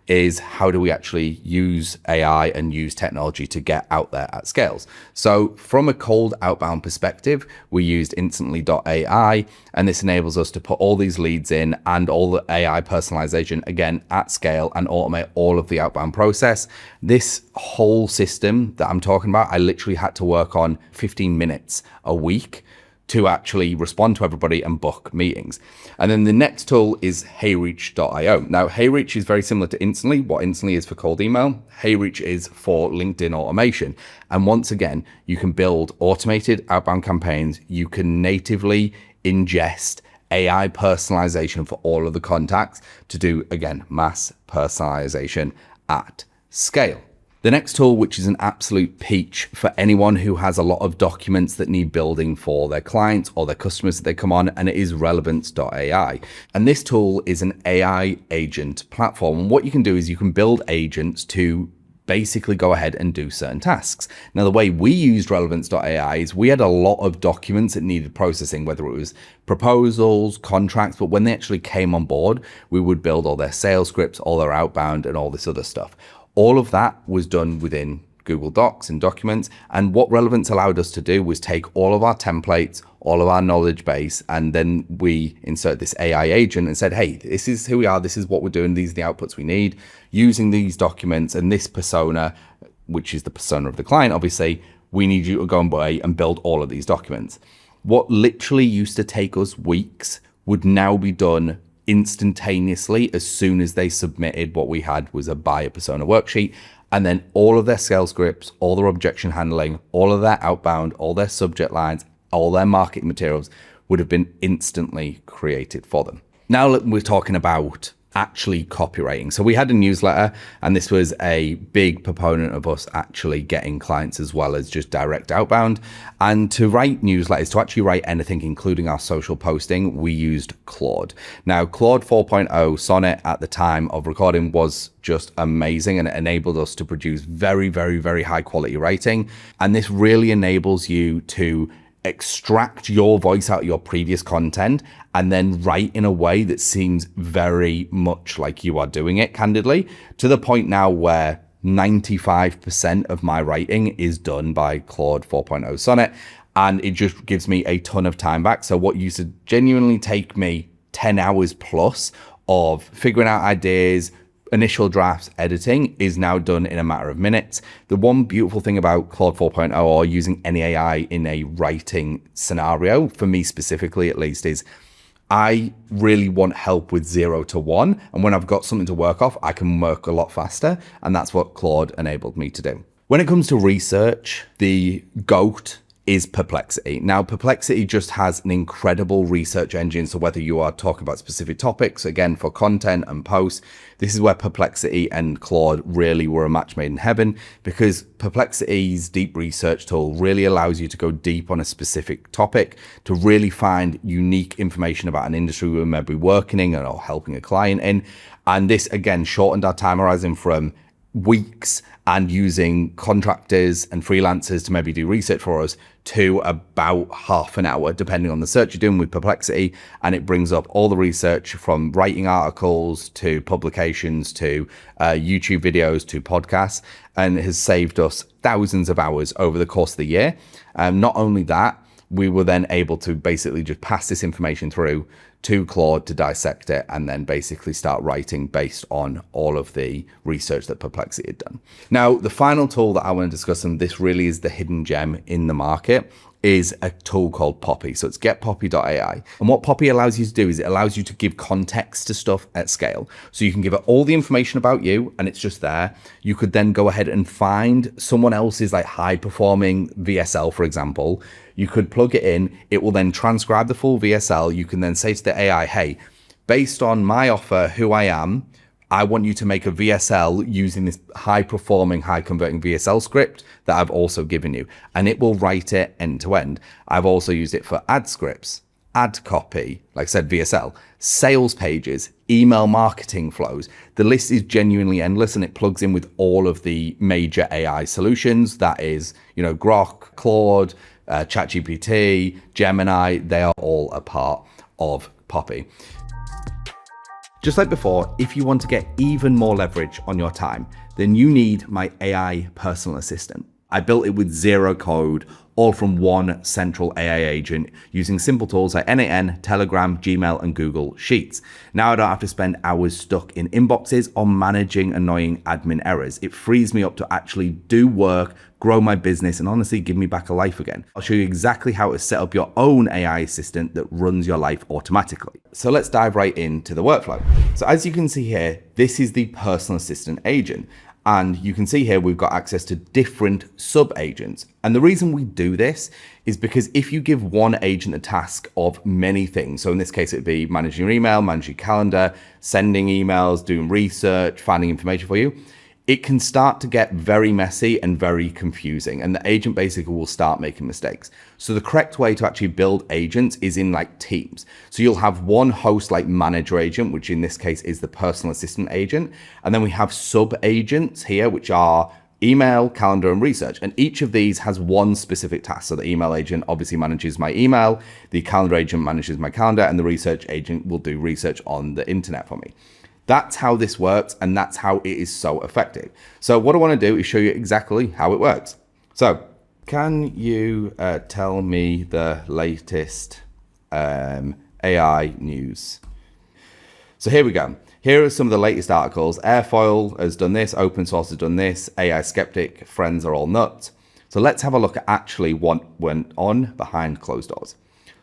is how do we actually use AI and use technology to get out there at scales. So from a cold outbound perspective, we used instantly.ai, and this enables us to put all these leads in and all the AI personalization again at scale and automate all of the outbound process. This whole system that I'm talking about, I literally had to work on 15 minutes a week to actually respond to everybody and book meetings. And then the next tool is heyreach.io. Now, Heyreach is very similar to Instantly. What Instantly is for cold email, Heyreach is for LinkedIn automation. And once again, you can build automated outbound campaigns. You can natively ingest AI personalization for all of the contacts to do, again, mass personalization at scale. The next tool, which is an absolute peach for anyone who has a lot of documents that need building for their clients or their customers that they come on, and it is relevance.ai. And this tool is an AI agent platform. And what you can do is you can build agents to basically go ahead and do certain tasks. Now, the way we used relevance.ai is we had a lot of documents that needed processing, whether it was proposals, contracts, but when they actually came on board, we would build all their sales scripts, all their outbound, and all this other stuff. All of that was done within Google Docs and documents. And what Relevance allowed us to do was take all of our templates, all of our knowledge base, and then we insert this AI agent and said, hey, this is who we are. This is what we're doing. These are the outputs we need using these documents and this persona, which is the persona of the client. Obviously, we need you to go away and build all of these documents. What literally used to take us weeks would now be done instantaneously as soon as they submitted. What we had was a buyer persona worksheet, and then all of their sales scripts, all their objection handling, all of their outbound, all their subject lines, all their marketing materials would have been instantly created for them. Now we're talking about actually copywriting. So we had a newsletter, and this was a big proponent of us actually getting clients as well as just direct outbound. And to write newsletters, to actually write anything, including our social posting, we used Claude. Now, Claude 4.0 Sonnet at the time of recording was just amazing, and it enabled us to produce very, very, very high quality writing. And this really enables you to extract your voice out of your previous content and then write in a way that seems very much like you are doing it, candidly, to the point now where 95% of my writing is done by Claude 4.0 Sonnet, and it just gives me a ton of time back. So what used to genuinely take me 10 hours plus of figuring out ideas, initial drafts, editing is now done in a matter of minutes. The one beautiful thing about Claude 4.0 or using any AI in a writing scenario, for me specifically at least, is I really want help with 0 to 1. And when I've got something to work off, I can work a lot faster. And that's what Claude enabled me to do. When it comes to research, the GOAT is Perplexity. Now, Perplexity just has an incredible research engine. So whether you are talking about specific topics, again, for content and posts, this is where Perplexity and Claude really were a match made in heaven, because Perplexity's deep research tool really allows you to go deep on a specific topic, to really find unique information about an industry we may be working in or helping a client in. And this, again, shortened our time horizon from weeks and using contractors and freelancers to maybe do research for us to about half an hour, depending on the search you're doing with Perplexity. And it brings up all the research from writing articles to publications to YouTube videos to podcasts, and has saved us thousands of hours over the course of the year. Not only that, we were then able to basically just pass this information through to Claude to dissect it and then basically start writing based on all of the research that Perplexity had done. Now, the final tool that I want to discuss, and this really is the hidden gem in the market, is a tool called Poppy. So it's getpoppy.ai. And what Poppy allows you to do is it allows you to give context to stuff at scale. So you can give it all the information about you and it's just there. You could then go ahead and find someone else's like high performing VSL, for example. You could plug it in. It will then transcribe the full VSL. You can then say to the AI, hey, based on my offer, who I am, I want you to make a VSL using this high performing, high converting VSL script that I've also given you. And it will write it end to end. I've also used it for ad scripts, ad copy, like I said, VSL, sales pages, email marketing flows. The list is genuinely endless and it plugs in with all of the major AI solutions. That is, Grok, Claude, ChatGPT, Gemini, they are all a part of Poppy. Just like before, if you want to get even more leverage on your time, then you need my AI personal assistant. I built it with zero code, all from one central AI agent using simple tools like N8N, Telegram, Gmail, and Google Sheets. Now I don't have to spend hours stuck in inboxes or managing annoying admin errors. It frees me up to actually do work, grow my business, and honestly give me back a life again. I'll show you exactly how to set up your own AI assistant that runs your life automatically. So let's dive right into the workflow. So as you can see here, this is the personal assistant agent. And you can see here, we've got access to different sub-agents. And the reason we do this is because if you give one agent a task of many things, so in this case, it'd be managing your email, managing your calendar, sending emails, doing research, finding information for you, it can start to get very messy and very confusing. And the agent basically will start making mistakes. So the correct way to actually build agents is in like teams. So you'll have one host like manager agent, which in this case is the personal assistant agent. And then we have sub agents here, which are email, calendar, and research. And each of these has one specific task. So the email agent obviously manages my email, the calendar agent manages my calendar, and the research agent will do research on the internet for me. That's how this works, and that's how it is so effective. So what I want to do is show you exactly how it works. So can you tell me the latest AI news? So here we go. Here are some of the latest articles. Airfoil has done this, open source has done this, AI skeptic friends are all nuts. So let's have a look at actually what went on behind closed doors.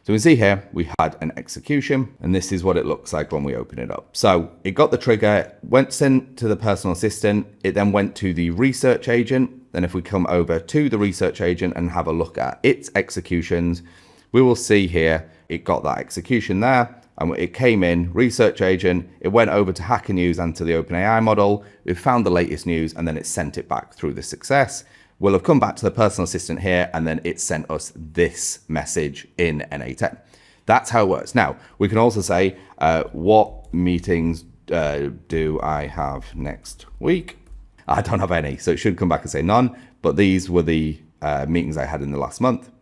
So we see here, we had an execution, and this is what it looks like when we open it up. So it got the trigger, went sent to the personal assistant, it then went to the research agent. Then if we come over to the research agent and have a look at its executions, we will see here, it got that execution there, and it came in, research agent, it went over to Hacker News and to the OpenAI model, it found the latest news, and then it sent it back through the success. We'll have come back to the personal assistant here, and then it sent us this message in N8N. That's how it works. Now, we can also say, what meetings do I have next week? I don't have any, so it should come back and say none, but these were the meetings I had in the last month.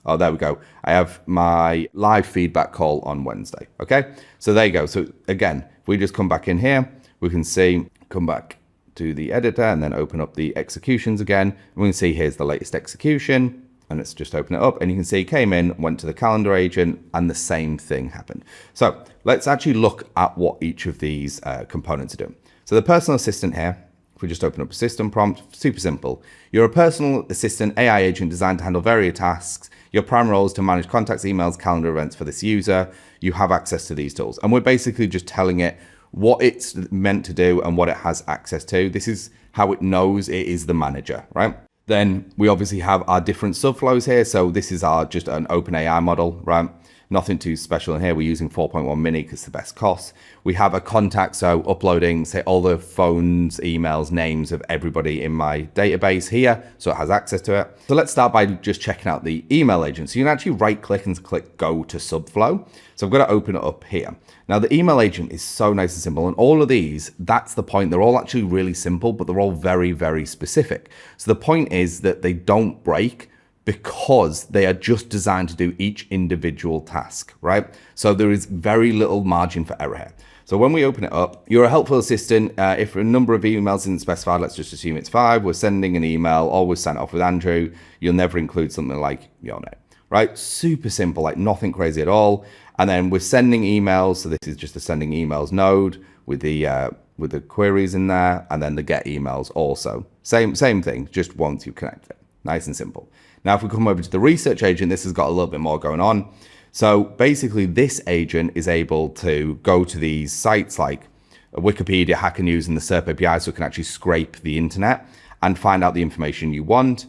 Oh, there we go. I have my live feedback call on Wednesday, okay? So there you go. So again, if we just come back in here, we can see, come back to the editor and then open up the executions again. And we can see here's the latest execution, and let's just open it up, and you can see it came in, went to the calendar agent, and the same thing happened. So let's actually look at what each of these components are doing. So the personal assistant here, if we just open up a system prompt, super simple. You're a personal assistant AI agent designed to handle various tasks. Your prime role is to manage contacts, emails, calendar events for this user. You have access to these tools. And we're basically just telling it what it's meant to do and what it has access to. This is how it knows it is the manager, right? Then we obviously have our different subflows here. So this is our just an OpenAI model, right? Nothing too special in here. We're using 4.1 mini because it's the best cost. We have a contact, so uploading, say, all the phones, emails, names of everybody in my database here, so it has access to it. So let's start by just checking out the email agent. So you can actually right click and click go to Subflow. So I've got to open it up here. Now the email agent is so nice and simple, and all of these, that's the point. They're all actually really simple, but they're all very, very specific. So the point is that they don't break because they are just designed to do each individual task, right? So there is very little margin for error here. So when we open it up, you're a helpful assistant. If a number of emails isn't specified, let's just assume it's 5. We're sending an email, always sent off with Andrew. You'll never include something like your name, right? Super simple, like nothing crazy at all. And then we're sending emails. So this is just a sending emails node with the queries in there, and then the get emails also. Same thing, just once you connect it. Nice and simple. Now, if we come over to the research agent, this has got a little bit more going on. So basically, this agent is able to go to these sites like Wikipedia, Hacker News, and the SERP API, so it can actually scrape the internet and find out the information you want.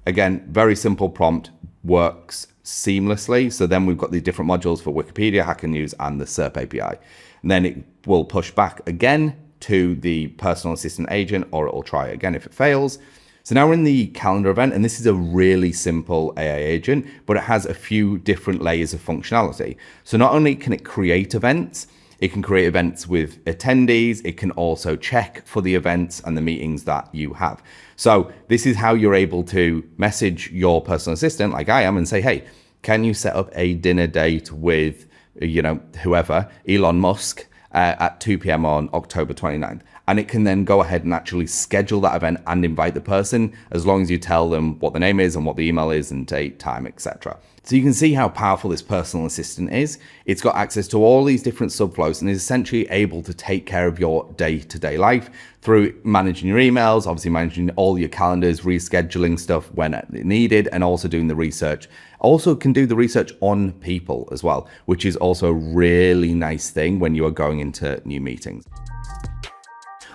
Again, very simple prompt, works seamlessly. So then we've got the different modules for Wikipedia, Hacker News, and the SERP API. And then it will push back again to the personal assistant agent, or it will try it again if it fails. So now we're in the calendar event, and this is a really simple AI agent, but it has a few different layers of functionality. So not only can it create events, it can create events with attendees. It can also check for the events and the meetings that you have. So this is how you're able to message your personal assistant, like I am, and say, hey, can you set up a dinner date with, whoever, Elon Musk, at 2 p.m. on October 29th. And it can then go ahead and actually schedule that event and invite the person, as long as you tell them what the name is and what the email is and date, time, etc. So you can see how powerful this personal assistant is. It's got access to all these different subflows and is essentially able to take care of your day-to-day life through managing your emails, obviously managing all your calendars, rescheduling stuff when needed, and also doing the research. Also can do the research on people as well, which is also a really nice thing when you are going into new meetings.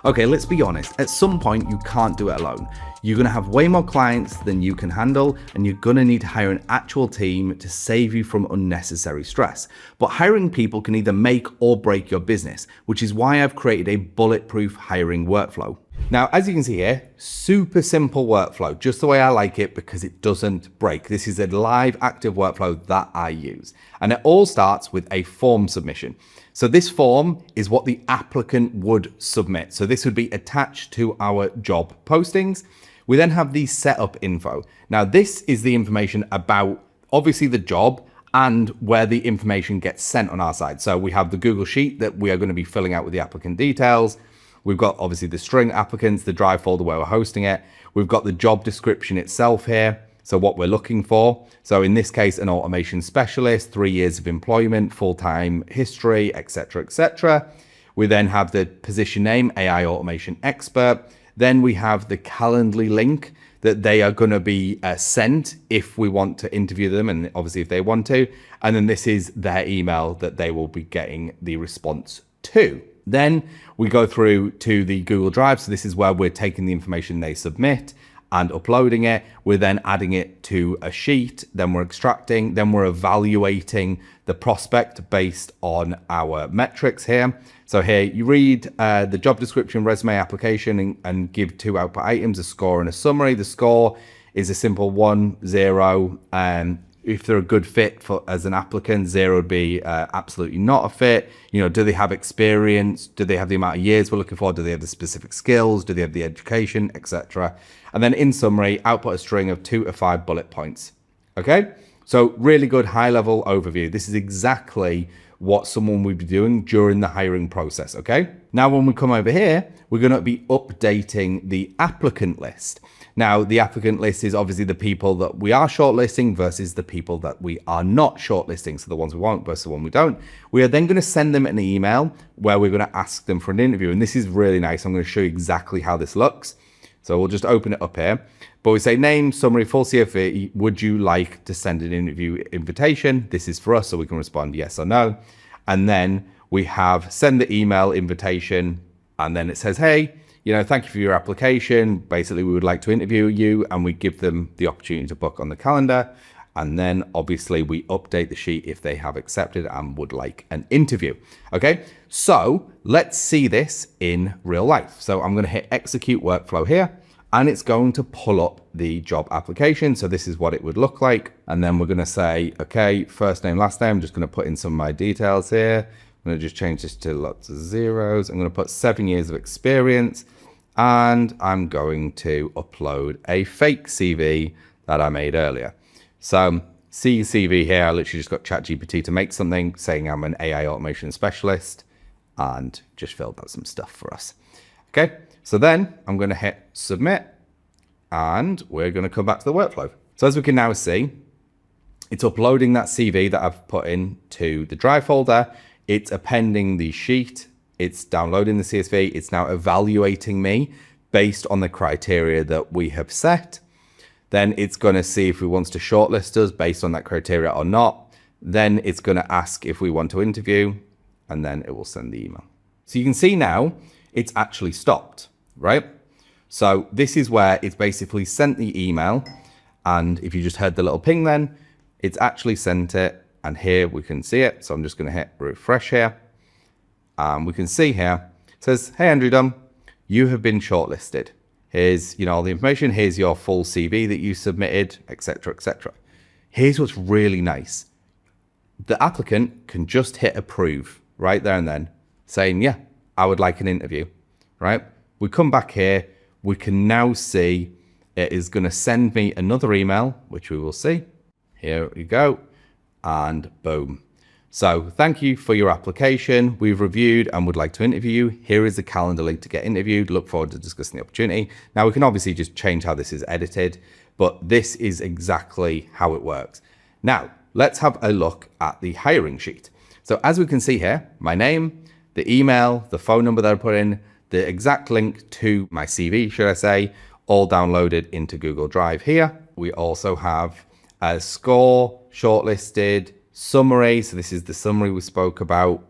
Okay, let's be honest. At some point, you can't do it alone. You're going to have way more clients than you can handle, and you're going to need to hire an actual team to save you from unnecessary stress. But hiring people can either make or break your business, which is why I've created a bulletproof hiring workflow. Now, as you can see here, super simple workflow, just the way I like it because it doesn't break. This is a live active workflow that I use. And it all starts with a form submission. So this form is what the applicant would submit. So this would be attached to our job postings. We then have the setup info. Now, this is the information about obviously the job and where the information gets sent on our side. So we have the Google Sheet that we are going to be filling out with the applicant details. We've got obviously the string applicants, the Drive folder where we're hosting it. We've got the job description itself here. So what we're looking for. So in this case, an automation specialist, 3 years of employment, full-time history, etc., etc. We then have the position name, AI automation expert. Then we have the Calendly link that they are going to be sent if we want to interview them, and obviously if they want to. And then this is their email that they will be getting the response to. Then we go through to the Google Drive. So this is where we're taking the information they submit and uploading it. We're then adding it to a sheet, then we're extracting, then we're evaluating the prospect based on our metrics here. So here you read the job description, resume, application, and give 2 output items, a score and a summary. The score is a simple 1, 0. If they're a good fit as an applicant, 0 would be absolutely not a fit. Do they have experience? Do they have the amount of years we're looking for? Do they have the specific skills? Do they have the education, etc.? And then in summary, output a string of 2 to 5 bullet points. Okay, so really good high level overview. This is exactly what someone would be doing during the hiring process. Okay, now when we come over here, we're going to be updating the applicant list. Now, the applicant list is obviously the people that we are shortlisting versus the people that we are not shortlisting. So the ones we want versus the one we don't. We are then going to send them an email where we're going to ask them for an interview. And this is really nice. I'm going to show you exactly how this looks. So we'll just open it up here. But we say name, summary, full CFE. Would you like to send an interview invitation? This is for us, so we can respond yes or no. And then we have send the email invitation. And then it says, hey, thank you for your application. Basically, we would like to interview you, and we give them the opportunity to book on the calendar. And then obviously we update the sheet if they have accepted and would like an interview. Okay, so let's see this in real life. So I'm going to hit execute workflow here, and it's going to pull up the job application. So this is what it would look like. And then we're going to say, okay, first name, last name. I'm just going to put in some of my details here. I'm going to just change this to lots of zeros. I'm going to put 7 years of experience, and I'm going to upload a fake CV that I made earlier. So see CV here, I literally just got ChatGPT to make something saying I'm an AI automation specialist and just filled out some stuff for us. Okay, so then I'm going to hit submit and we're going to come back to the workflow. So as we can now see, it's uploading that CV that I've put into the Drive folder. It's appending the sheet. It's downloading the CSV. It's now evaluating me based on the criteria that we have set. Then it's going to see if it wants to shortlist us based on that criteria or not. Then it's going to ask if we want to interview, and then it will send the email. So you can see now it's actually stopped, right? So this is where it's basically sent the email. And if you just heard the little ping then, it's actually sent it. And here we can see it. So I'm just going to hit refresh here. We can see here, it says, hey, Andrew Dunn, you have been shortlisted. Here's, all the information. Here's your full CV that you submitted, etc., etc. Here's what's really nice. The applicant can just hit approve right there and then, saying, yeah, I would like an interview, right? We come back here. We can now see it is going to send me another email, which we will see. Here we go. And boom. So thank you for your application. We've reviewed and would like to interview you. Here is the calendar link to get interviewed. Look forward to discussing the opportunity. Now we can obviously just change how this is edited, but this is exactly how it works. Now let's have a look at the hiring sheet. So as we can see here, my name, the email, the phone number that I put in, the exact link to my CV, should I say, all downloaded into Google Drive here. We also have a score, shortlisted, summary. So this is the summary we spoke about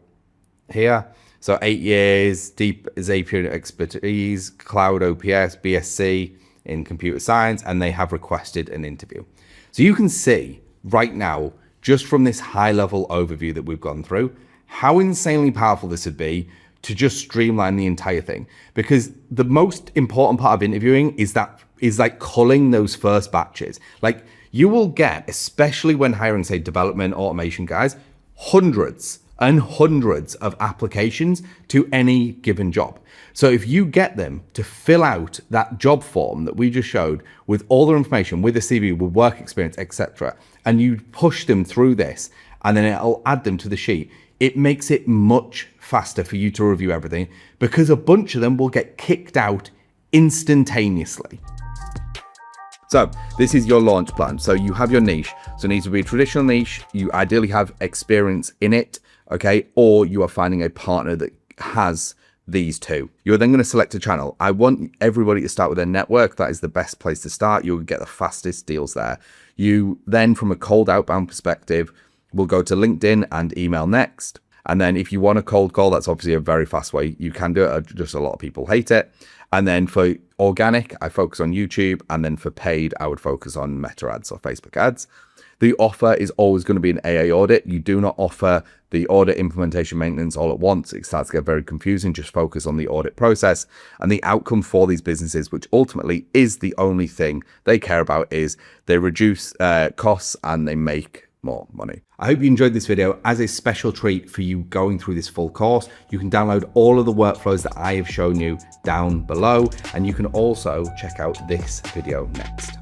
here. So 8 years, deep Zapier expertise, cloud OPS, BSc in computer science, and they have requested an interview. So you can see right now, just from this high level overview that we've gone through, how insanely powerful this would be to just streamline the entire thing. Because the most important part of interviewing is like culling those first batches. Like, you will get, especially when hiring, say, development, automation guys, hundreds and hundreds of applications to any given job. So if you get them to fill out that job form that we just showed with all their information, with a CV, with work experience, etc., and you push them through this, and then it'll add them to the sheet, it makes it much faster for you to review everything, because a bunch of them will get kicked out instantaneously. So this is your launch plan. So you have your niche. So it needs to be a traditional niche. You ideally have experience in it, okay? Or you are finding a partner that has these two. You're then going to select a channel. I want everybody to start with a network. That is the best place to start. You'll get the fastest deals there. You then, from a cold outbound perspective, will go to LinkedIn and email next. And then if you want a cold call, that's obviously a very fast way. You can do it. Just a lot of people hate it. And then for organic, I focus on YouTube. And then for paid, I would focus on Meta ads or Facebook ads. The offer is always going to be an AA audit. You do not offer the audit, implementation, maintenance all at once. It starts to get very confusing. Just focus on the audit process. And the outcome for these businesses, which ultimately is the only thing they care about, is they reduce costs and they make more money. I hope you enjoyed this video. As a special treat for you going through this full course, you can download all of the workflows that I have shown you down below, and you can also check out this video next.